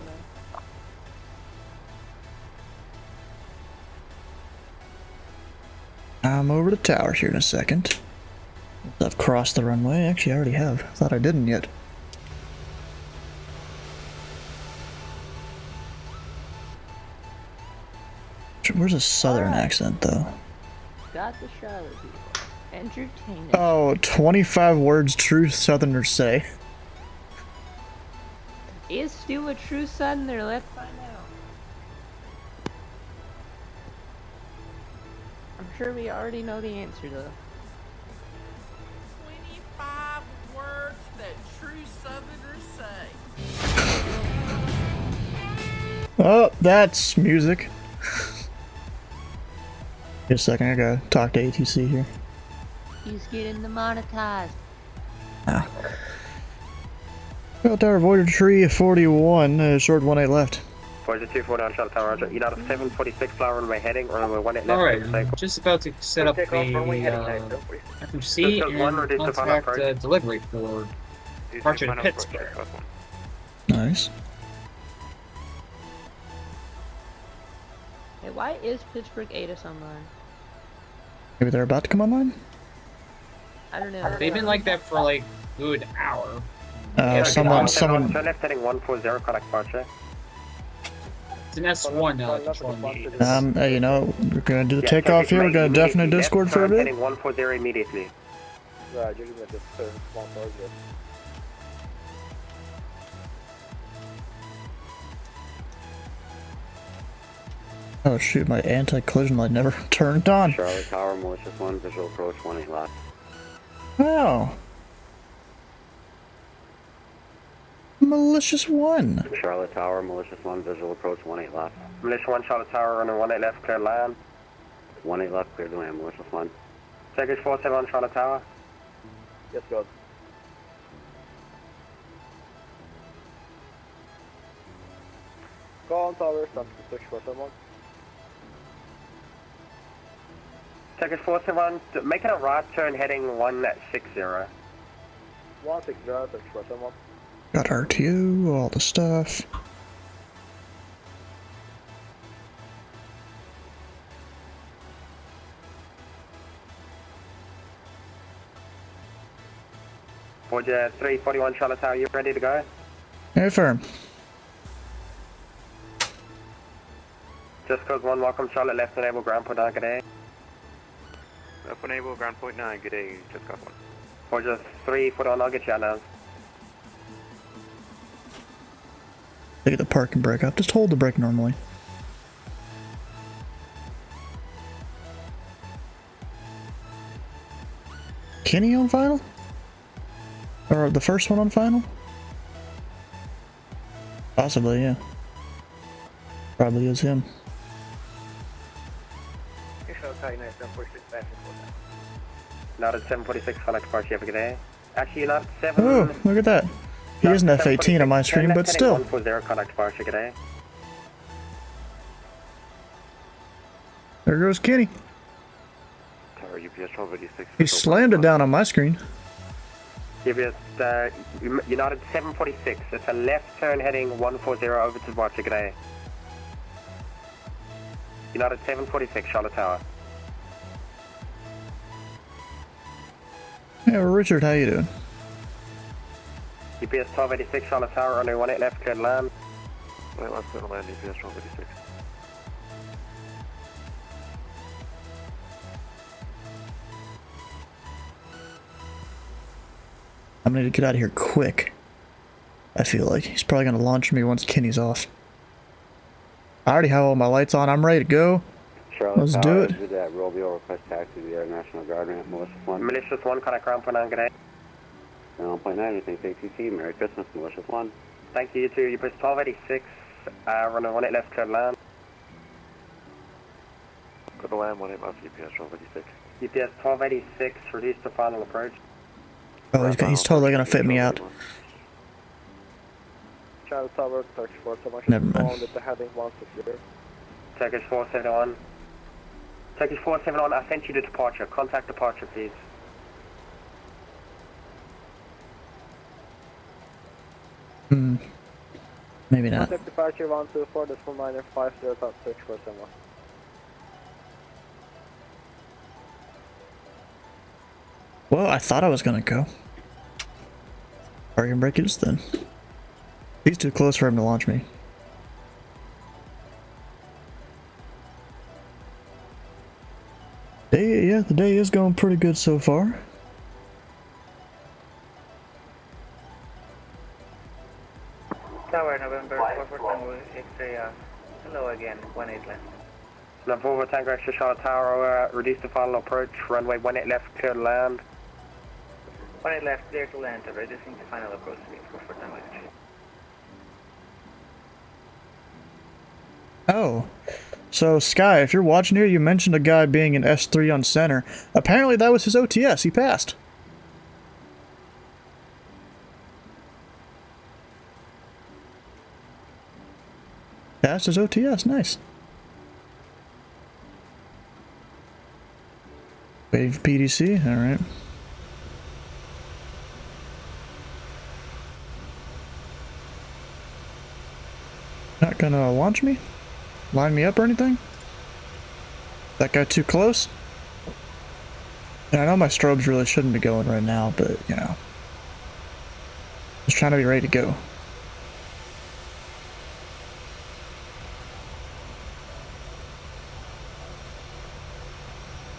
I'm over the tower here in a second. I've crossed the runway. Actually, I already have. Thought I didn't yet. Where's a southern accent, though? Got the Charlotte people. Entertaining. Oh, 25 words true southerners say. Is Stu a true southerner? Let's find out. I'm sure we already know the answer though. 25 words that true southerners say. Oh, that's music. Just a second, I gotta talk to ATC here. He's getting demonetized. Ah. Well, tower voided tree 41, short 18 left. Voyager 249, Charlotte Tower, Roger. United 746, flower runway heading, runway 18 left. Alright, I'm just about to set up the FMC and contract delivery for departure to Pittsburgh. Nice. Hey, why is Pittsburgh ATIS online? Maybe they're about to come online? I don't know. They've been like that for like a good hour. Someone. Turn left heading 140, connect departure. It's an S1 controlling the ATIS. You know, we're gonna do the takeoff here. We're gonna definitely Discord for a bit. Heading 140 immediately. Roger, you're gonna just one target. Oh shoot, my anti-collision light never turned on. Charlotte Tower, malicious 1, visual approach 18 left. Oh. Malicious 1. Charlotte Tower, malicious 1, visual approach 18 left. Malicious 1, Charlotte Tower, running 18 left, clear land. 18 left, clear the land, malicious 1. Package 471, Charlotte Tower. Yes, go. Call on tower, stop to 6471. Package 471, making a right turn heading 160. 160, 6471. Got RTU, all the stuff. Voyager 341, Charlotte Tower, you ready to go? Affirm. Just code 1, welcome Charlotte, left enable, ground point 9, good day. Left enable, ground point 9, good day, just got 1. Or just 3, foot on, I'll get you out now. Look at the park and brake up. Just hold the brake normally. Kenny on final? Or the first one on final? Possibly, yeah. Probably is him. Not at 746, connect departure, you have a good day. Actually, you're not at 7... Oh, look at that. He is an F-18 on my screen, but still. 140, connect departure, good day. There goes Kenny. Tower UPS 1286. He slammed it down on my screen. UPS, you're not at 746. It's a left turn heading 140 over to departure, good day. You're not at 746, Charlotte Tower. Yeah, Richard, how you doing? UPS 1286, Charlotte Tower, runway 18 left, cleared land. Right left, cleared land, UPS 1286. I'm gonna get out of here quick. I feel like he's probably gonna launch me once Kenny's off. I already have all my lights on. I'm ready to go. Charlotte Let's Tower, do it. exit that Romeo, request taxi to the Air National Guard ramp, Malicious 1. Malicious 1, connect ground point 9, good day. Ground point 9, anything ATC, Merry Christmas, Malicious 1. Thank you, you too. UPS 1286, runway 18 left, cleared land. Go to land, 18 left, UPS 1286. UPS 1286, reduce to final approach. Oh, he's totally gonna fit me out. Charlotte Tower, Turkish 471. Never mind. With the heading 160. Turkish 471. Turkish 471, I sent you to departure. Contact departure, please. Hmm. Maybe not. Contact departure 124, this full 950, Turkish 471. Well, I thought I was gonna go. Parking brake is then. He's too close for him to launch me. Yeah, the day is going pretty good so far. Tower, November 44 X-ray, hello again, 18 left. November Tango Extra Charlotte Tower, reduce to final approach, runway 18 left, clear to land. 18 left, clear to land, reducing to final approach, 44 Tango Extra. Oh. So, Sky, if you're watching here, you mentioned a guy being an S3 on center. Apparently that was his OTS. He passed. Passed his OTS. Nice. Wave PDC. Alright. Not gonna launch me? Line me up or anything? That guy too close? Yeah, I know my strobes really shouldn't be going right now, but, you know. Just trying to be ready to go.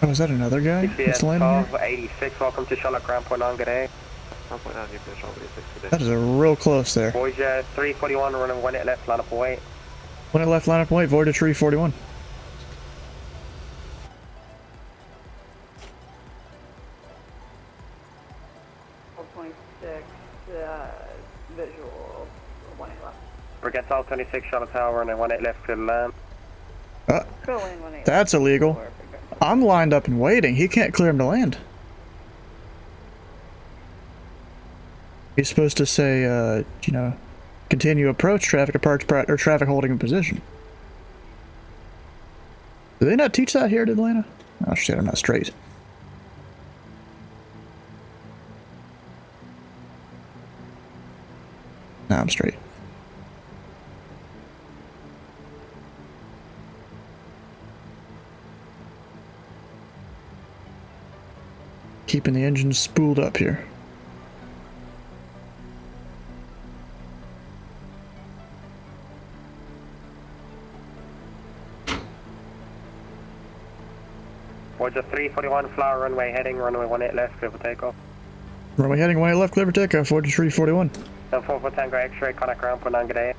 Oh, is that another guy that's landing here? 1286, welcome to Charlotte Ground Point 9, good day. Ground point 9, UPS 1286, good day. That is a real close there. Voyager 341, running 18 left, line up away. When it left line up point, Voyager 341. Visual 1 left. Brigade 26, Charlotte Tower, running 18 left, clear to land. That's illegal. I'm lined up and waiting. He can't clear him to land. He's supposed to say, you know, continue approach, traffic departure, or traffic holding in position. Do they not teach that here in Atlanta? Oh shit, I'm not straight. Nah, I'm straight. Keeping the engine spooled up here. Voyager 341, flower runway heading, runway 18 left, clear for takeoff. Runway heading 18 left, clear for takeoff, Voyager 341. 44 Tango X-ray, contact ground for 9, good day.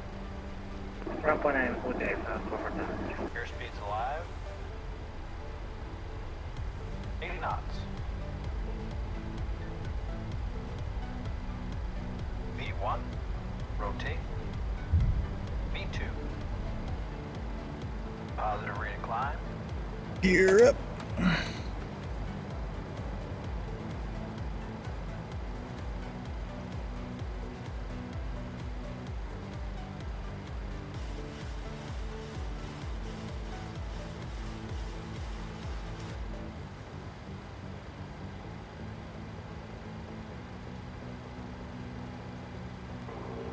Ground point 9, good day, 44 Airspeed's alive. 80 knots. V1, rotate. V2. Positive rate of climb. Gear up.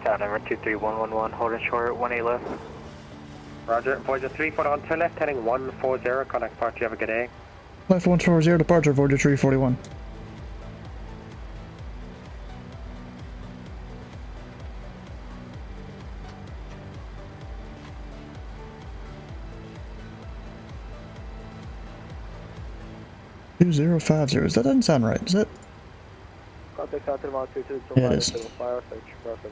Tower number 23111, holding short, 18 left. Roger, Voyager 341, turn left, heading 140, contact party, have a good day. Left 140, departure, Voyager 341. $2050. That doesn't sound right, does it? Contact out to the Mount 22, Yeah, it is. fire, search, crossing.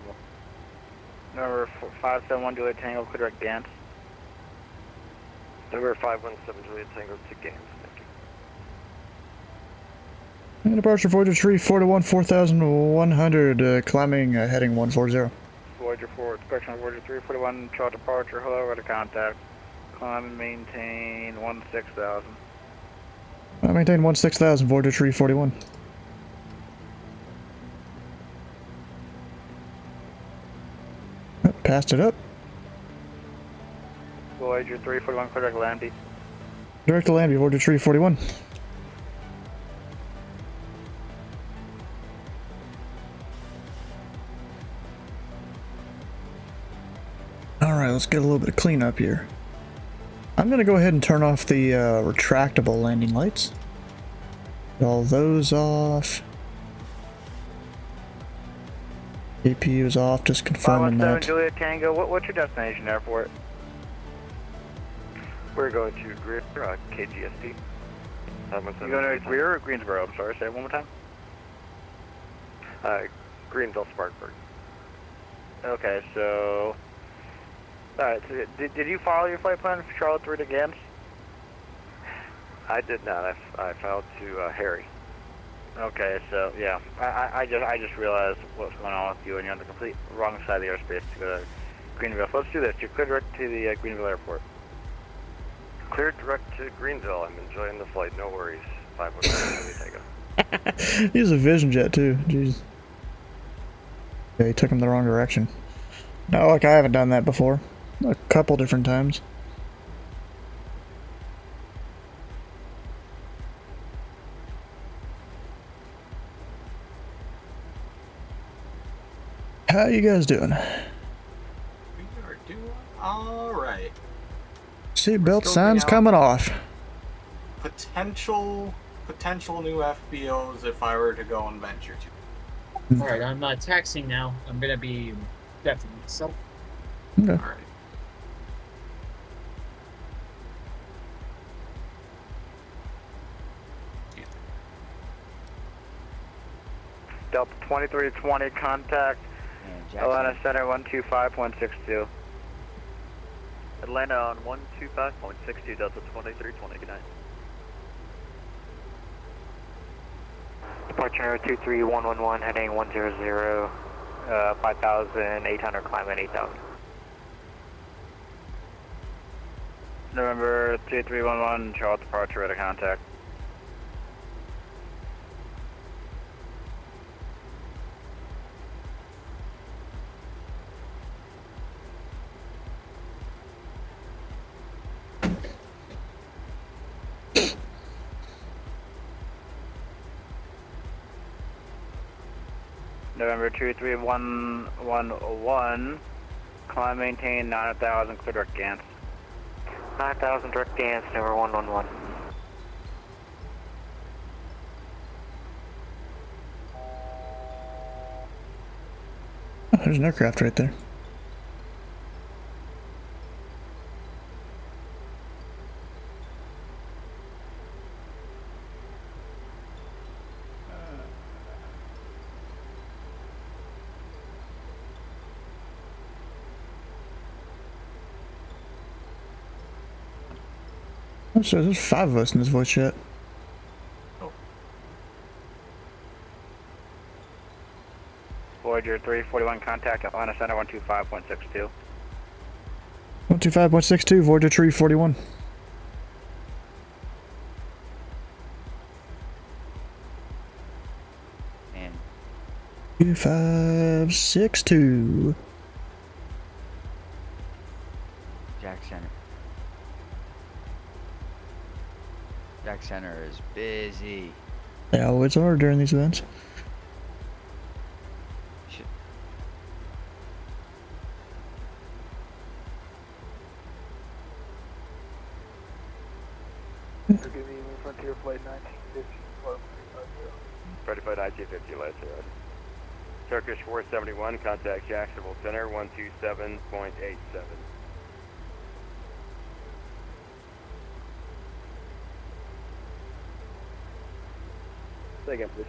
Number 571 Juliet Tango, clear direct Gans. Number 517 Juliet Tango to Games, thank you. And departure, Voyager 341, 4100, climbing, heading 140. Voyager 4, inspection on Voyager 341, chart departure, hello, ready to contact. Climb and maintain 16,000. Maintain 16,000, Voyager 341. Passed it up. Voyager 341, clear direct Landy. Direct to land, Voyager 341. Alright, let's get a little bit of cleanup here. I'm gonna go ahead and turn off the retractable landing lights. Get all those off. APU is off, just confirming 517 that. Juliet Tango, what's your destination airport? We're going to Greer, KGST. You going to Greer or Greensboro? I'm sorry, say it one more time. Greenville, Spartanburg. Okay, so... Alright, so did you follow your flight plan from Charlotte through to Gans? I did not. I filed to Harry. Okay, so yeah, I just realized what's going on with you, and you're on the complete wrong side of the airspace to go to Greenville. So let's do this. You're clear direct to the Greenville airport. Cleared direct to Greenville. I'm enjoying the flight. No worries. 517 Tango. He's a Vision Jet too. Jeez. Yeah, he took him the wrong direction. No, like I haven't done that before. A couple different times. How you guys doing? We are doing alright. Seatbelt signs coming off. Potential new FBOs if I were to go and venture to. Alright, I'm taxiing now. I'm gonna be definitely myself. Okay. Alright. Delta 2320, contact Atlanta Center 125.62. Atlanta on 125.62, Delta 2320, good night. Departure 23111, heading 100, 5,800, climbing 8,000. November 2311, Charlotte departure, ready to contact. November 23111, climb maintain 9,000, clear direct Gans. 9,000 direct Gans, number 111. Oh, there's an aircraft right there. Oh, so there's 5 of us in this voice chat. Voyager 341, contact Atlanta Center 125.62. 125.62, Voyager Tree 41. And 2562. Jack Center. Jack Center is busy. They always are during these events. Forgive me, Frontier Flight 1950. 35 IG50, let's hear it. Turkish 471, contact Jacksonville Center 127.87. Say again, please.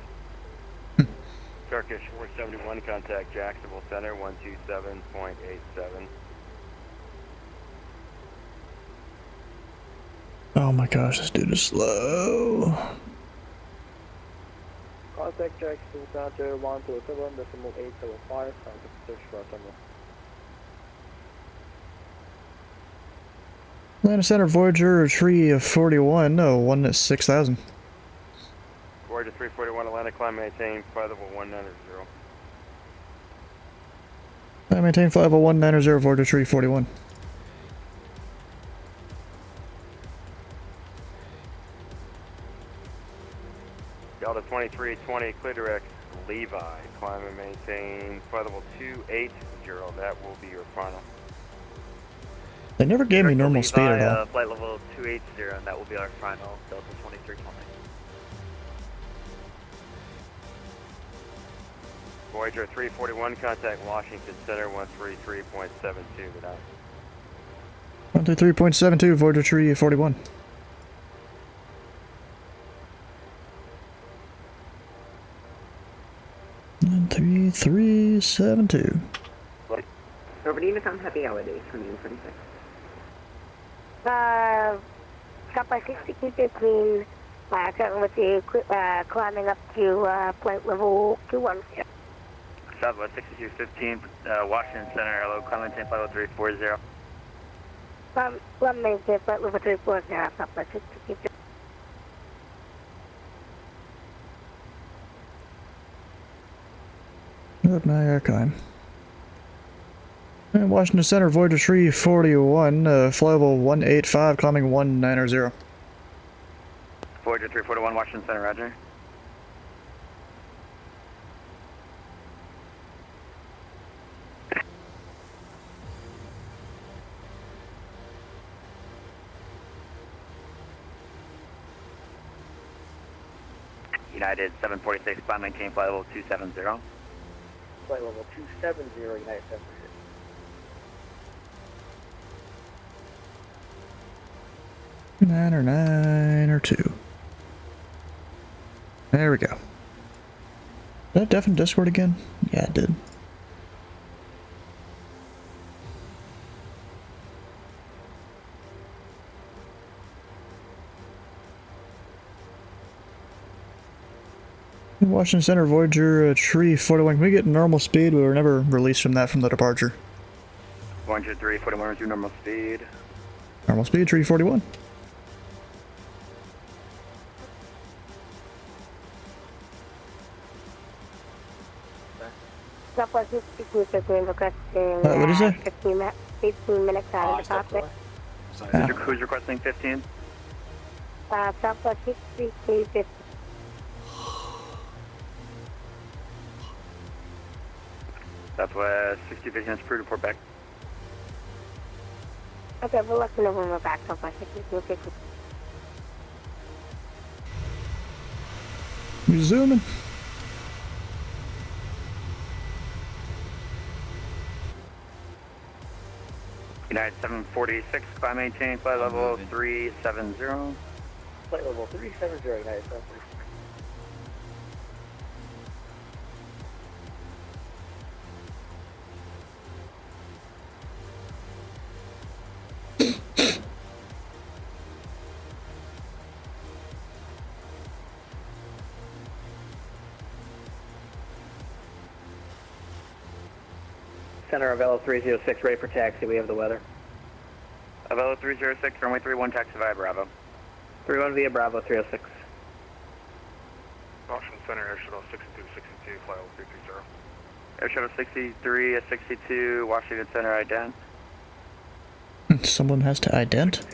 Turkish 471, contact Jacksonville Center 127.87. Oh my gosh, this dude is slow. Contact Jackson Center 127.875. Contact search for Assembly. Atlanta Center Voyager Tree of 41. No, one at 6,000. Voyager 341, Atlanta, climb maintain, flight level 190. I maintain flight level 190, Voyager Tree 41. Delta 2320, clear direct Levi, climb and maintain flight level 280. That will be your final. They never gave me normal speed at all. Flight level 280, and that will be our final, Delta 2320. Voyager 341, contact Washington Center 133.72. Good night. 133.72, Voyager Tree 41. One 3372. Over to Unicom, happy holidays from you, 26. Stop by 60, keep it clean. Currently with you, climbing up to flight level 210. Southwest 6215, Washington Center, hello, climb maintain flight level 340. Climb maintain flight level 340, stop by 60, keep it. Up now, air climb. And Washington Center, Voyager Tree 41, flight level 185, climbing 190. Voyager 341, Washington Center, roger. United 746, climb maintain flight level 270. Flight level 270, United 746. 9 or 9 or 2. There we go. Did I deafen Discord again? Yeah, I did. Washington Center, Voyager Tree 41. Can we get normal speed? We were never released from that from the departure. Voyager 341 to normal speed. Normal speed, Tree 41. Stop by 60, keep it clean, requesting what did you say? 15 minutes out of the cockpit. Who's requesting 15? Stop by 60, please 50. Southwest 6015, crew report back. Okay, we'll let you know when we're back. Stop by 60, keep 50. You zooming? United 746, climb maintain, flight level 370. Flight level 370, United 746. Center of L306, ready for taxi. We have the weather. Avelo 306, runway 31, taxi via Bravo. 31 via Bravo 306. Washington Center, Air Shuttle 6262, fly level 330. Air Shuttle 63 at 62, Washington Center, ident. Someone has to ident?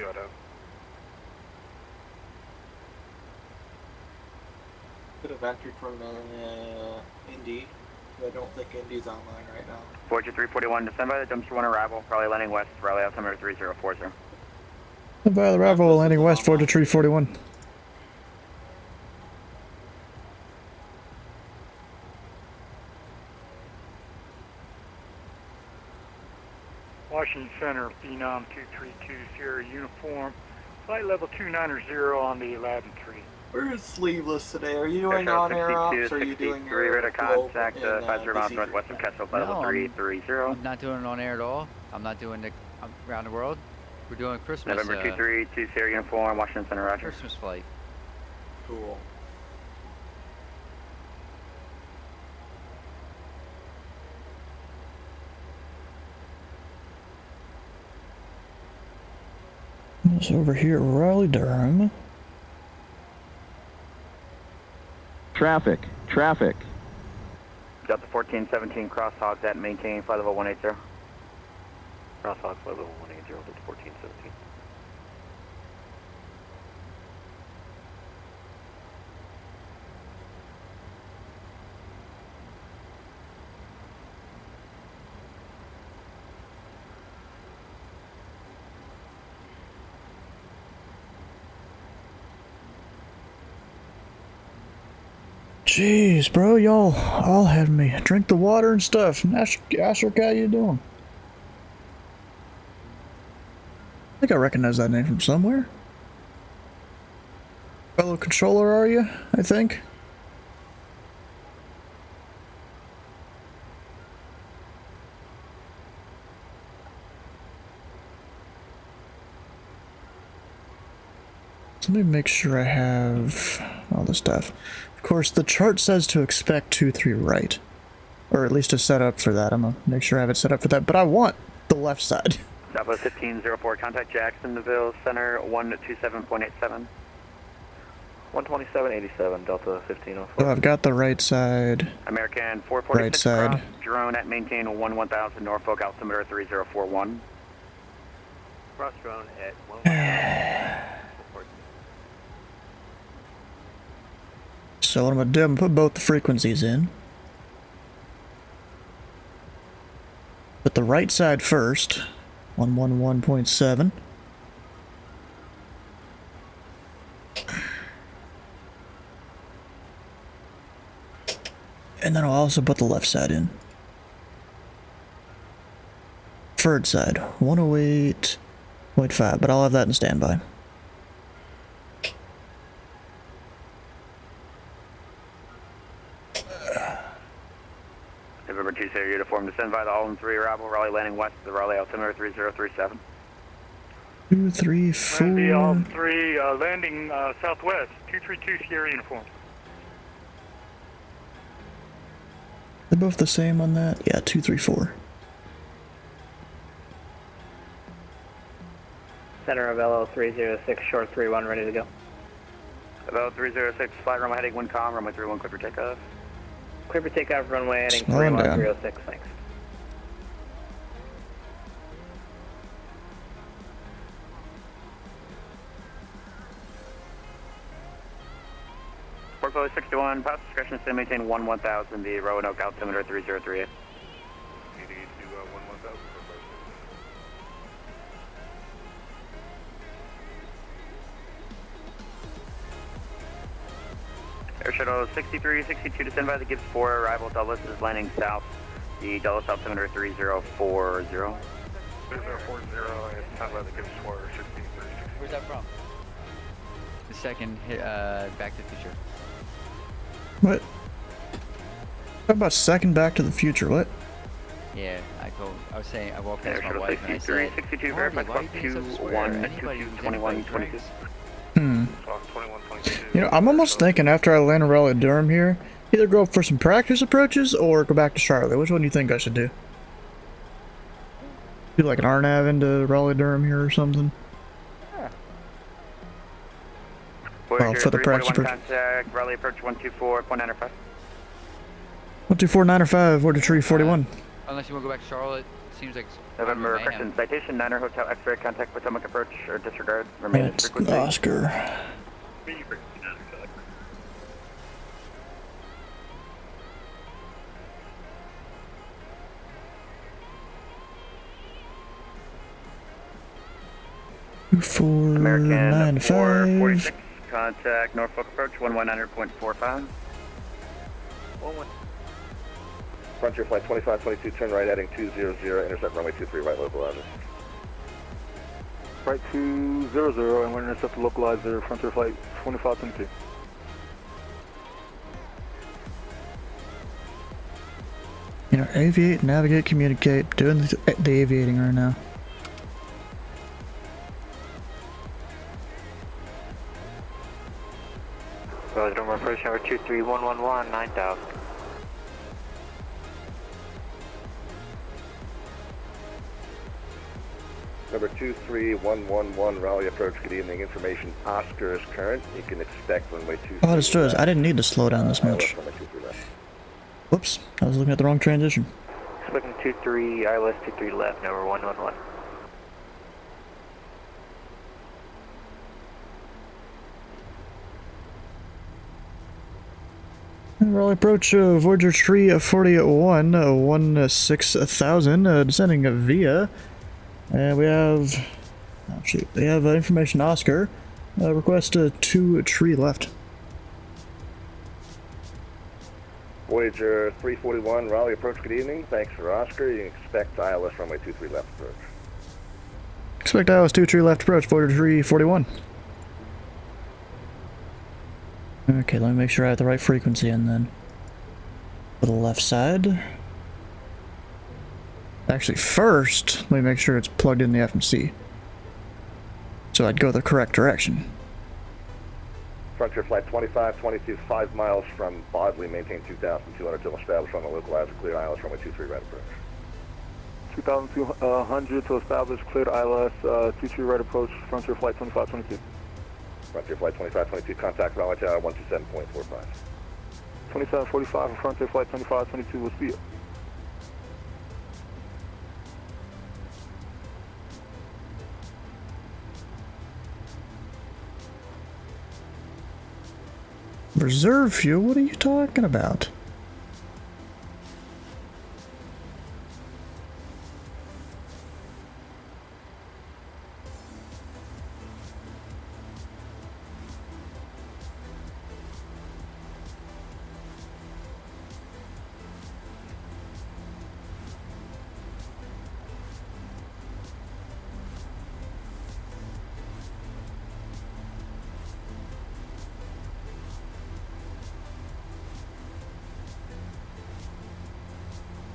Could have entered from Indy. I don't think Indy's online right now. Fortune 341, descend by the dumpster one arrival, Raleigh landing west, Raleigh altimeter 3040. By the Bravo, landing west, Fortune 341. Washington Center, Phenom 232 Sierra uniform, flight level 290 on the 11-3. We're sleeveless today. Are you doing on-air ops or are you doing your radar contact 50 miles northwest of Kessel, flight level 330. I'm not doing it on air at all. I'm not doing it around the world. We're doing Christmas. November 232 Sierra uniform, Washington Center, roger. Christmas flight. Cool. It's over here at Raleigh, Durham. Traffic. Delta 1417 Crosshogs at maintain flight level 180. Crosshawk flight level 180, Delta 1417. Jeez, bro, y'all all had me drink the water and stuff. Ashok, how you doing? I think I recognize that name from somewhere. Fellow controller, are you? I think. Let me make sure I have all the stuff. Of course, the chart says to expect 2-3 right. Or at least to set up for that. I'm gonna make sure I have it set up for that, but I want the left side. Southwest 1504, contact Jacksonville Center 127.87. 127.87, Delta 1504. So I've got the right side. American 446 right side. cross, drone at maintain 1000 Norfolk, altimeter 3041. Cross drone at 1000. So what I'm gonna do, I'm gonna put both the frequencies in. Put the right side first, 111.7. And then I'll also put the left side in. Third side, 108.5, but I'll have that in standby. November 2 Sierra uniform, descend by the Alden 3 arrival, Raleigh landing west of the Raleigh altimeter 3037. 2, 3, 4. The Alden 3 landing southwest, 232 Sierra uniform. They're both the same on that? Yeah, 2, 3, 4. Center of LO 306, short 31, ready to go. About 306, flight runway heading WinCom, runway 31, clear for takeoff. Clear for takeoff, runway heading Slowing down. 306, thanks. Portfolio 61, pass discretion to maintain 1000, the Roanoke altimeter 3038. Air Shuttle 63, 62, descend by the Gibbs 4, arrival Dulles is landing south, the Dulles altimeter 3040. 3040, and time by the Gibbs 4, 63. Where's that from? The second hit, Back to the Future. What? Talk about second Back to the Future, what? Yeah, I was saying, I walked past Air my wife and I 63, said, 62, Marty, verify why clock are you being so 2, square? 1, Anybody 2, who's 21, anybody 22. drinks. You know, I'm almost thinking after I land in Raleigh Durham here, either go for some practice approaches or go back to Charlotte. Which one do you think I should do? Do like an RNAV into Raleigh Durham here or something. Well, for the practice approach. Contact, Raleigh approach 124.95. 124.95, Voyager 341. Unless you want to go back to Charlotte, seems like. November, correction, citation, Niner Hotel X-ray, contact Potomac approach, or disregard, remain as frequency. Oscar. American 495. 446, contact Norfolk approach 119.45. Frontier flight 2522, turn right heading 200, intercept runway 23 right localizer. Right 200, and we're intercept the localizer, Frontier flight 2522. You know, aviate, navigate, communicate. Doing the aviating right now. Roger, number approach number 23111, 9000. Number 23111, Raleigh approach, good evening. Information Oscar is current. You can expect runway 23. Oh, that's true. I didn't need to slow down this much. Whoops, I was looking at the wrong transition. Looking 23, ILS 23 left, number 111. Raleigh approach Voyager 341, 16,000, descending via. And we have, oh shoot, we have information Oscar. Request 2 tree left. Voyager 341, Raleigh approach, good evening. Thanks for Oscar. You can expect ILS runway 23 left approach. Expect ILS 2 tree left approach, Voyager 341. Okay, let me make sure I have the right frequency in then. For the left side. Actually, first, let me make sure it's plugged in the FMC. So I'd go the correct direction. Frontier flight 2522, 5 miles from Bodley, maintain 2,200 till established on the localizer, clear ILS runway 23 right approach. 2,200 to establish, cleared ILS, 23 right approach, Frontier flight 2522. Frontier flight 2522, contact Raleigh Tower 127.45. 2745 for Frontier flight 2522, we'll see you. Reserve fuel? What are you talking about?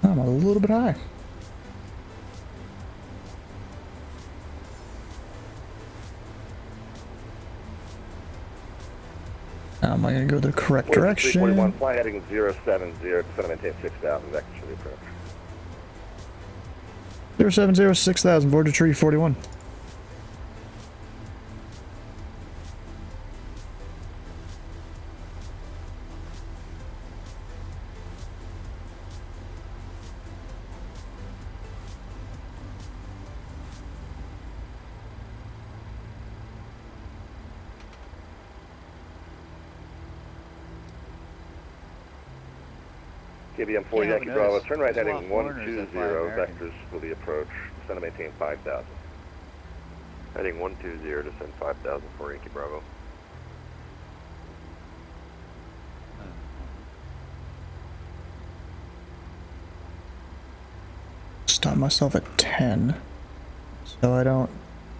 I'm a little bit high. Now, am I going to go the correct direction? 341, fly heading 070, descend and maintain 6,000, vectors for the approach. 070, 6,000, Voyager 341. KBM 4 Yankee Bravo, turn right heading 120, vectors for the approach, descend and maintain 5,000. Heading 120, descend 5,000 for Yankee Bravo. Stop myself at 10, so I don't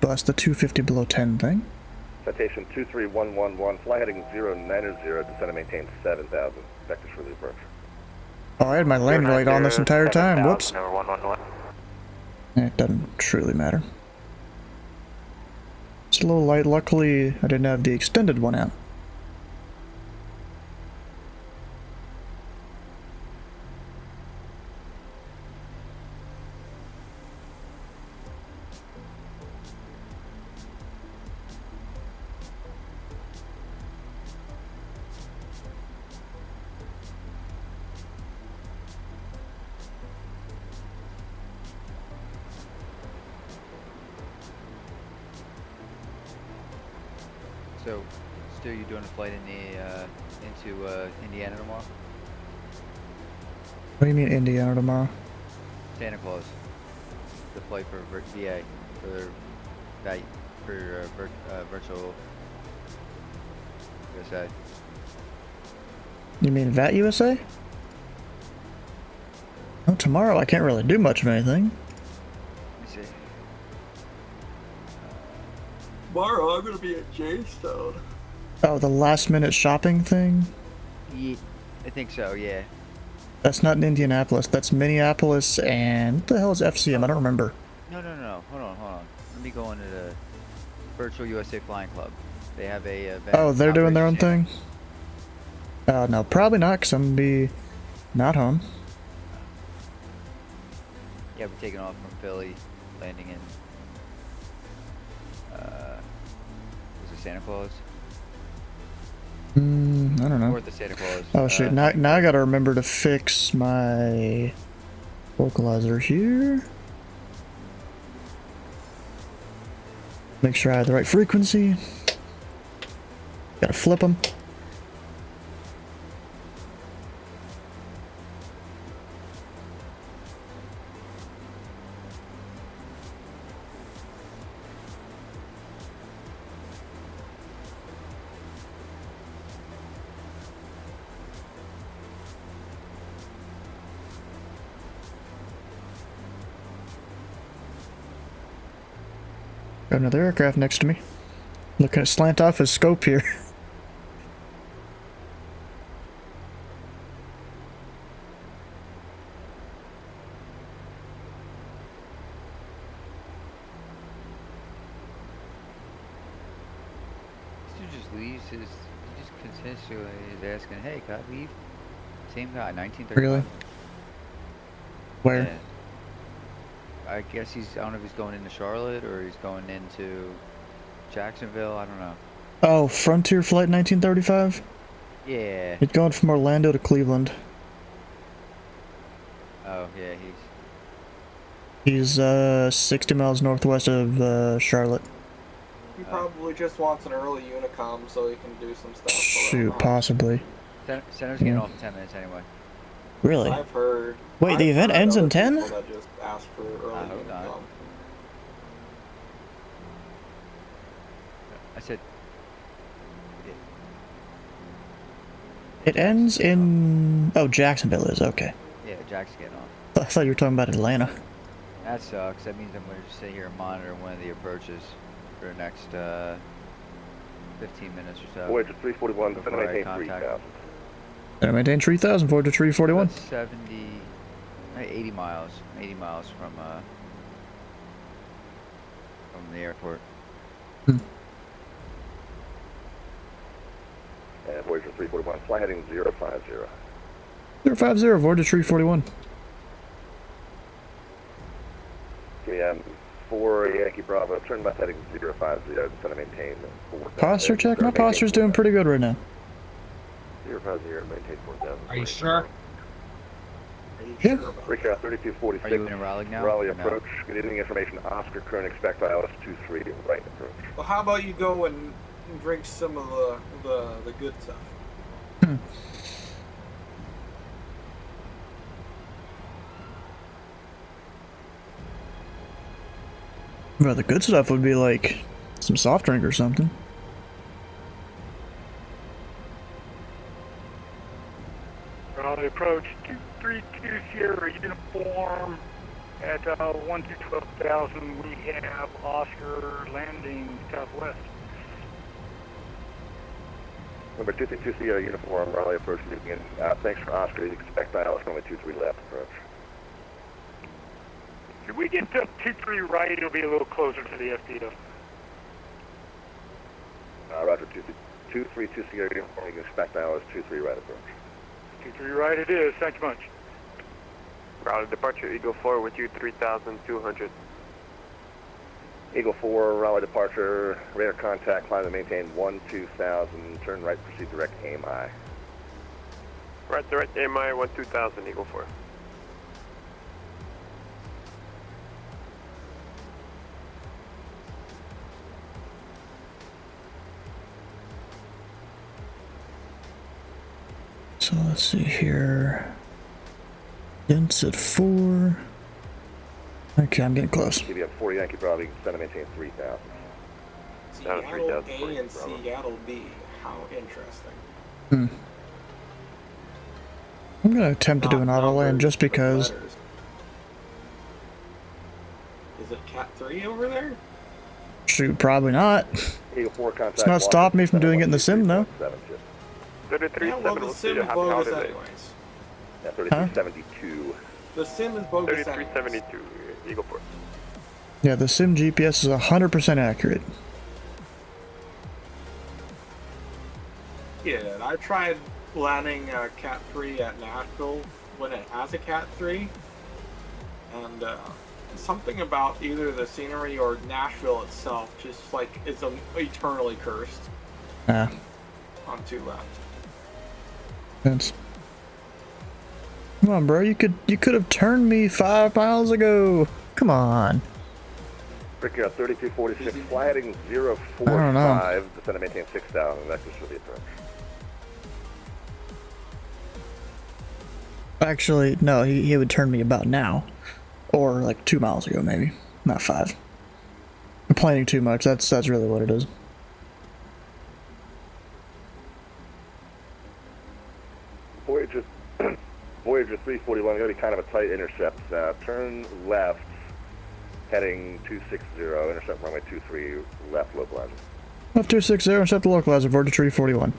bust the 250 below 10 thing. Citation 23111, fly heading 090, descend and maintain 7,000, vectors for the approach. Oh, I had my landing light on this entire time. Whoops. Number 111. It doesn't truly matter. It's a little light. Luckily, I didn't have the extended one out. So, Stu, you doing a flight in the into Indiana tomorrow? What do you mean Indiana tomorrow? Santa Claus. The flight for VA for that for virtual USA. You mean VAT USA? Oh, tomorrow I can't really do much of anything. Let me see. Tomorrow I'm gonna be at J-Stone. Oh, the last minute shopping thing? Yeah, I think so. Yeah. That's not in Indianapolis. That's Minneapolis and what the hell is FCM? I don't remember. No. Hold on. Let me go into the Virtual USA Flying Club. They have a event. Oh, they're doing their own Operation thing? No, probably not, because I'm gonna be not home. Yeah, we're taking off from Philly, landing in. Was it Santa Claus? I don't know. North of Santa Claus. Oh shit! Now I gotta remember to fix my vocalizer here. Make sure I have the right frequency. Gotta flip them. Got another aircraft next to me. Looking at slant off his scope here. Stu just leaves his. He just continually is asking, "Hey, can I leave?" Same guy, 1935. Really? Where? Yeah. I guess I don't know if he's going into Charlotte or he's going into Jacksonville. I don't know. Oh, Frontier Flight 1935? Yeah. It's going from Orlando to Cleveland. Oh, yeah, He's 60 miles northwest of Charlotte. He probably just wants an early Unicom so he can do some stuff. Shoot, possibly. Center's getting off in 10 minutes anyway. Really? I've heard. Wait, the event ends in 10? That just asked for early Unicom. I said. It ends in... Oh, Jacksonville is, okay. Yeah, Jack's getting on. I thought you were talking about Atlanta. That sucks. That means I'm going to just sit here and monitor one of the approaches for the next 15 minutes or so. Voyager 341, before I maintain contact 3,000. Gonna maintain 3,000, Voyager 341. 80 miles. 80 miles from the airport. And Voyager 341, fly heading 050. 050, Voyager 341. KM 4 Yankee Bravo, turn left heading 050, just gonna maintain 4,000. Posture check? My posture's doing pretty good right now. 050, maintain 4,000. Are you sure? Yeah. Recap 3246. Are you in Raleigh now? Raleigh or no? approach. Good evening information. Oscar current expect ILS 23 right approach. Well, how about you go and drink some of the good stuff? Well, the good stuff would be like some soft drink or something. Raleigh approach 232 Sierra uniform at 1 to 12,000. We have Oscar landing southwest. Number 232 Sierra uniform, Raleigh approach again. Thanks for Oscar. You expect ILS only 23 left approach. If we get to 23 right, it'll be a little closer to the FDF. Roger, 232 Sierra uniform. You can expect ILS 23 right approach. 23 right it is. Thank you much. Raleigh departure, Eagle 4 with you 3,200. Eagle 4, Raleigh departure, radar contact, climb and maintain 12,000, turn right, proceed direct, aim high. Right, direct, aim high, 12,000, Eagle 4. So let's see here. Dents at 4. Okay, I'm getting close. If you have 40 Yankee Bravo, you can send and maintain 3,000. Seattle A and Seattle B. How interesting. Hmm. I'm gonna attempt to do an auto land just because. Is it Cat 3 over there? Shoot, probably not. Eagle 4 contact. It's not stopping me from doing it in the sim, though. 33 well, the sim is bogus anyways. Yeah, 3372. The sim is bogus 3372, Eagle 4. Yeah, the sim GPS is 100% accurate. Yeah, I tried landing Cat 3 at Nashville when it has a Cat 3, and something about either the scenery or Nashville itself just like is eternally cursed. Ah. On 2 left. Vince. Come on, bro. You could have turned me 5 miles ago. Come on. Ricky, 3246, fly heading 045, I don't know. descend and maintain 6,000, vectors for the approach. Actually, no, he would turn me about now. Or like 2 miles ago, maybe. Not 5. Complaining too much, that's really what it is. Voyager 341, going to be kind of a tight intercept. Turn left, heading 260, intercept runway 23, left localizer. Left 260, intercept the localizer, Voyager 341.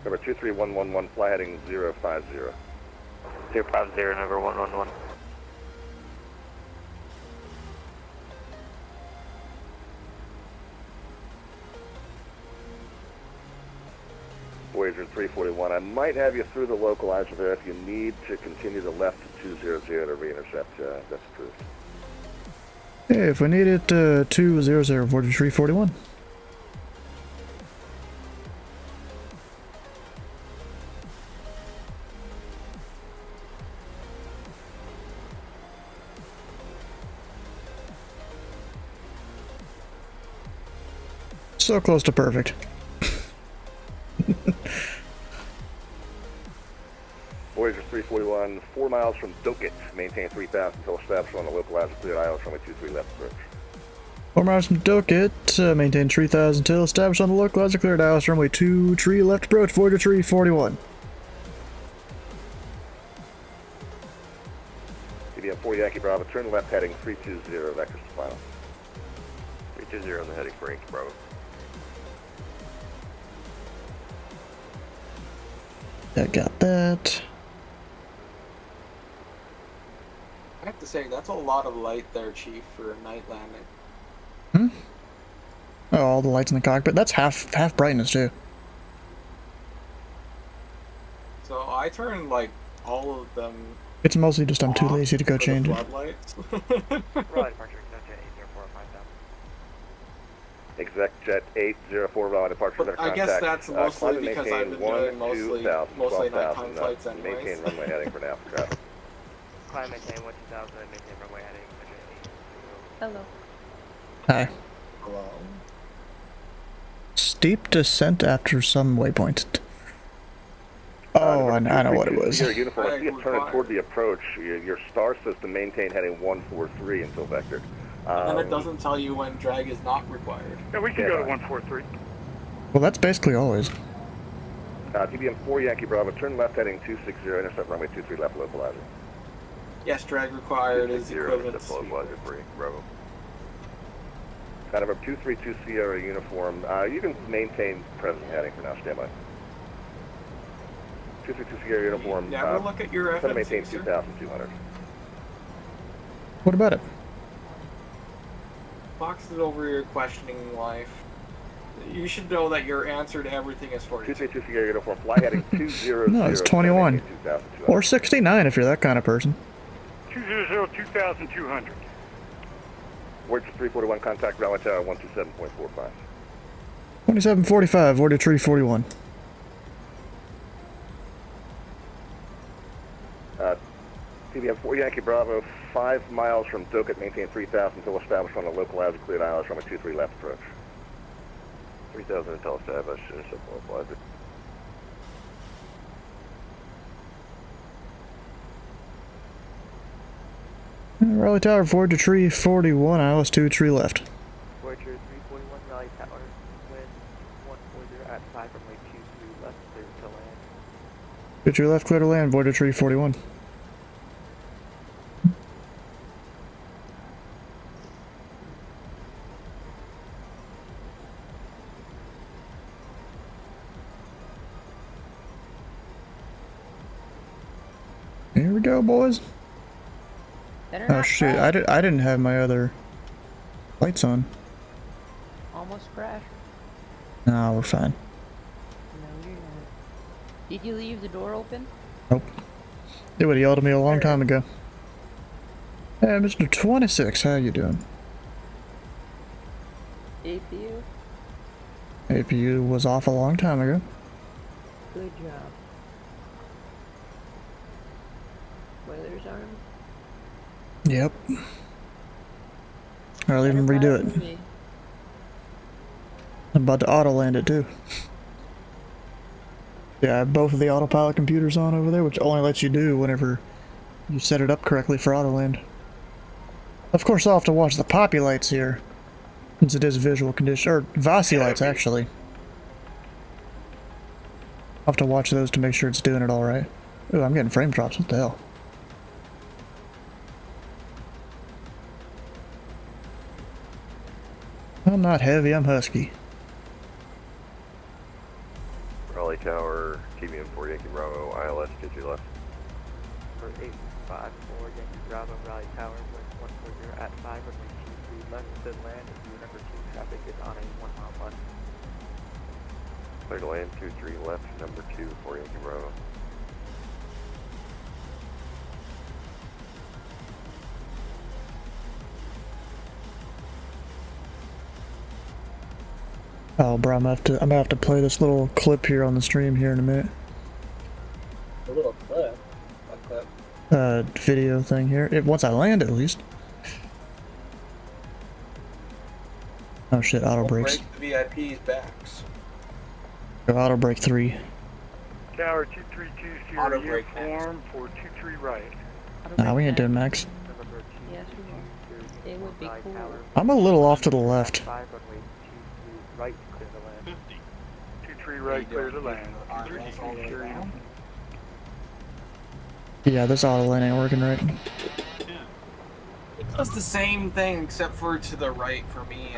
Number 23111, fly heading 050. 050, number 111. Voyager 341, I might have you through the localizer there if you need to continue to left to 200 to re-intercept. That's approved. Hey, if we need it, 200, Voyager 341. So close to perfect. Voyager 341, 4 miles from Dokit, maintain 3,000 until established on the localizer cleared ILS runway 23 left approach. 4 miles from Dokit, maintain 3,000 till established on the localizer cleared ILS runway 23 left approach, Voyager 341. CBM 4 Yankee Bravo, turn left heading 320, vectors to final. 320 on the heading for Yankee Bravo. I got that. I have to say, that's a lot of light there, Chief, for a night landing. Hmm? Oh, all the lights in the cockpit. That's half brightness too. So I turned like all of them. It's mostly just I'm too lazy to go change it. Floodlights. Exec Jet 804, Bravo, departure center I contact. guess that's mostly because I've been doing mostly 12,000, nighttime flights anyways. Maintain runway heading for now for traffic. Climb maintain 12000 and maintain runway heading. Hello. Hi. Hello. Steep descent after some waypoint. Oh, I know what it was. Your uniform, I see it turn toward the approach. Your star system maintain heading 143 until vector. And then it doesn't tell you when drag is not required. Yeah, we can go to 143. Well, that's basically always. TBM 4 Yankee Bravo, turn left heading 260, intercept runway 23 left localizer. Yes, drag required is equivalent to localizer 3, Bravo. Kind of a 232 Sierra uniform. You can maintain present heading for now, stand by. 232 Sierra uniform. Never look at your FMC, maintain sir. 2,200. What about it? Boxes over your questioning life. You should know that your answer to everything is 42. 232 Sierra uniform, fly heading 200. No, it's 21. Or 69 if you're that kind of person. 200, 2,200. Voyager 341, contact Rally Tower 127.45. 2745, Voyager 341. CBM 4 Yankee Bravo, 5 miles from Dokat, maintain 3000 until established on a localized cleared island from a 23 left approach. 3000 until established, intercept localized. Rally Tower, Voyager 341, ILS 2, tree left. Voyager 341, Rally Tower, wind 140 at 5 runway 23 left, clear to land. 23 left, clear to land, Voyager 341. Here we go, boys. Better Oh not shit, crash. I didn't have my other lights on. Almost crashed. Nah, we're fine. No, you're not. Did you leave the door open? Nope. They would have yelled at me a long time ago. Hey, Mr. 26, how you doing? APU? APU was off a long time ago. Good job. Weather's arm? Yep. I'll even redo it. Me. I'm about to auto land it too. Yeah, I have both of the autopilot computers on over there, which only lets you do whenever you set it up correctly for auto land. Of course, I'll have to watch the poppy lights here, since it is visual condition, or Vasi lights actually. I'll have to watch those to make sure it's doing it all right. Ooh, I'm getting frame drops. What the hell? I'm not heavy, I'm husky. Raleigh Tower, TBM 4 Yankee Bravo, ILS 23 left. For 854 Yankee Bravo, Rally Tower, wind 140 at 5 runway 23 left, clear to land. View number 2 traffic is on a 1 mile bus. Clear to land, 23 left, number 2, 4 Yankee Bravo. Oh, bro, I'm gonna have to play this little clip here on the stream here in a minute. A little clip. What clip? Video thing here. Once I land, at least. Oh shit, auto brakes. Break the VIP's backs. Auto brake 3. Tower 2320 Auto brake uniform for 23 right. Nah, we ain't doing max. Yes, we will. It would be cool. I'm a little off to the left. 5 runway 23 right, clear to land. 23 right, clear to land. 2320 uniform. Yeah, this auto lane ain't working right. It does the same thing except for to the right for me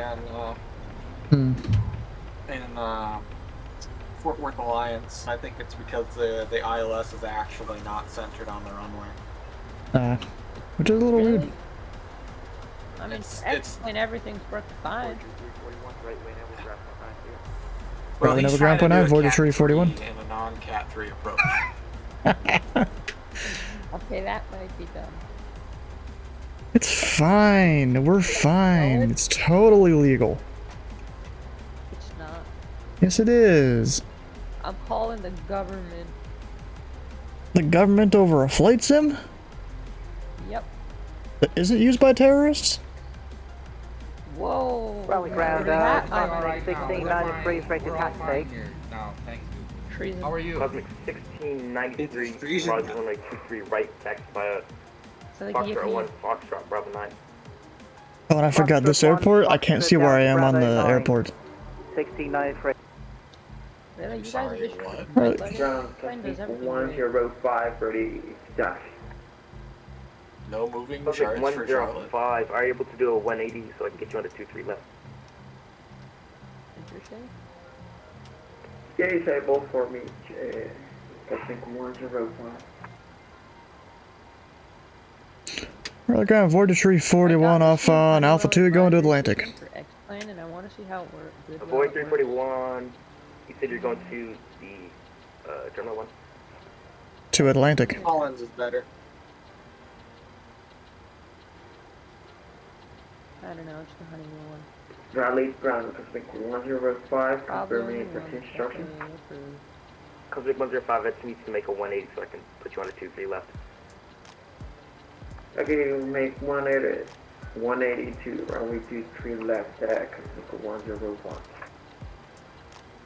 Hmm. in Fort Worth Alliance. I think it's because the ILS is actually not centered on the runway. Which is a little weird. I mean, It's- explain everything's worked fine. Voyager 341, right way, now we're ground point 9 here. Well, Right, he's another trying ground point to do 9, a Voyager Cat 341. 3 in a non-Cat 3 approach. Okay, that might be done. It's fine. We're fine. It's totally legal. It's not. Yes, it is. I'm calling the government. The government over a flight sim Yep. that isn't used by terrorists? Whoa. Rally ground, Cosmic 1693, right to taxi. No, thank you. Treason. How are you? Cosmic 1693, Roger 123 right, taxi via So the Foxtrot 1, guillotine. Foxtrot, Bravo 9. Oh, and I forgot this airport. I can't see where I am on the airport. 1693. Really? You Sorry, guys are what? just Right. letting Ground, friend does Cosmic everything. 105, ready to dash. No moving Cosmic charge for Charlotte. 105, are you able to do a 180 so I can get you on the 23 left? Interesting. Yeah, table for me, Cosmic 105. We're ground Voyager 341 off on Alpha 2 going to Atlantic. For X-Plane, and I want to see how it works. Avoid 341, you said you're going to the terminal 1? To Atlantic. Collins is better. I don't know, it's the honeymoon one. Bradley, ground, Cosmic 105, confirming Problem for instruction. approved. Cosmic 105, it needs to make a 180 so I can put you on a 2-3 left. Okay, make 180 to runway 23 left at Cosmic 101.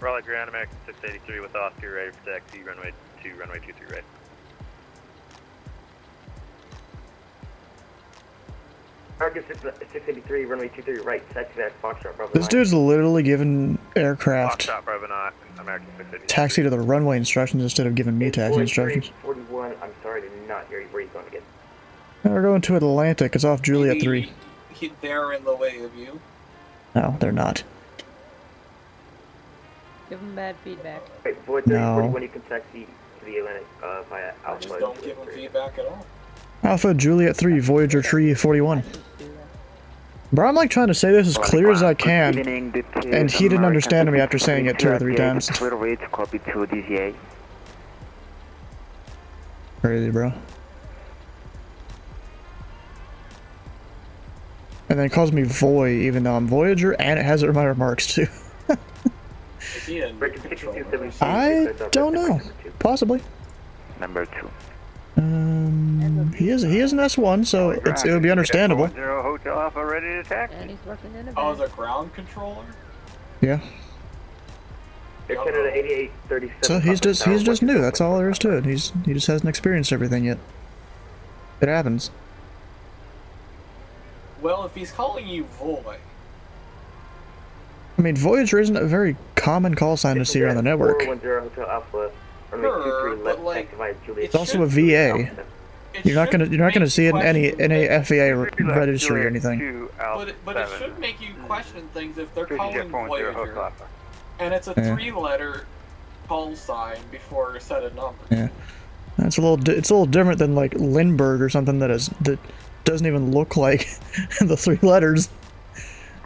Raleigh ground, American 683 with Oscar, ready for taxi, runway 2, runway 23 right. American 683, runway 23 right, taxi back, Foxtrot, Bravo This 9. dude's literally giving aircraft Foxtrot, Bravo 9, American 683. taxi to the runway instructions instead of giving me taxi instructions. 41, I'm sorry, I did not hear you. Where are you going again? We're going to Atlantic. It's off Juliet 3. They're in the way of you. No, they're not. Give them bad feedback. Wait, Void No. 41, you can taxi to the Atlantic via Alpha. Just don't give them feedback at all. Alpha Juliet 3, Voyager Tree 41. Bro, I'm like trying to say this as clear as I can, and he didn't understand me after saying it 2 or 3 times. Clear way to copy to DZA. Crazy, bro. And then it calls me Voy, even though I'm Voyager, and it has it in my remarks too. Is he in control? I don't know. Possibly. Number 2. He is an S1, so it would be understandable. Hotel Alpha ready to taxi. And he's working in a Oh, bed. the ground controller? Yeah. Air Canada 8837. So he's just new. That's all there is to it. He just hasn't experienced everything yet. It happens. Well, if he's calling you Voy, I mean, Voyager isn't a very common call sign to see around the network. 410 Hotel Alpha, runway 23 left, taxi via Juliet. It's also a VA. You're not gonna see it in any FAA registry or anything. but it should make you question things if they're calling Voyager, and it's a 3-letter call sign before a set of numbers. Yeah, it's a little different than like Lindbergh or something that doesn't even look like the 3 letters.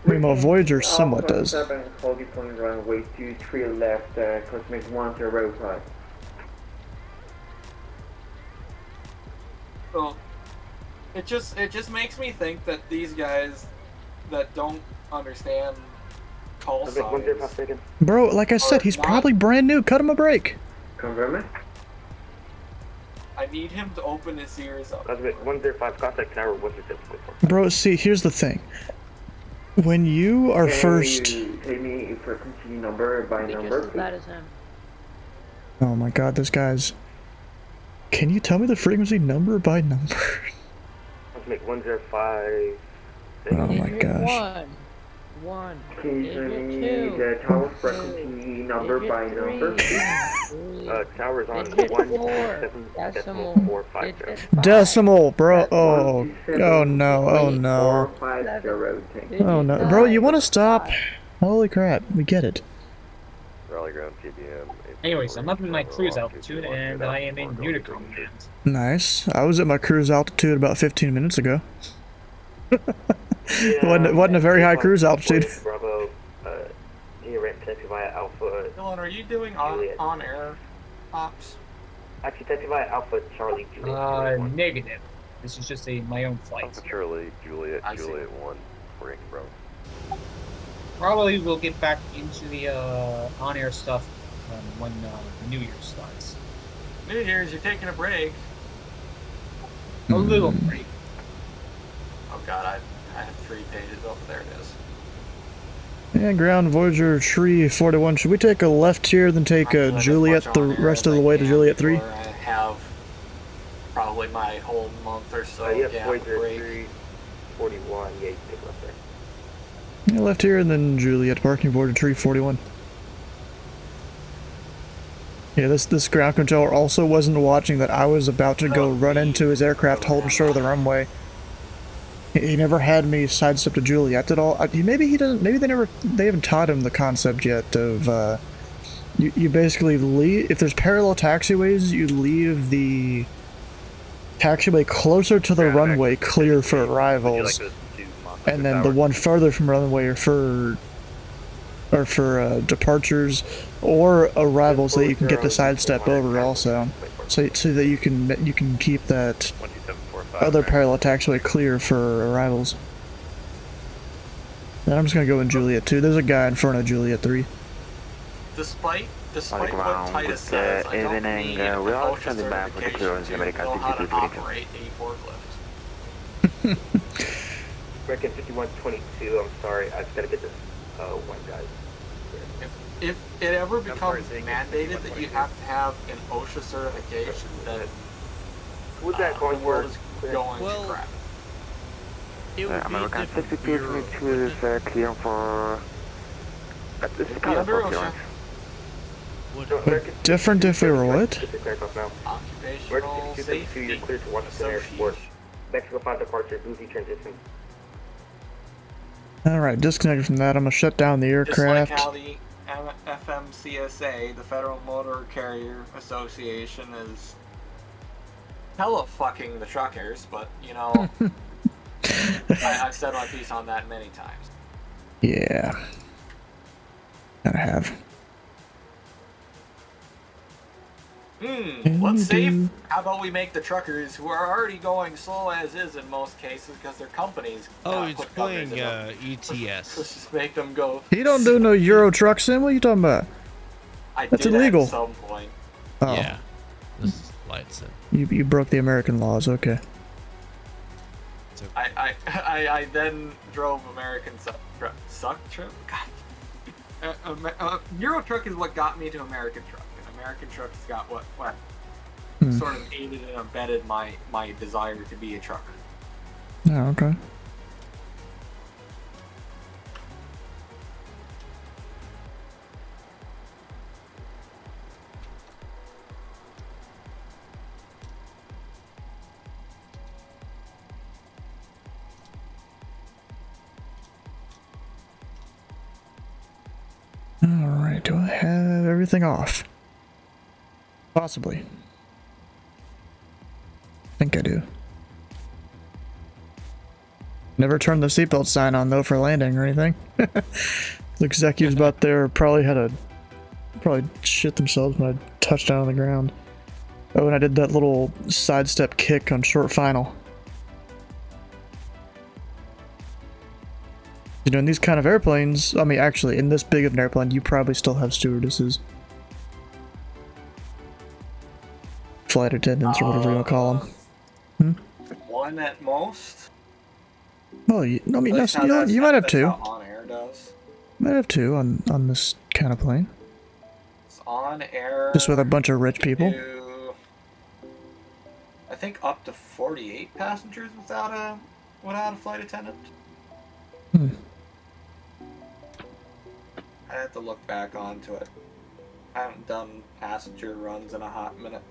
Meanwhile, Voyager somewhat does. 7, holding point runway 23 left, Cosmic 105. Well, it just makes me think that these guys that don't understand call signs. Bro, like I said, he's probably brand new. Cut him a break. Confirm it. I need him to open his ears up. 105 contact tower. What's your typical? Bro, see, here's the thing. When you are first... Take me frequency number by number, Just as bad as him. Oh my god, this guy's... Can you tell me the frequency number by number? Let's make 105. Oh my gosh. 1. Can you send me the tower frequency number by number? Tower's on 1.7.450. Decimal, bro. Oh no, oh no. Oh no. Bro, you wanna stop? Holy crap, we get it. Raleigh ground TBM. Anyways, I'm up in my cruise altitude and I am in Unicron land. Nice. I was at my cruise altitude about 15 minutes ago. wasn't a very high cruise altitude. Bravo, ramp taxi via Alpha. Dylan, are you doing on-air ops? Actually, taxi via Alpha Charlie Juliet. Negative. This is just my own flight. Alpha Charlie, Juliet 1, Frank Bravo. Probably we'll get back into the on-air stuff when New Year's starts. New Year's, you're taking a break. A little break. Oh god, I have 3 pages. Oh, there it is. Yeah, ground Voyager Tree 41. Should we take a left here, then take Juliet the rest of the way to Juliet 3? I have probably my whole month or so gap Voyager break. 341. Yeah, you take left there. Yeah, left here, and then Juliet parking Voyager Tree 41. Yeah, this ground controller also wasn't watching that I was about to go run into his aircraft holding short of the runway. He never had me sidestep to Juliet at all. Maybe he doesn't. Maybe they haven't taught him the concept yet of you basically leave if there's parallel taxiways. You leave the taxiway closer to the runway clear for arrivals, and then the one further from runway are for departures or arrivals that you can get to sidestep over also, so that you can keep that other parallel taxiway clear for arrivals. Then I'm just gonna go in Juliet 2. There's a guy in front of Juliet 3. Despite what Titus says, I don't believe an OSHA certification to know how to operate a forklift. American 5122, I'm sorry, I've got to get this one guy. If it ever becomes mandated that you have to have an OSHA certification, then who's that going the world for? is going to crap. American 6222 is clear for... This is kind of under clearance. But different if we were what? Occupational safety You're cleared to Washington Airport. Mexico 5 departure, Boozy transition. Alright, disconnected from that. I'm gonna shut down the aircraft. Just like how the FMCSA, the Federal Motor Carrier Association, is hella fucking the truckers, but, you know, I've said my piece on that many times. Yeah. Gotta have. Let's save. How about we make the truckers, who are already going slow as is in most cases because their companies. Oh, it's put playing covers in them. ETS. Let's just make them go. He don't do no Euro truck sim? What are you talking about? That's did illegal. At some point. Oh. Yeah. This is light sim. You broke the American laws, okay. I then drove American suck trip. God. Euro truck is what got me to American truck. American trucks got what sort of aided and abetted my desire to be a trucker. Oh, okay. Alright, do I have everything off? Possibly. I think I do. Never turned the seatbelt sign on though for landing or anything. The executives about there probably shit themselves when I touched down on the ground. Oh, and I did that little sidestep kick on short final. You know, in these kind of airplanes, I mean, actually, in this big of an airplane, you probably still have stewardesses. Flight attendants, or whatever you want to call them. One at most. Well, you might have two. On air does. Might have two on this kind of plane. It's on air. Just with a bunch of rich people. I think up to 48 passengers without a flight attendant. I have to look back onto it. I haven't done passenger runs in a hot minute.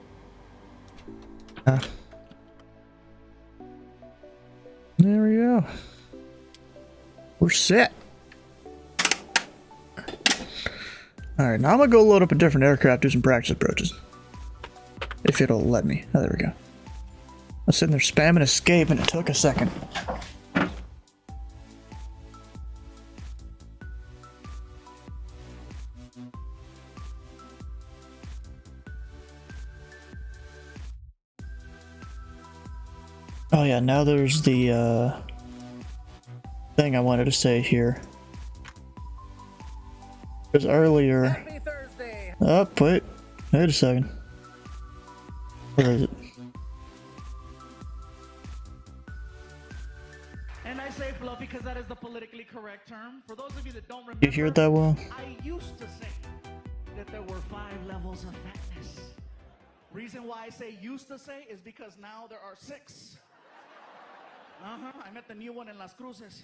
There we go. We're set. Alright, now I'm gonna go load up a different aircraft, do some practice approaches. If it'll let me. Oh, there we go. I was sitting there spamming escape and it took a second. Oh yeah, now there's the thing I wanted to say here. Because earlier... Oh, wait a second. Where is it? And I say fluffy because that is the politically correct term. For those of you that don't remember, You hear that well? I used to say that there were 5 levels of fatness. Reason why I say used to say is because now there are 6. I met the new one in Las Cruces.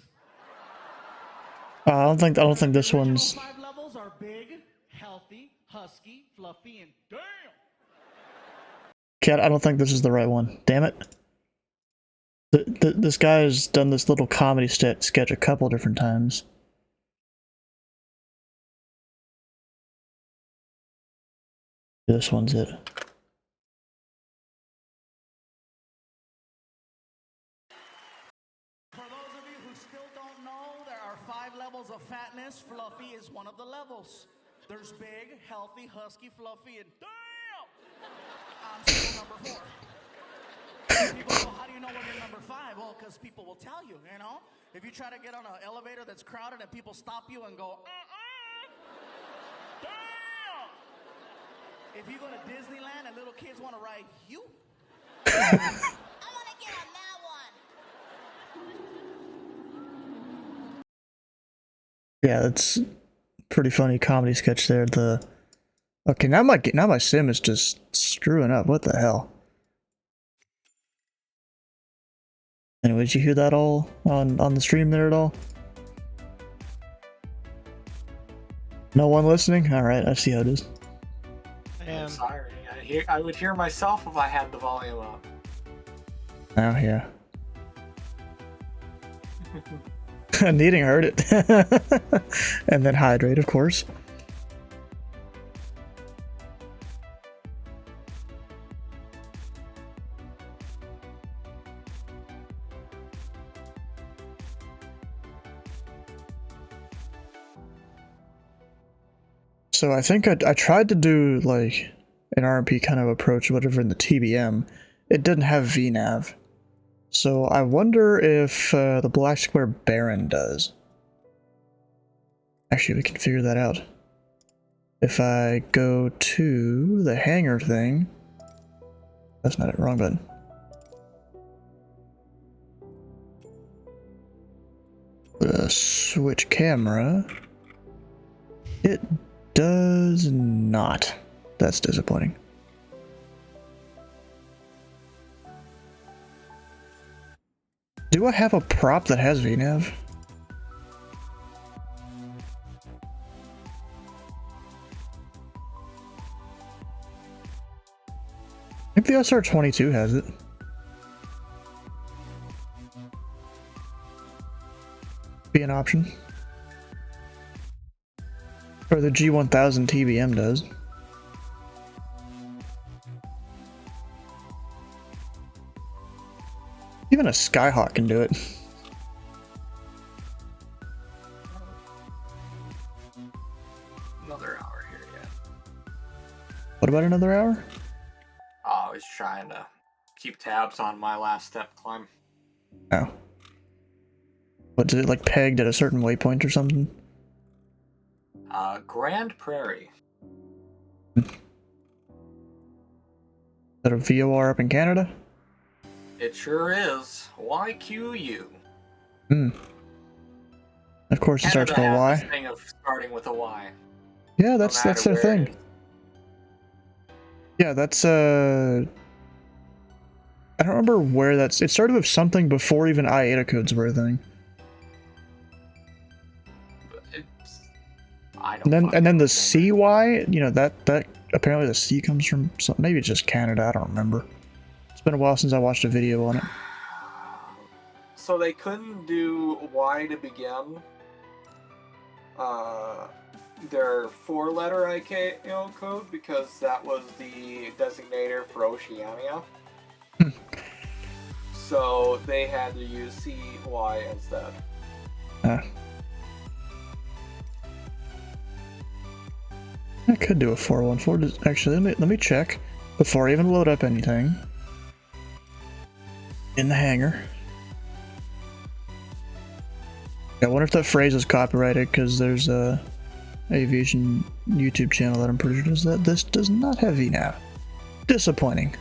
I don't think this one's... 5 levels are big, healthy, husky, fluffy, and damn. Cat, I don't think this is the right one. Damn it. This guy has done this little comedy sketch a couple different times. This one's it. Of fatness, fluffy is one of the levels. There's big, healthy, husky, fluffy, and damn! I'm still number 4. People go, how do you know when you're number 5? Well, well, because people will tell you, you know? If you try to get on an elevator that's crowded and people stop you and go, damn! If you go to Disneyland and little kids want to ride you, Yeah, that's pretty funny comedy sketch there. Okay, now my sim is just screwing up. What the hell? Anyway, did you hear that all on the stream there at all? No one listening? All right, I see how it is. I'm sorry. I would hear myself if I had the volume up. Oh yeah. Needing heard it. And then hydrate, of course. So I think I tried to do like an RMP kind of approach, whatever, in the TBM. It didn't have VNav. So I wonder if the Black Square Baron does. Actually, we can figure that out. If I go to the hangar thing... That's not it, wrong button. Switch camera. It does not. That's disappointing. Do I have a prop that has VNav? I think the SR-22 has it. Be an option. Or the G1000 TBM does. Even a Skyhawk can do it. Another hour here yet. What about another hour? Oh, I was trying to keep tabs on my last step climb. Oh. What, is it like pegged at a certain waypoint or something? Grand Prairie. Is that a VOR up in Canada? It sure is. YQU. Hmm. Of course, it starts with a Canada Y. has this thing of starting with a Y. Yeah, that's their thing. Yeah, that's I don't remember where that's. It started with something before even IATA codes were a thing. I don't. And then the CY, you know, that apparently the C comes from something. Maybe it's just Canada. I don't remember. It's been a while since I watched a video on it. So they couldn't do Y to begin their 4-letter ICAO code because that was the designator for Oceania. So they had to use CY instead. I could do a 414. Actually, let me check before I even load up anything. In the hangar. I wonder if that phrase is copyrighted because there's a aviation YouTube channel that I'm pretty sure does that. This does not have VNav. Disappointing.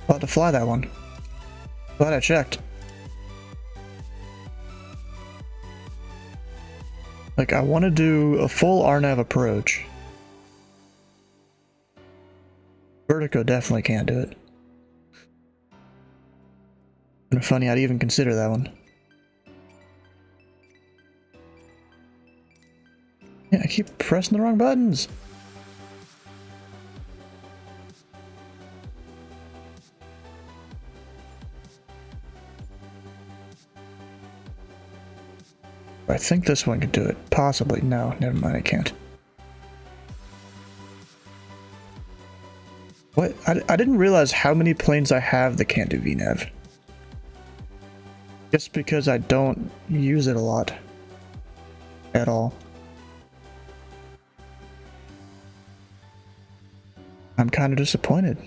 About to fly that one. Glad I checked. Like, I want to do a full RNAV approach. Vertigo definitely can't do it. And funny, I'd even consider that one. Yeah, I keep pressing the wrong buttons. I think this one could do it. Possibly. No, never mind, I can't. What? I didn't realize how many planes I have that can't do VNav. Just because I don't use it a lot. At all. I'm kind of disappointed.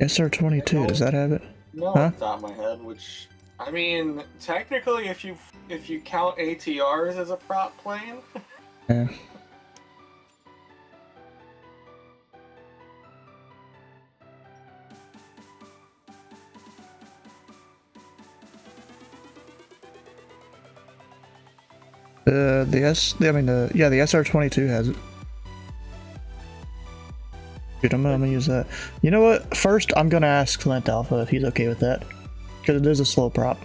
SR-22, does that have it? No, Huh? off the top of my head, which I mean, technically, if you count ATRs as a prop plane, Yeah. The SR-22 has it. Dude, I'm gonna use that. You know what? First, I'm gonna ask Flint Alpha if he's okay with that, because it is a slow prop.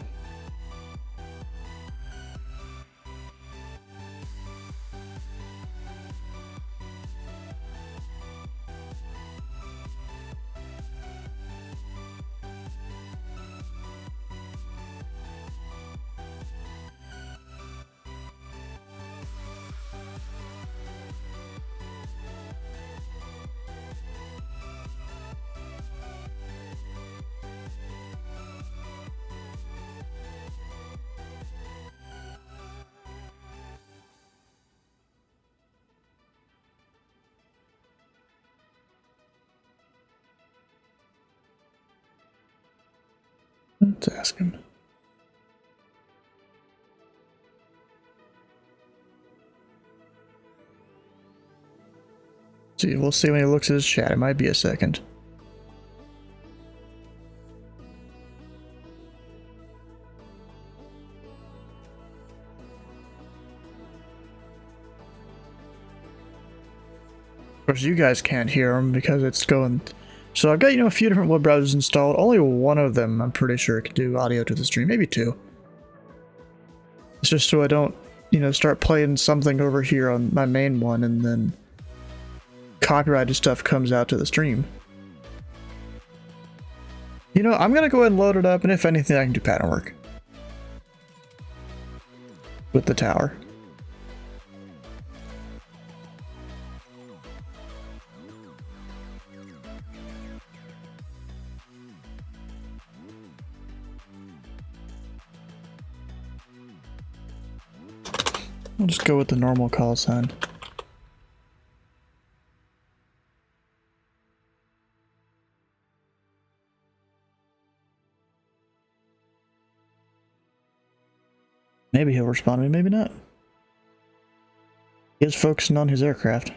Let's ask him. See, we'll see when he looks at his chat. It might be a second. Of course, you guys can't hear him because it's going. So I've got, a few different web browsers installed. Only one of them, I'm pretty sure, can do audio to the stream. Maybe two. It's just so I don't, start playing something over here on my main one and then copyrighted stuff comes out to the stream. I'm gonna go ahead and load it up, and if anything, I can do pattern work with the tower. I'll just go with the normal call sign. Maybe he'll respond to me, maybe not. He is focusing on his aircraft.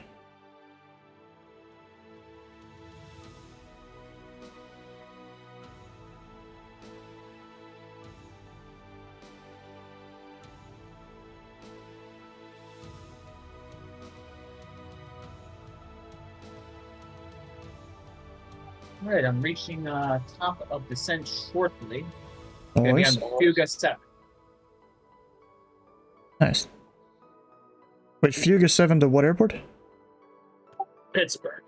Alright, I'm reaching top of descent shortly. Oh, Gonna be on the Fuga 7. Nice. Wait, Fuga 7 to what airport? Pittsburgh.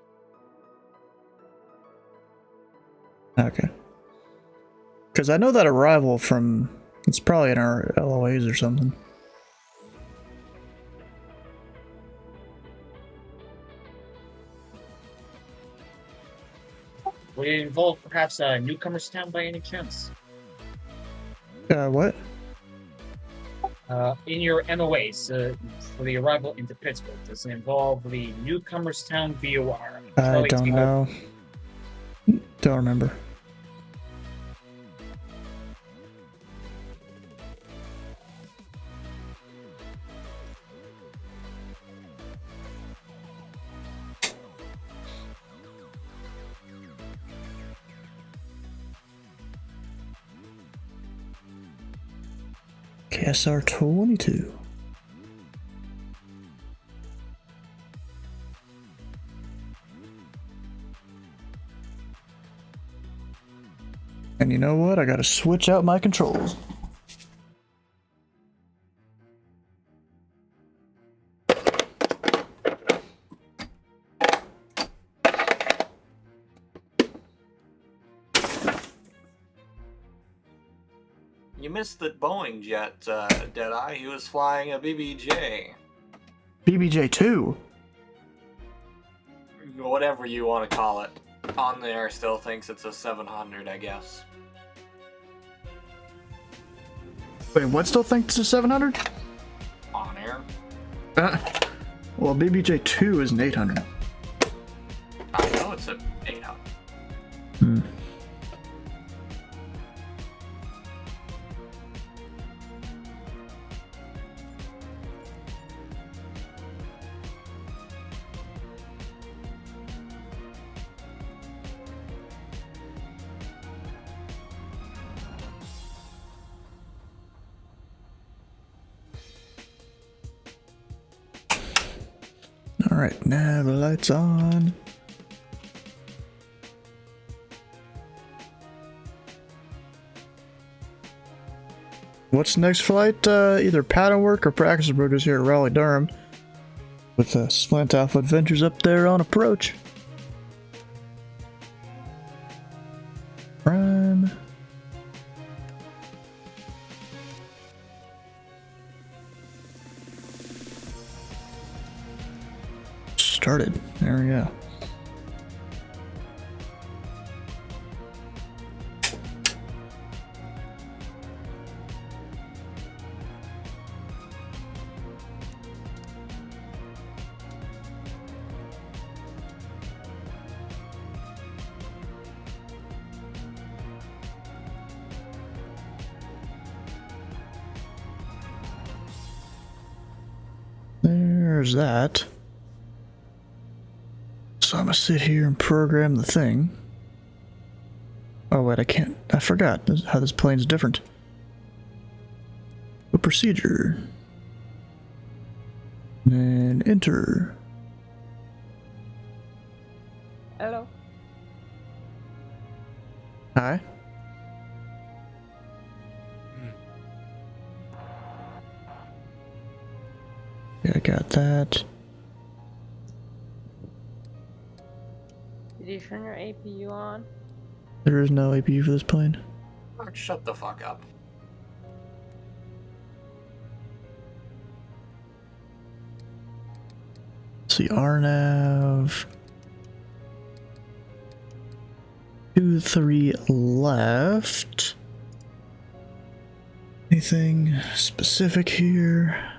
Okay. Because I know that arrival from... It's probably in our LOAs or something. Would it involve perhaps Newcomer's Town by any chance? What? In your MOAs for the arrival into Pittsburgh, does it involve the Newcomer's Town VOR? I don't know. Don't remember. KSR-22. And you know what? I gotta switch out my controls. you missed the Boeing jet, Deadeye. He was flying a BBJ. BBJ-2? Whatever you want to call it. On there still thinks it's a 700, I guess. Wait, what still thinks it's a 700? On air? Well, BBJ2 is an 800. I know it's an 800. Hmm. Alright, now the light's on. What's the next flight? Either pattern work or practice approaches here at Raleigh Durham. With Splint Alpha Adventures up there on approach. Prime. Started. There we go. There's that. So I'm gonna sit here and program the thing. Oh wait, I can't. I forgot how this plane's different. A procedure. And enter. Hello. Hi. Yeah, I got that. Did you turn your APU on? There is no APU for this plane. Oh, shut the fuck up. Let's see, RNAV. 2-3 left. Anything specific here?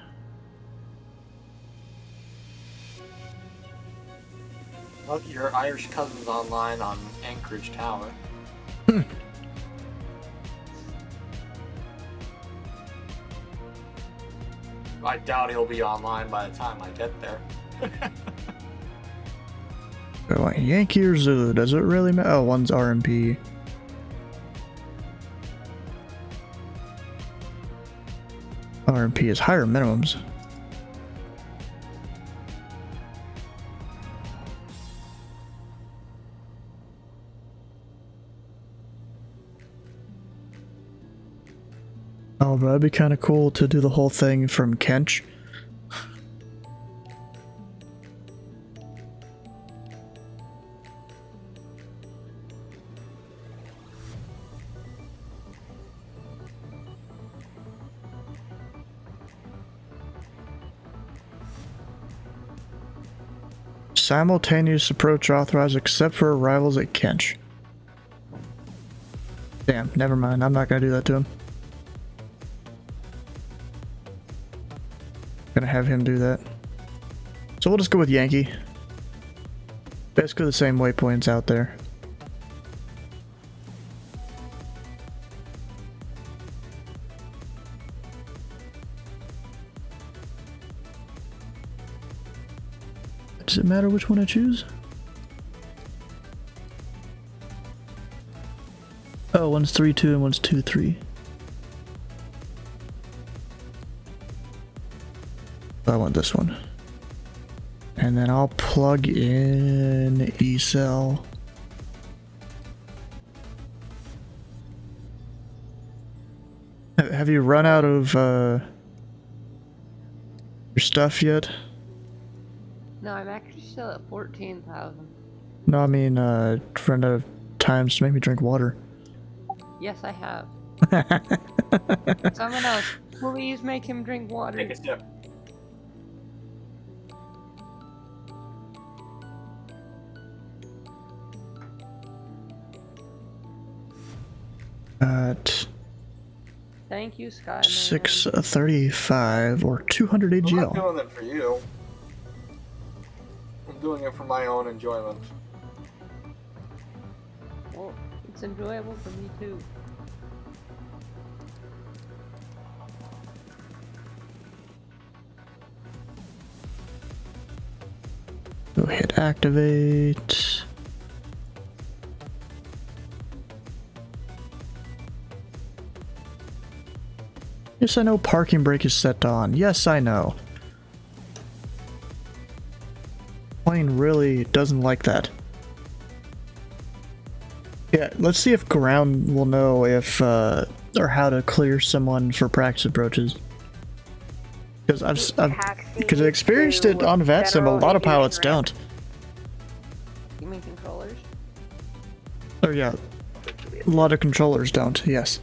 Well, your Irish cousin's online on Anchorage Tower. I doubt he'll be online by the time I get there. Do I want Yankee or Zulu? Does it really matter? Oh, one's RMP. RMP is higher minimums. Oh, but that'd be kind of cool to do the whole thing from Kench. Simultaneous approach authorized except for arrivals at Kench. Damn, never mind. I'm not gonna do that to him. Gonna have him do that. So we'll just go with Yankee. Basically the same waypoints out there. Does it matter which one I choose? Oh, one's 3-2 and one's 2-3. I want this one. And then I'll plug in eCell. Have you run out of your stuff yet? No, I'm actually still at 14,000. No, I mean, run out of times to make me drink water. Yes, I have. Someone else, please make him drink water. Take a sip. At Thank you, Sky. 635 or 200 I'm not AGL. doing it for you. doing it for my own enjoyment. Well, it's enjoyable for me too. Go hit activate. Yes, I know parking brake is set on. Yes, I know. Plane really doesn't like that. Yeah, let's see if ground will know if, or how to clear someone for practice approaches. Because I've experienced it on VATSIM, a lot of pilots don't. You mean controllers? Oh yeah, a lot of controllers don't, yes.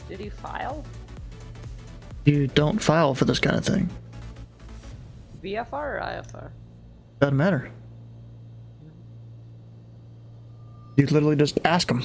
Did he file? You don't file for this kind of thing. VFR or IFR? Doesn't matter. You literally just ask them.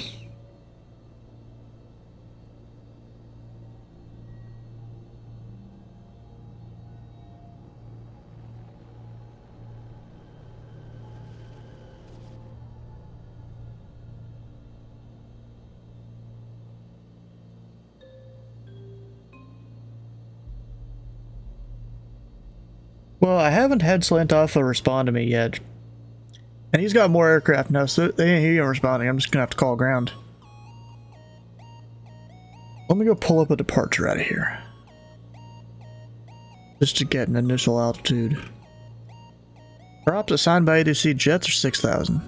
Well, I haven't had Slant Alpha respond to me yet. And he's got more aircraft now, so he ain't responding. I'm just gonna have to call ground. Let me go pull up a departure out of here. Just to get an initial altitude. Props assigned by ADC jets are 6,000.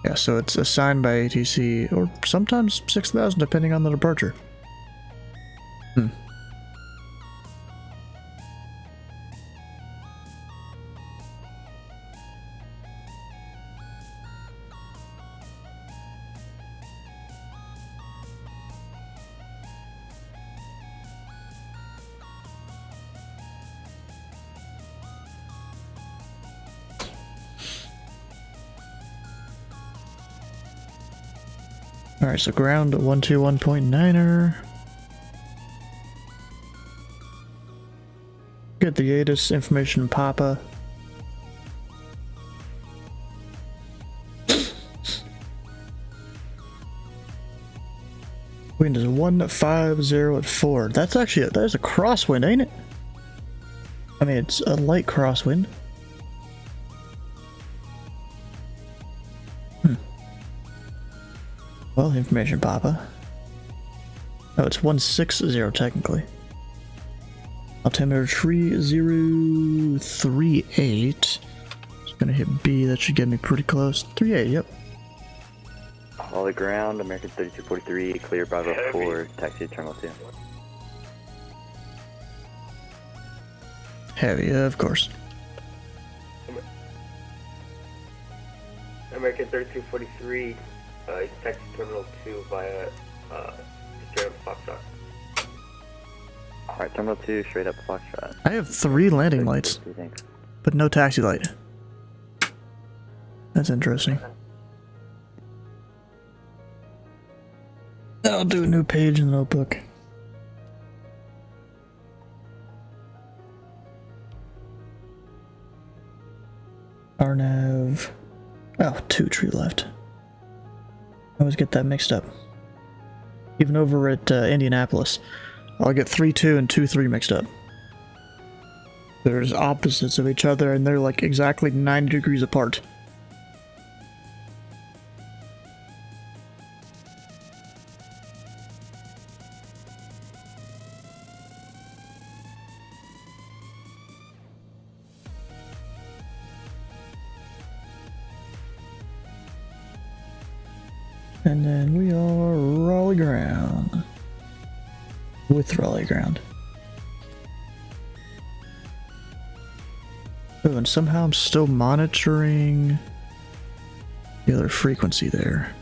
Yeah, so it's assigned by ATC, or sometimes 6,000 depending on the departure. Alright, so ground 121.9er. Get the ATIS information Papa. Wind is 150 at 4. That's actually that is a crosswind, ain't it? I mean, it's a light crosswind. Well, information Papa. Oh, it's 160 technically. Altimeter 3038. Just gonna hit B, that should get me pretty close. 38, yep. All the ground, American 3243, clear Bravo 4, taxi to Terminal 2. Heavy, of course. American 3243, taxi Terminal 2 via straight up Foxtrot. Alright, Terminal 2, straight up Foxtrot. I have 3 landing lights, but no taxi light. That's interesting. I'll do a new page in the notebook. RNAV. Oh, 2 tree left. I always get that mixed up. Even over at Indianapolis, I'll get 3-2 and 2-3 mixed up. They're just opposites of each other, and they're like exactly 90 degrees apart. And then we are Raleigh ground. With Raleigh ground. Oh, and somehow I'm still monitoring the other frequency there.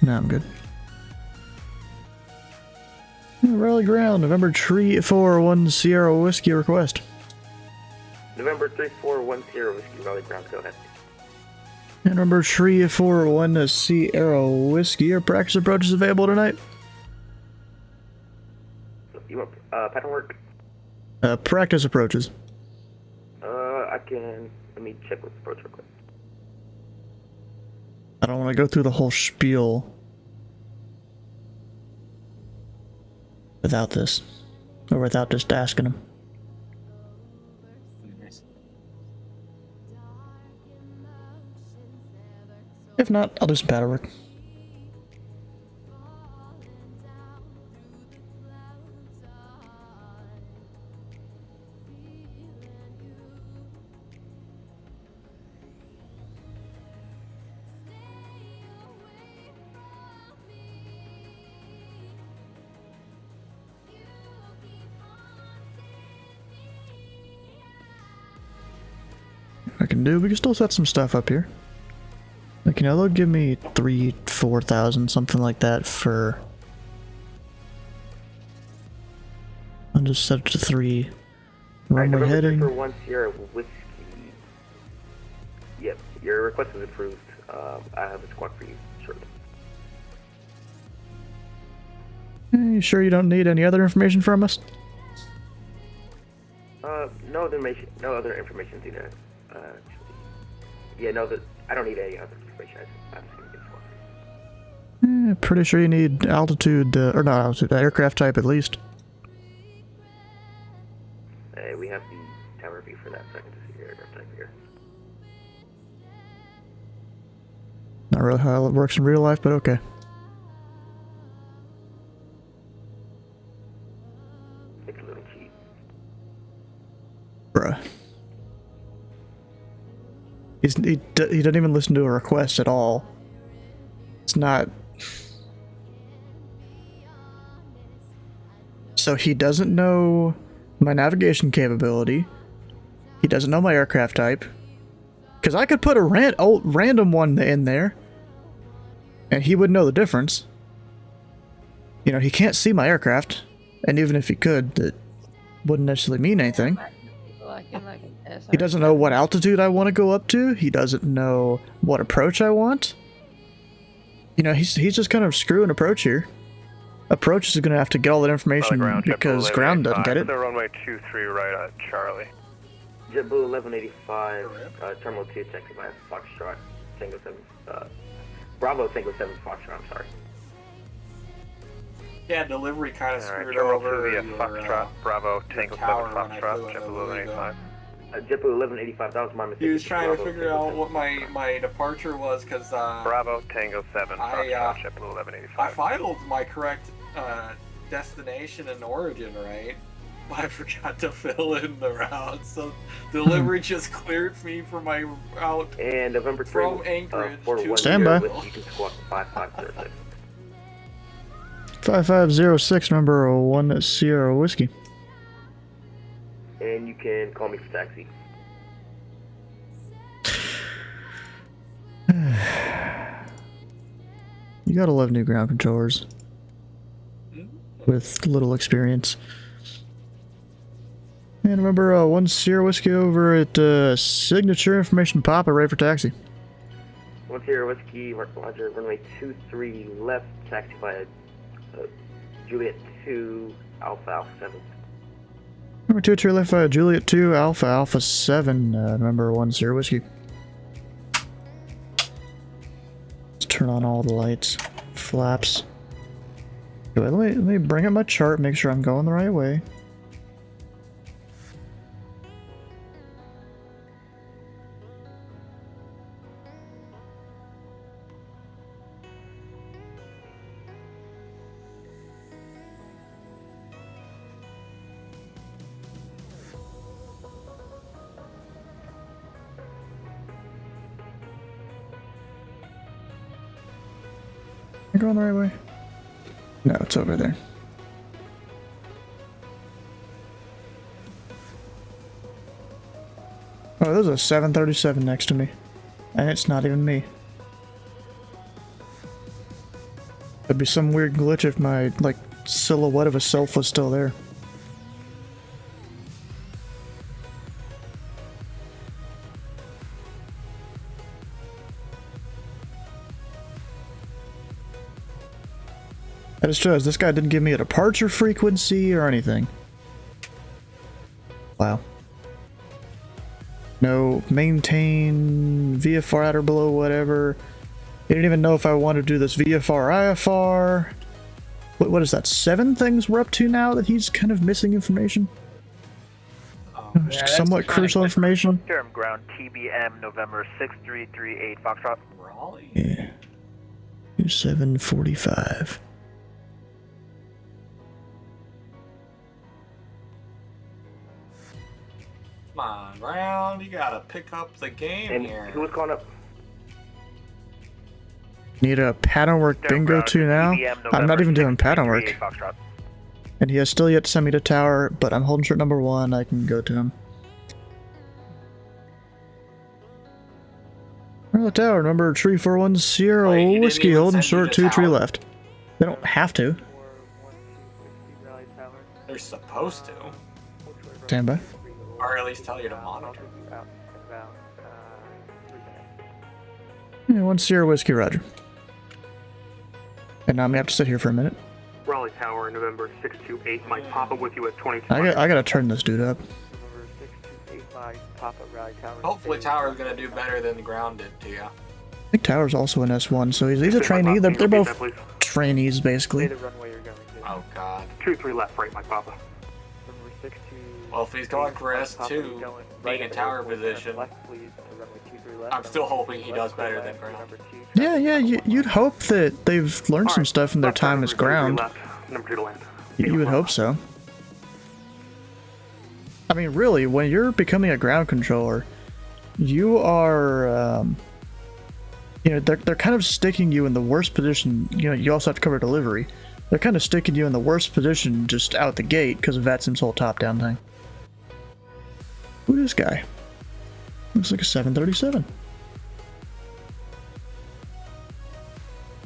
No, I'm good. Raleigh ground, November 341 Sierra Whiskey request. November 3410 Whiskey Raleigh Ground, go ahead. And number 341 Sierra Whiskey. Are practice approaches available tonight? You want pattern work? Practice approaches. I can. Let me check with the approach real quick. I don't want to go through the whole spiel without this, or without just asking him. If not, I'll do some pattern work. I can do, we can still set some stuff up here. Like, you know, they'll give me 4,000, something like that for... I'll just set it to 3. Runway heading. For 1 Sierra Whiskey. Yep, your request is approved. I have a squawk for you shortly. You sure you don't need any other information from us? No other information needed. Yeah, no, I don't need any other information. I'm just gonna get squawk. Pretty sure you need altitude, or not altitude, aircraft type at least. We have the tower view for that, so I can just see your aircraft type here. Not really how it works in real life, but okay. It's a little cheap. Bruh. He doesn't even listen to a request at all. It's not... So he doesn't know my navigation capability. He doesn't know my aircraft type. Because I could put a random one in there, and he would know the difference. You know, he can't see my aircraft, and even if he could, that wouldn't necessarily mean anything. He doesn't know what altitude I want to go up to. He doesn't know what approach I want. You know, he's just kind of screwing approach here. Approach is going to have to get all that information because ground doesn't get it. The runway 23 right at Charlie. JetBlue 1185, Terminal 2, taxi by Foxtrot, Tango 7, Bravo Tango 7 Foxtrot, I'm sorry. Yeah, delivery kind of screwed Terminal over 2 via Foxtrot, Bravo Tango 7 Foxtrot, JetBlue 1185. JetBlue 1185, that was my mistake. He was trying to figure out what my departure was because Bravo Tango 7 Foxtrot, JetBlue 1185. I filed my correct destination and origin right, but I forgot to fill in the route, so delivery just cleared me for my route and November 3, from Anchorage to Standby. You can squawk 5506. 5506, number 1 Sierra Whiskey. And you can call me for taxi. You gotta love new ground controllers with little experience. And remember, 1 Sierra Whiskey over at Signature Information Papa, ready for taxi. 1 Sierra Whiskey, Roger, runway 23 left, taxi via Juliet 2, Alpha Alpha 7. Number 2 to your left, Juliet 2, Alpha Alpha 7, number 1 Sierra Whiskey. Let's turn on all the lights, flaps. Let me bring up my chart, make sure I'm going the right way. Am I going the right way? No, it's over there. Oh, there's a 737 next to me. And it's not even me. It'd be some weird glitch if my, like, silhouette of a self was still there. I just realized this guy didn't give me a departure frequency or anything. Wow. No, maintain VFR at or below whatever. He didn't even know if I wanted to do this VFR, IFR. What is that? 7 things we're up to now that he's kind of missing information? Somewhat crucial information. Durham ground TBM November 6338 Foxtrot. Raleigh? Yeah. 2745. Come on, Brown, you gotta pick up the game And here. who was calling up? Need a pattern work bingo too now? I'm not even doing pattern work. And he has still yet to send me to tower, but I'm holding short number 1. I can go to him. Well, tower number 3410 whiskey holding short 2 tree left. They don't have to. They're supposed to. Stand by. Or at least tell you to monitor. Yeah, 1 Sierra whiskey, roger. And now I'm gonna have to sit here for a minute. Raleigh Tower, November 628. Mike Papa with you at 20. I gotta turn this dude up. Hopefully Tower's gonna do better than the ground did to you. I think Tower's also an S1, so he's a trainee. They're both trainees, basically. Oh god. 2-3 left, right, Mike Papa. Well, if he's going for S2, being in tower position, I'm still hoping he does better than ground. Yeah, you'd hope that they've learned some stuff in their time as ground. Number 2 to land. You would hope so. I mean, really, when you're becoming a ground controller, you are, you know, they're kind of sticking you in the worst position. You know, you also have to cover delivery. They're kind of sticking you in the worst position just out the gate because of VATSIM's whole top-down thing. Who's this guy? Looks like a 737.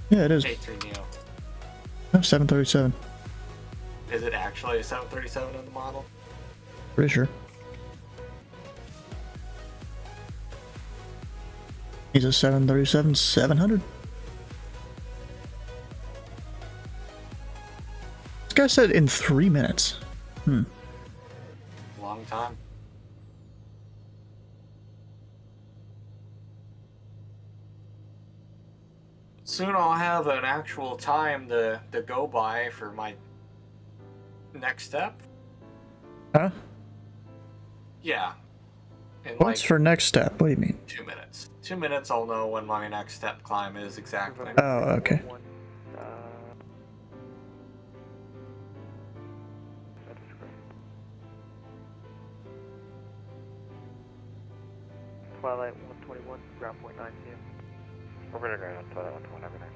Yeah, it is. A3neo. No, 737. Is it actually a 737 in the model? Pretty sure. He's a 737-700. This guy said in 3 minutes. Long time. Soon I'll have an actual time to go by for my next step. Huh? Yeah. In What's for next step? What do you mean? 2 minutes. 2 minutes I'll know when my next step climb is exactly. Oh, okay. Twilight 121, ground point 9 p.m. Over to ground, Twilight 121, everything.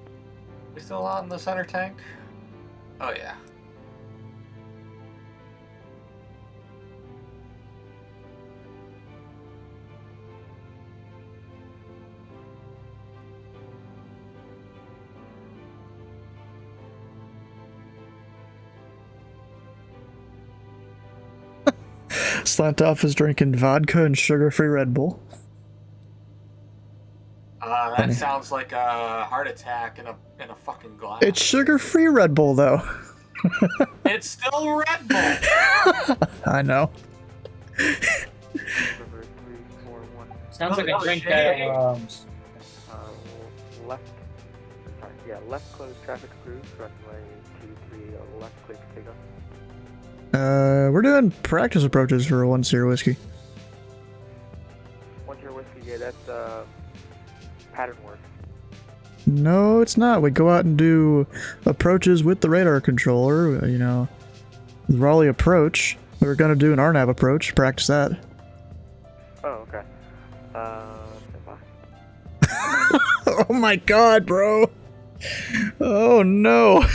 We still on the center tank? Oh yeah. Slantoff is drinking vodka and sugar-free Red Bull. That Funny. sounds like a heart attack in a fucking glass. It's sugar-free Red Bull, though. It's still Red Bull! I know. Sounds like a drink that, left, sorry, yeah, left closed traffic approved, runway 23, left clear for takeoff. We're doing practice approaches for 1 Sierra whiskey. 1 Sierra whiskey, yeah, that's, pattern work. No, it's not. We go out and do approaches with the radar controller, you know, the Raleigh approach. We're gonna do an RNAV approach, practice that. Oh, okay. Stand by. Oh my god, bro! Oh no!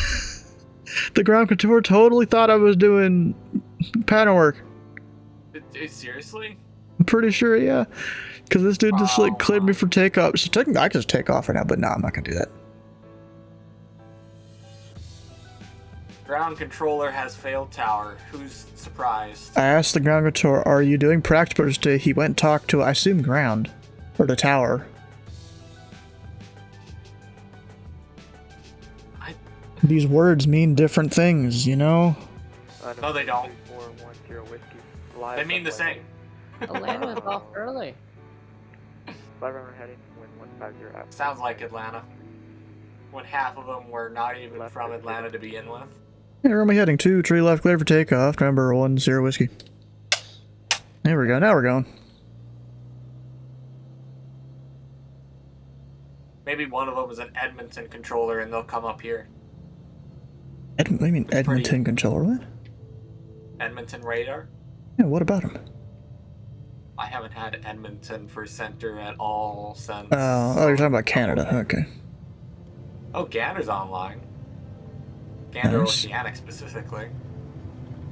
The ground controller totally thought I was doing pattern work. Seriously? I'm pretty sure, yeah. Because this dude just like cleared me for takeoff. So technically I could just take off right now, but no, I'm not gonna do that. Ground controller has failed tower. Who's surprised? I asked the ground controller, are you doing practice approaches today? He went and talked to, I assume, ground. Or the tower. These words mean different things, you know? No, they don't. 3410 whiskey. They mean the same. Atlanta's off early. Fly runway heading, wind 150 out. Sounds like Atlanta. When half of them were not even from Atlanta to begin with. Yeah, runway heading 2, tree left, clear for takeoff, number 10 whiskey. There we go, now we're going. Maybe one of them is an Edmonton controller and they'll come up here. What do you mean Edmonton controller? What? Edmonton radar? Yeah, what about him? I haven't had Edmonton for center at all since... Oh, you're talking about Canada, okay. Oh, Gander's online. Gander Nice. Oceanic specifically.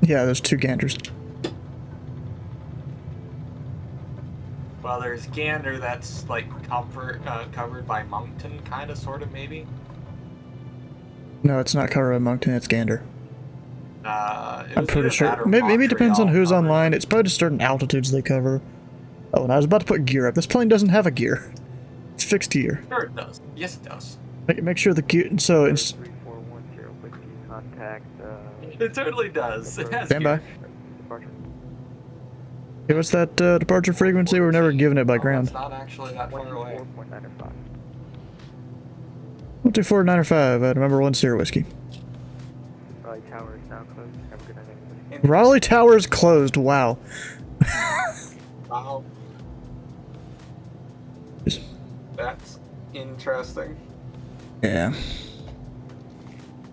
Yeah, there's 2 ganders. Well, there's Gander that's like covered by Moncton, kind of, sort of, maybe. No, it's not covered by Moncton, it's gander. I'm pretty sure. Maybe it depends on who's online. It's probably just certain altitudes they cover. Oh, and I was about to put gear up. This plane doesn't have a gear. It's fixed gear. Sure it does. Yes, it does. Make sure the gear. So it's. 3410 whiskey, contact. It totally does. It has Stand by. gear. Departure. Give us that departure frequency. We're never giving it by ground. It's not actually that far away. 124.905. 124.905 at number 10 whiskey. Raleigh Tower is now closed. Have a good night, everybody. Raleigh Tower is closed. Wow. Wow. That's interesting. Yeah.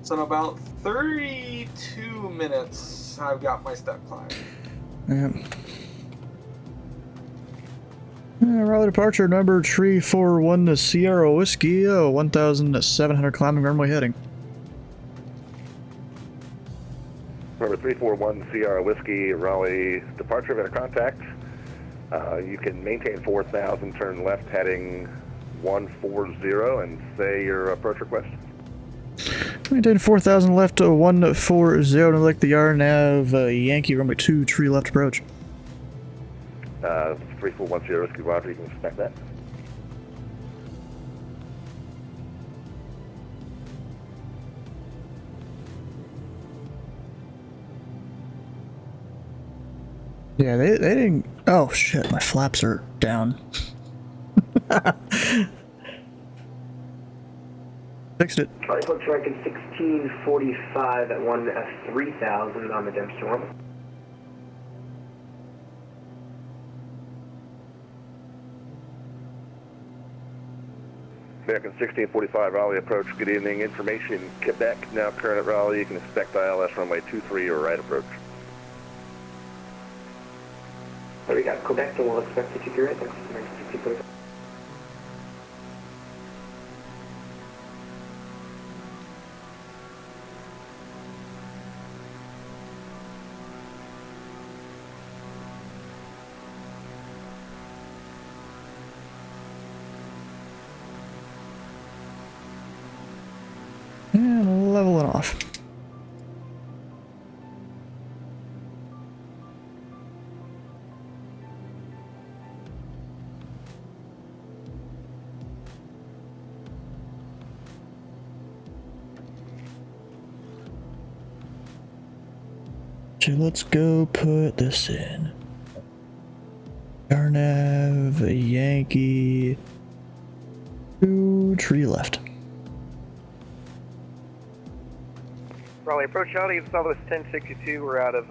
So in about 32 minutes, I've got my step climb. Yeah. Raleigh departure number 341 to Sierra Whiskey, 1,700 climbing runway heading. Number 341 Sierra Whiskey, Raleigh departure, via contact. You can maintain 4,000, turn left heading 140 and say your approach request. Maintain 4,000 left to 140 to like the RNAV Yankee runway 2, tree left approach. 3410 Whiskey, Roger, you can expect that. Yeah, they didn't. Oh shit, my flaps are down. Fixed it. Charlie Foot Striking 1645 at 3000 on the Dempster one. American 1645 Raleigh approach, good evening. Information, Quebec, now current at Raleigh. You can expect ILS runway 23 or right approach. So we got Quebec and we'll expect to secure it. Thanks, American 1645. And level it off. So let's go put this in. Arnav, Yankee, 2, tree left. Raleigh approach Charlie, Southwest 1062, we're out of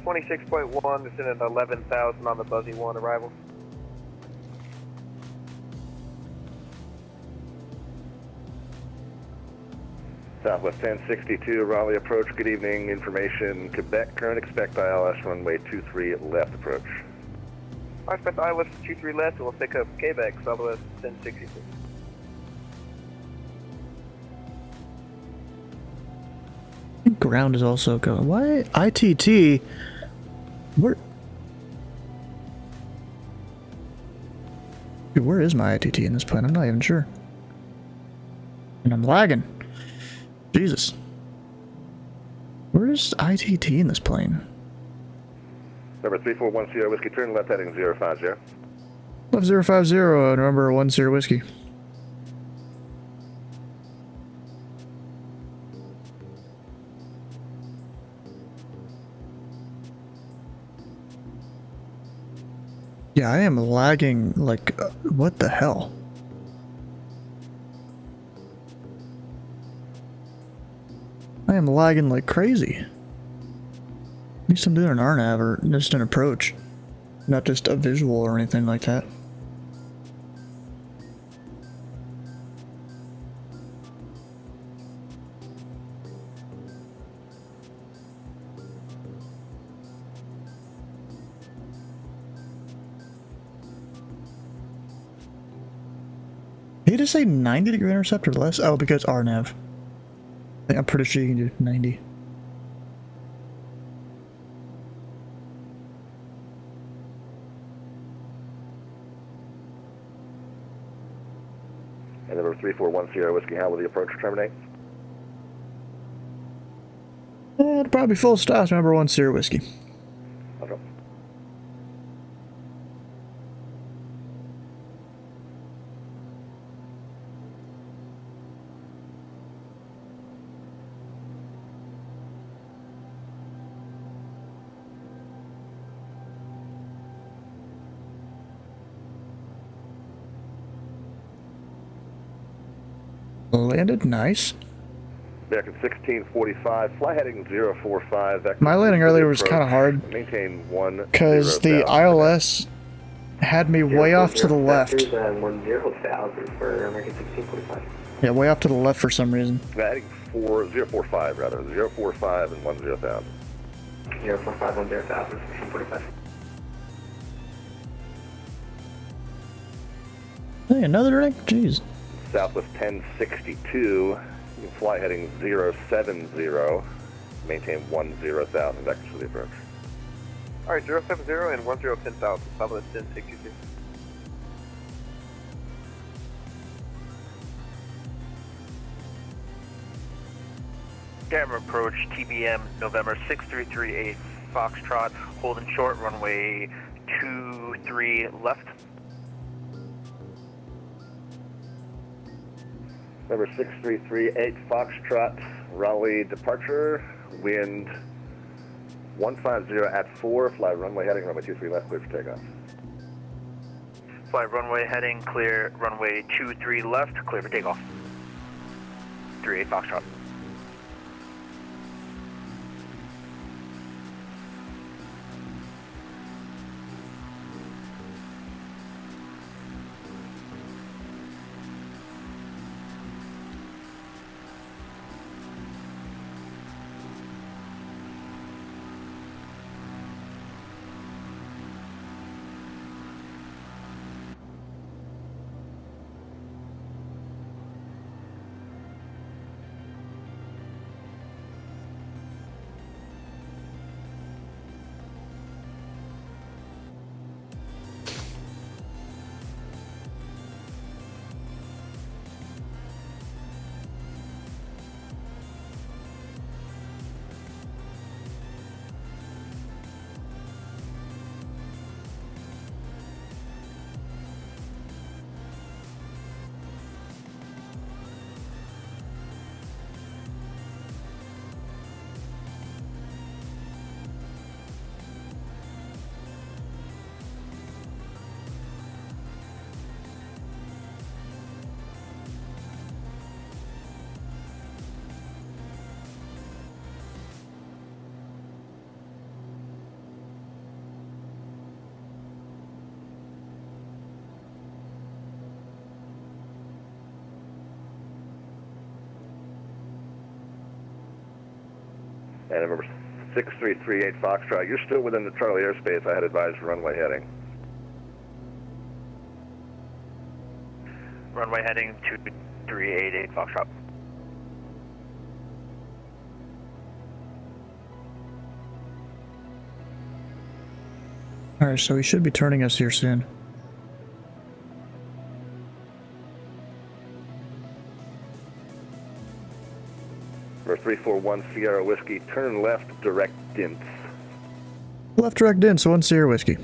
26.1, descending at 11,000 on the Buzzy 1 arrival. Southwest 1062 Raleigh approach, good evening. Information, Quebec, current expect ILS runway 23 left approach. I expect ILS 23 left, and we'll pick up Quebec, Southwest 1062. Ground is also going. Why? ITT? Where? Dude, where is my ITT in this plane? I'm not even sure. And I'm lagging. Jesus. Where is ITT in this plane? Number 341 Sierra Whiskey, turn left heading 050. Left 050, number 10 Whiskey. Yeah, I am lagging like, what the hell? I am lagging like crazy. At least I'm doing an RNAV or just an approach, not just a visual or anything like that. Did you just say 90-degree intercept or less? Oh, because RNAV. I'm pretty sure you can do 90. And number 3410 Whiskey, how will the approach terminate? It'll probably be full stops, number 1 Sierra Whiskey. Okay. Landed, nice. Back at 1645, fly heading 045. My landing earlier was kind of hard Maintain 1 because the ILS had me way off to the left. 10,000 for American 1645. Yeah, way off to the left for some reason. Heading 045 rather, 045 and 10,000. 045, 10,000, 1645. Hey, another ring? Jeez. Southwest 1062, you can fly heading 070, maintain 10,000 vectors for the approach. Alright, 070 and 10,000, Southwest 1062. Camera approach, TBM, November 6338, Foxtrot, holding short, runway 23 left. Number 6338 Foxtrot, Raleigh departure, wind 150 at 4, fly runway heading, runway 23 left, clear for takeoff. Fly runway heading, clear runway 23 left, clear for takeoff. 38 Foxtrot. And number 6338 Foxtrot, you're still within the Charlie airspace. I had advised runway heading. Runway heading 2388 Foxtrot. Alright, so he should be turning us here soon. Number 341 Sierra Whiskey, turn left, direct dints. Left direct in, so 1 Sierra Whiskey.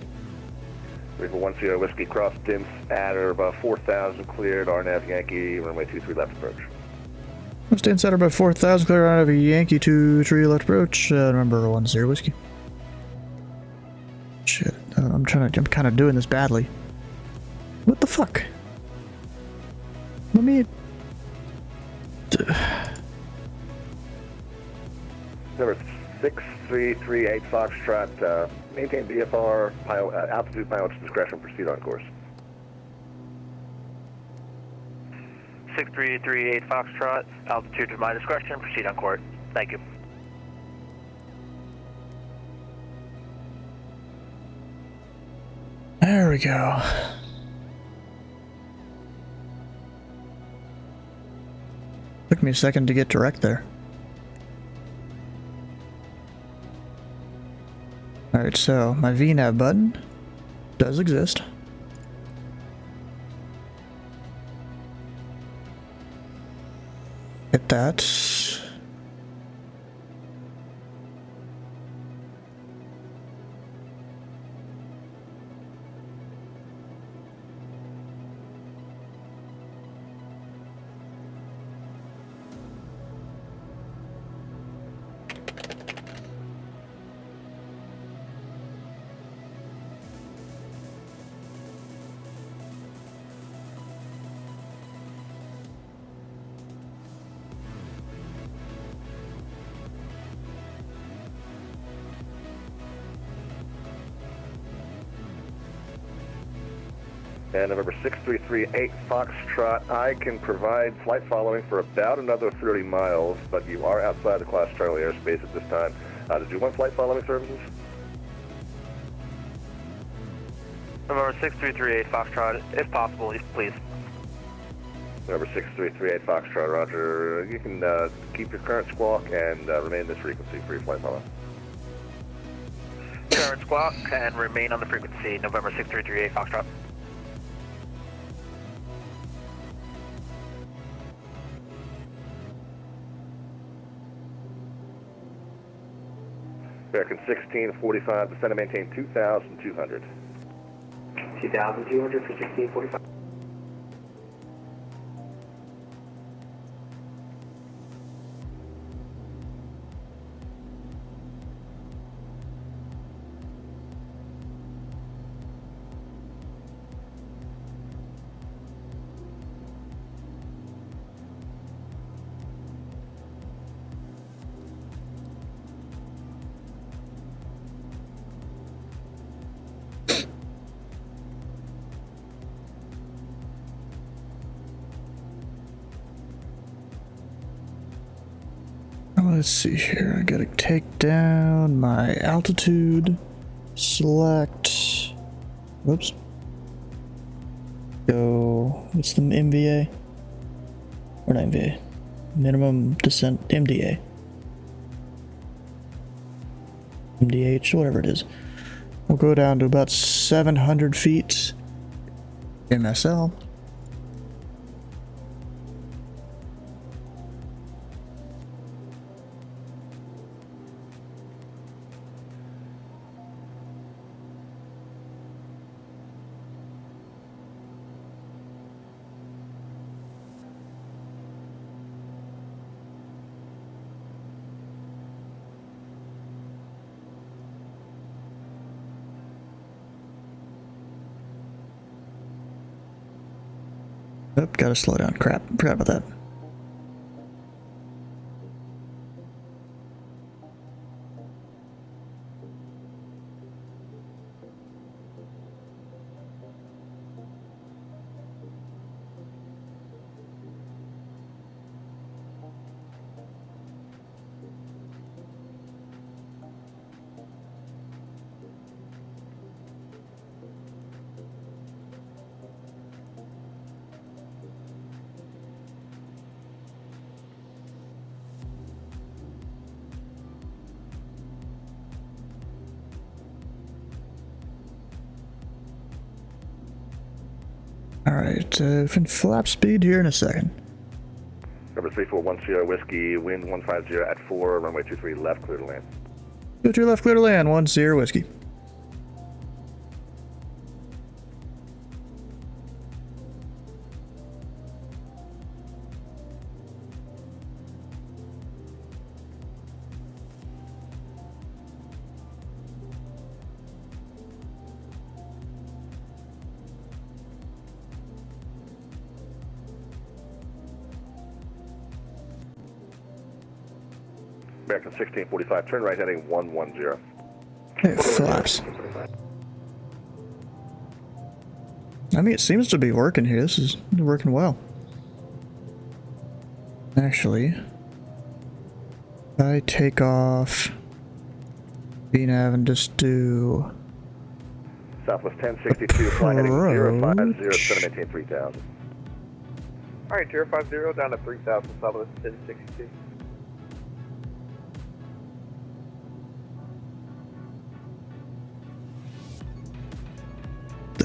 341 Sierra Whiskey, cross dints at or about 4,000 cleared, RNAV Yankee, runway 23 left approach. Stay inside about 4,000, clear out of a Yankee 23 left approach. Remember 1 Sierra Whiskey. Shit. I'm kind of doing this badly. What the fuck? Let me... Number 6338 Foxtrot, maintain VFR, altitude pilot's discretion, proceed on course. 6338 Foxtrot, altitude to my discretion, proceed on course. Thank you. There we go. Took me a second to get direct there. Alright, so my VNAV button does exist. Hit that. And November 6338 Foxtrot, I can provide flight following for about another 30 miles, but you are outside the Class Charlie airspace at this time. Did you want flight following services? November 6338 Foxtrot, if possible, please. November 6338 Foxtrot, roger. You can keep your current squawk and remain in this frequency for your flight following. Current squawk and remain on the frequency, November 6338 Foxtrot. American 1645, descend and maintain 2,200. 2,200 for 1645. Let's see here. I gotta take down my altitude. Select. Whoops. Go. What's the MVA? Or not MVA. Minimum descent. MDA. MDH, whatever it is. We'll go down to about 700 feet. MSL. Oh, gotta slow down. Crap. Forgot about that. Alright, fin flap speed here in a second. Number 3410 Whiskey, wind 150 at 4, runway 23 left, clear to land. Go to your left, clear to land, 10 Whiskey. American 1645, turn right heading 110. It flaps. I mean, it seems to be working here. This is working well. Actually, I take off VNav and just do Southwest 1062, fly heading 050, center maintain 3000. Alright, 050 down to 3000, Southwest 1062.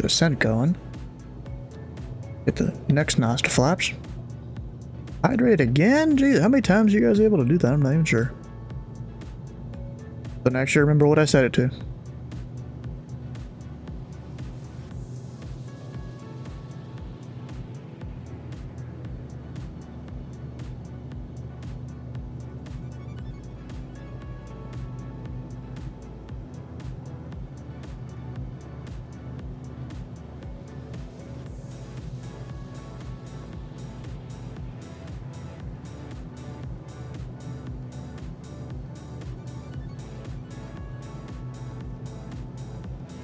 the descent going. Get the next nostril flaps. Hydrate again? Geez, how many times are you guys able to do that? I'm not even sure. But actually remember what I set it to.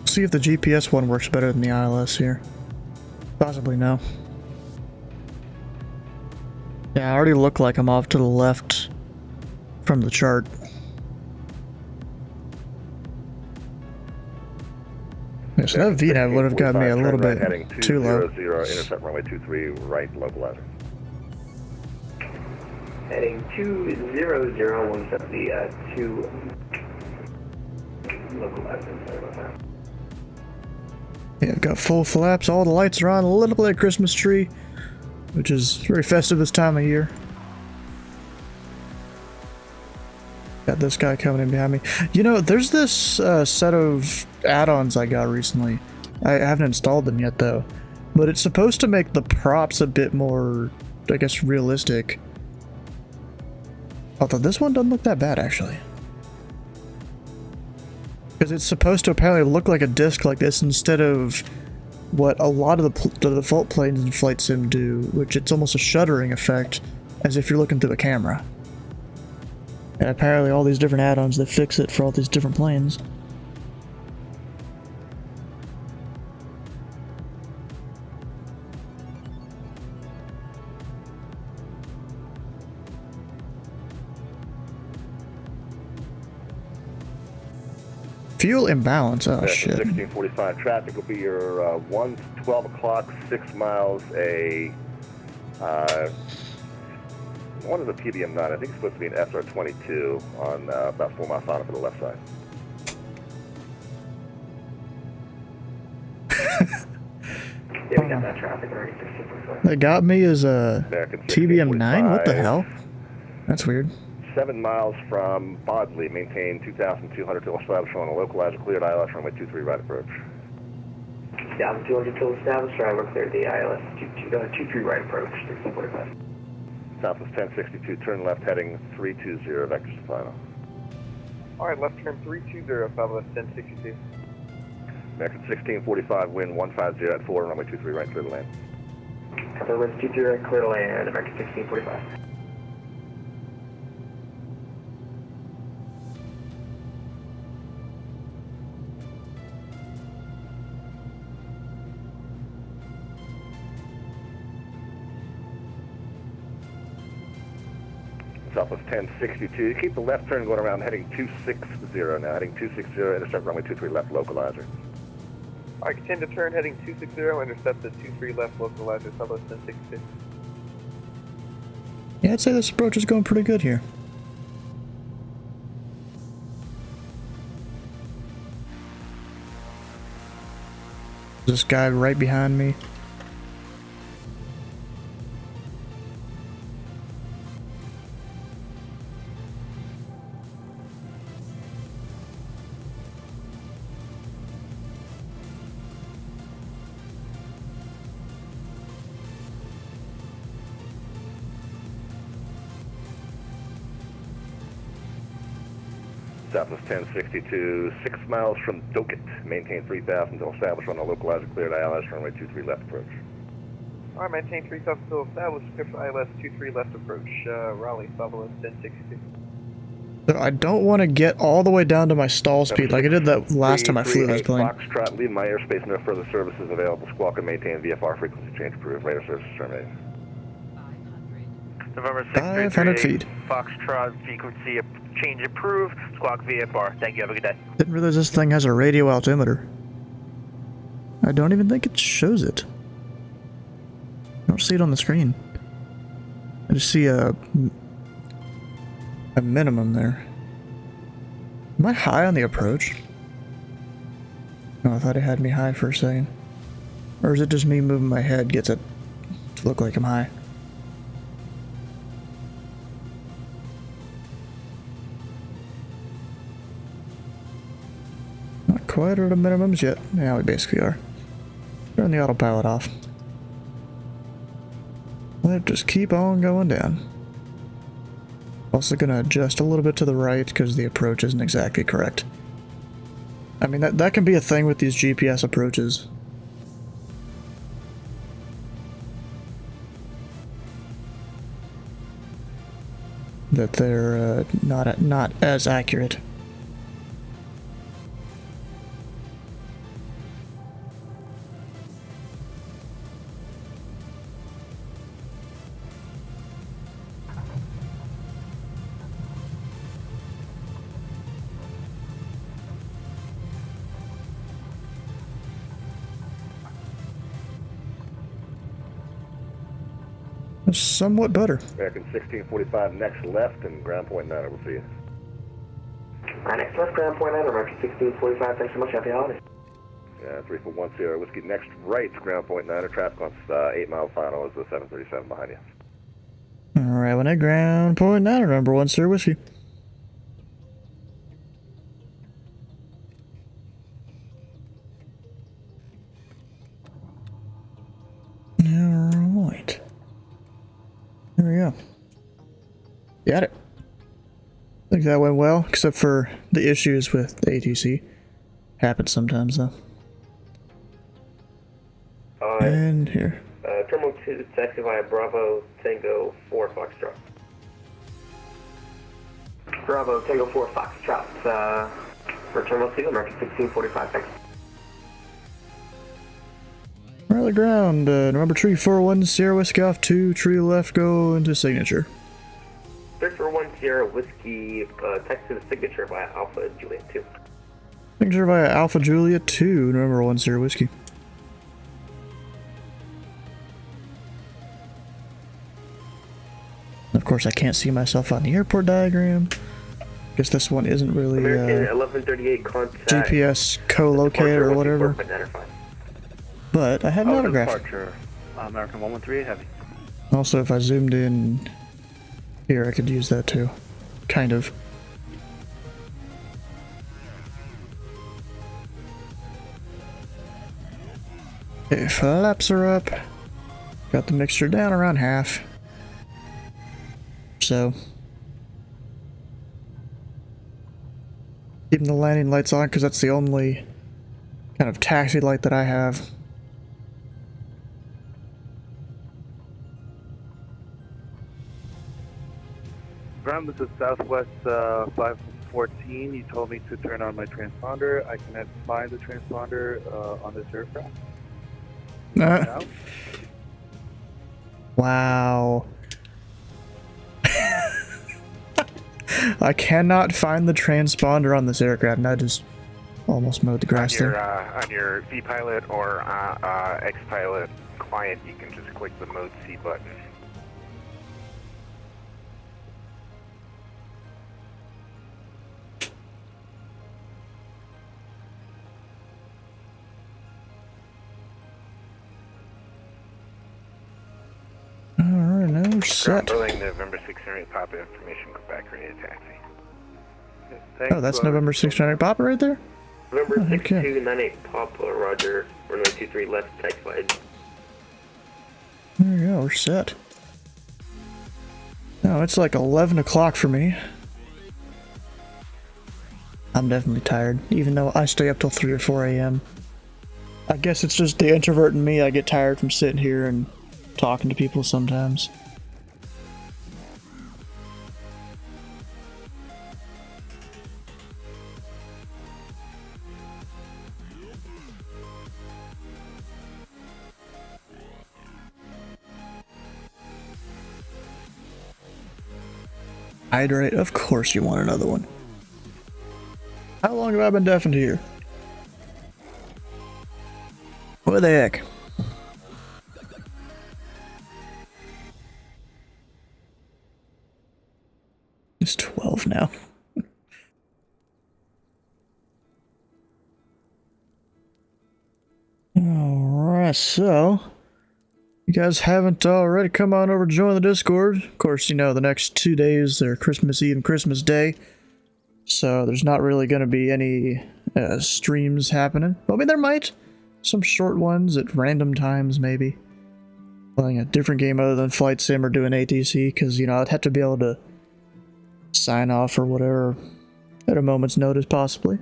See if the GPS one works better than the ILS here. Possibly no. Yeah, I already look like I'm off to the left from the chart. Yeah, so that VNav would have got me a little bit too low. Intercept runway 23, right localizer. Heading 200, we'll set the 2 localizer. Sorry about that. Yeah, I've got full flaps, all the lights are on, a little bit of Christmas tree, which is very festive this time of year. Got this guy coming in behind me. You know, there's this set of add-ons I got recently. I haven't installed them yet though, but it's supposed to make the props a bit more, I guess, realistic. Although this one doesn't look that bad actually. Because it's supposed to apparently look like a disc like this instead of what a lot of the default planes in Flight Sim do, which it's almost a shuddering effect, as if you're looking through a camera. And apparently all these different add-ons that fix it for all these different planes. Fuel imbalance, oh shit. 1645 traffic will be your 12 o'clock, 6 miles, one of the PBM9, I think it's supposed to be an SR22 on about 4 miles on for the left side. Yeah, we got that traffic already. They got me as a TBM9? What the hell? That's weird. 7 miles from Bodley, maintain 2,200 till established on a localizer, cleared ILS runway 23 right approach. Down 200 till established, right, we're cleared the ILS 23 right approach, 1645. Southwest 1062, turn left heading 320, vectors to final. Alright, left turn 320, Southwest 1062. American 1645, wind 150 at 4, runway 23 right, clear to land. Southwest 23 right, clear to land, American 1645. Southwest 1062. Keep the left turn going around heading 260 now. Heading 260, intercept runway 23 left localizer. Alright, continue to turn heading 260, intercept the 23 left localizer, Southwest 1062. Yeah, I'd say this approach is going pretty good here. This guy right behind me. Southwest 1062, 6 miles from Doket, maintain 3,000 until established on a localizer, cleared ILS runway 23 left approach. Alright, maintain 3,000 until established, clear for ILS 23 left approach, Raleigh, Southwest 1062. So I don't want to get all the way down to my stall speed like I did that last time I flew this plane. Foxtrot, leave my airspace, no further services available. Squawk and maintain VFR frequency change approved. Radar services terminated. November 500 feet. Foxtrot frequency change approved. Squawk VFR. Thank you. Have a good day. Didn't realize this thing has a radio altimeter. I don't even think it shows it. I don't see it on the screen. I just see a minimum there. Am I high on the approach? No, I thought it had me high for a second. Or is it just me moving my head gets it to look like I'm high? Not quite at the minimums yet. Yeah, we basically are. Turn the autopilot off. Let it just keep on going down. Also gonna adjust a little bit to the right because the approach isn't exactly correct. I mean, that can be a thing with these GPS approaches. That they're not as accurate. Somewhat better. American 1645 next left and ground point 9 over for you. Next left, ground point 9, American 1645. Thanks so much. Happy holidays. Yeah, 3410 Sierra Whiskey. Next right, ground point 9. Traffic on 8 mile final is the 737 behind you. Alright, when I ground point 9, remember 1 Sierra Whiskey. Alright. There we go. Got it. I think that went well, except for the issues with the ATC. Happens sometimes, though. And here. Terminal 2, taxi via Bravo, Tango 4, Foxtrot. Bravo, Tango 4, Foxtrot. For Terminal 2, American 1645, thanks. Rally ground, November tree 41, Sierra Whiskey off 2, tree left, go into signature. 341 Sierra Whiskey, text to the signature via Alpha Juliet 2. Signature via Alpha Juliet 2, November 1 Sierra Whiskey. Of course, I can't see myself on the airport diagram. Guess this one isn't really American 1138 contact. GPS co-located or whatever. But I have an autograph. Departure, American 1138 heavy. Also, if I zoomed in here, I could use that too. Kind of. Okay, flaps are up. Got the mixture down around half. So. Keeping the landing lights on because that's the only kind of taxi light that I have. Ground, this is Southwest 514. You told me to turn on my transponder. I cannot find the transponder on this aircraft. Wow. I cannot find the transponder on this aircraft, and I just almost mowed the grass there. On your V-Pilot or X-Pilot client, you can just click the Mode C button. Alright, now we're set. Building November 608 Papa information, go back ready to taxi. Oh, that's November 698 Papa right there? November 6298 Papa, Roger. Runway 23 left, taxi wide. There we go, we're set. Now it's like 11 o'clock for me. I'm definitely tired, even though I stay up till 3 or 4 a.m. I guess it's just the introvert in me. I get tired from sitting here and talking to people sometimes. Hydrate, of course you want another one. How long have I been deafened here? What the heck? It's 12 now. Alright, so you guys haven't already, come on over, join the Discord. Of course, you know, the next 2 days are Christmas Eve and Christmas Day, so there's not really going to be any streams happening. Well, I mean, there might. Some short ones at random times, maybe. Playing a different game other than Flight Sim or doing ATC, because, you know, I'd have to be able to sign off or whatever at a moment's notice, possibly.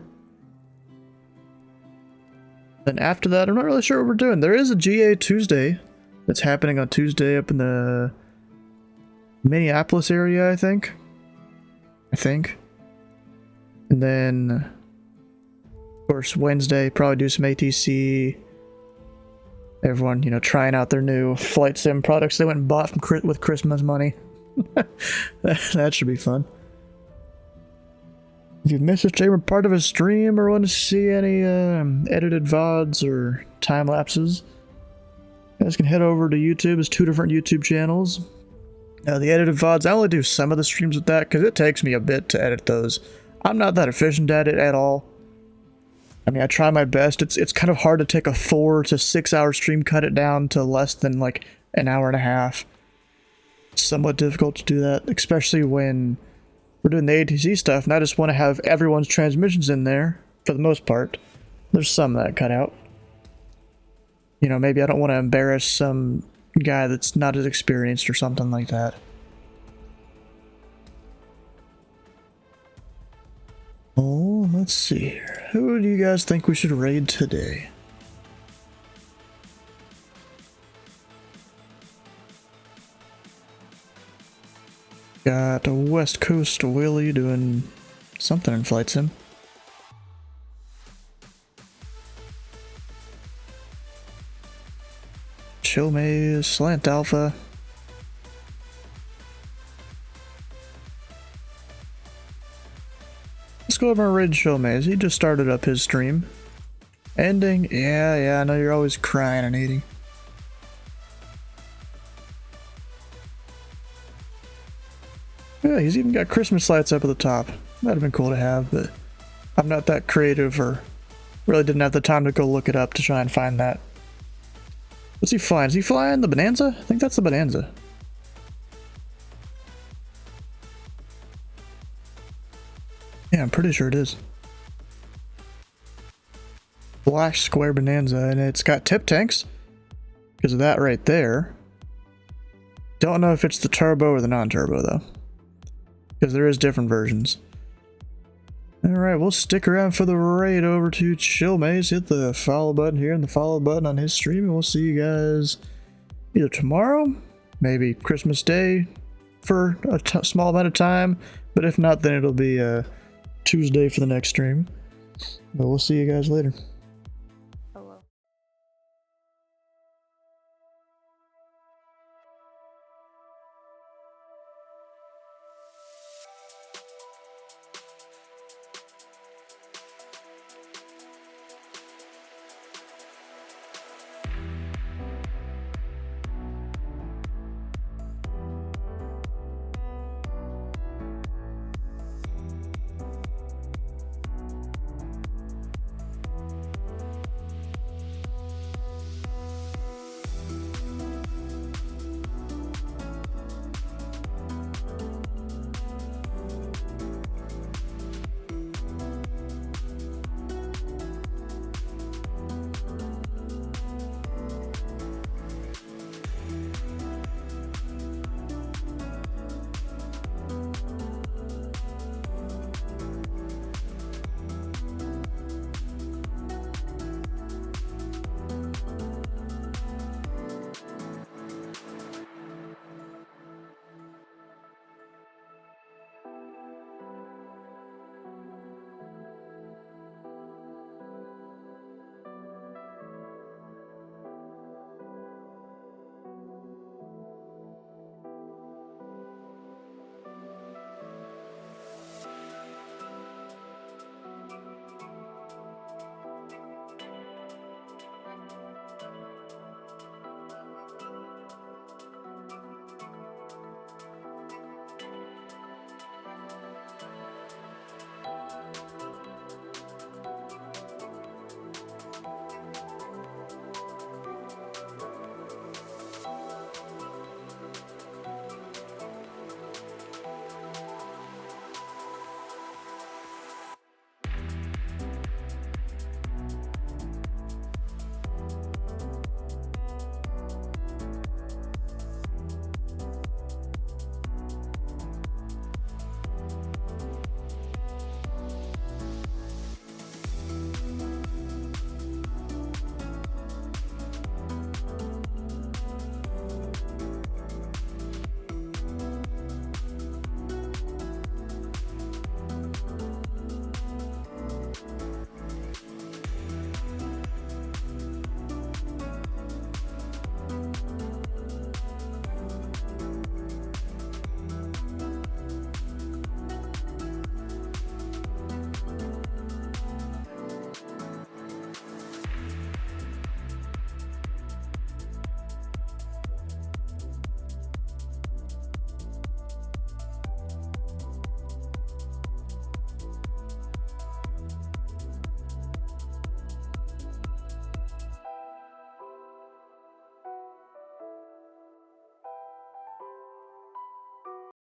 Then after that, I'm not really sure what we're doing. There is a GA Tuesday that's happening on Tuesday up in the Minneapolis area, I think. And then, of course, Wednesday, probably do some ATC. Everyone, you know, trying out their new Flight Sim products they went and bought with Christmas money. That should be fun. If you've missed a stream or part of a stream or want to see any edited VODs or time lapses, you guys can head over to YouTube. There's 2 different YouTube channels. Now, the edited VODs, I only do some of the streams with that because it takes me a bit to edit those. I'm not that efficient at it at all. I mean, I try my best. It's kind of hard to take a 4 to 6 hour stream, cut it down to less than like an hour and a half. It's somewhat difficult to do that, especially when we're doing the ATC stuff, and I just want to have everyone's transmissions in there, for the most part. There's some that cut out. You know, maybe I don't want to embarrass some guy that's not as experienced or something like that. Oh, let's see here. Who do you guys think we should raid today? Got a West Coast Willie doing something in Flight Sim. Chill Maze, Slant Alpha. Let's go over and raid Chill Maze. He just started up his stream. Ending? Yeah, I know you're always crying and eating. Yeah, he's even got Christmas lights up at the top. That'd have been cool to have, but I'm not that creative or really didn't have the time to go look it up to try and find that. What's he flying? Is he flying the Bonanza? I think that's the Bonanza. Yeah, I'm pretty sure it is. Black square Bonanza, and it's got tip tanks because of that right there. Don't know if it's the turbo or the non-turbo though, because there is different versions. Alright, we'll stick around for the raid over to Chill Maze. Hit the follow button here and the follow button on his stream, and we'll see you guys either tomorrow, maybe Christmas Day for a small amount of time, but if not, then it'll be Tuesday for the next stream. But we'll see you guys later.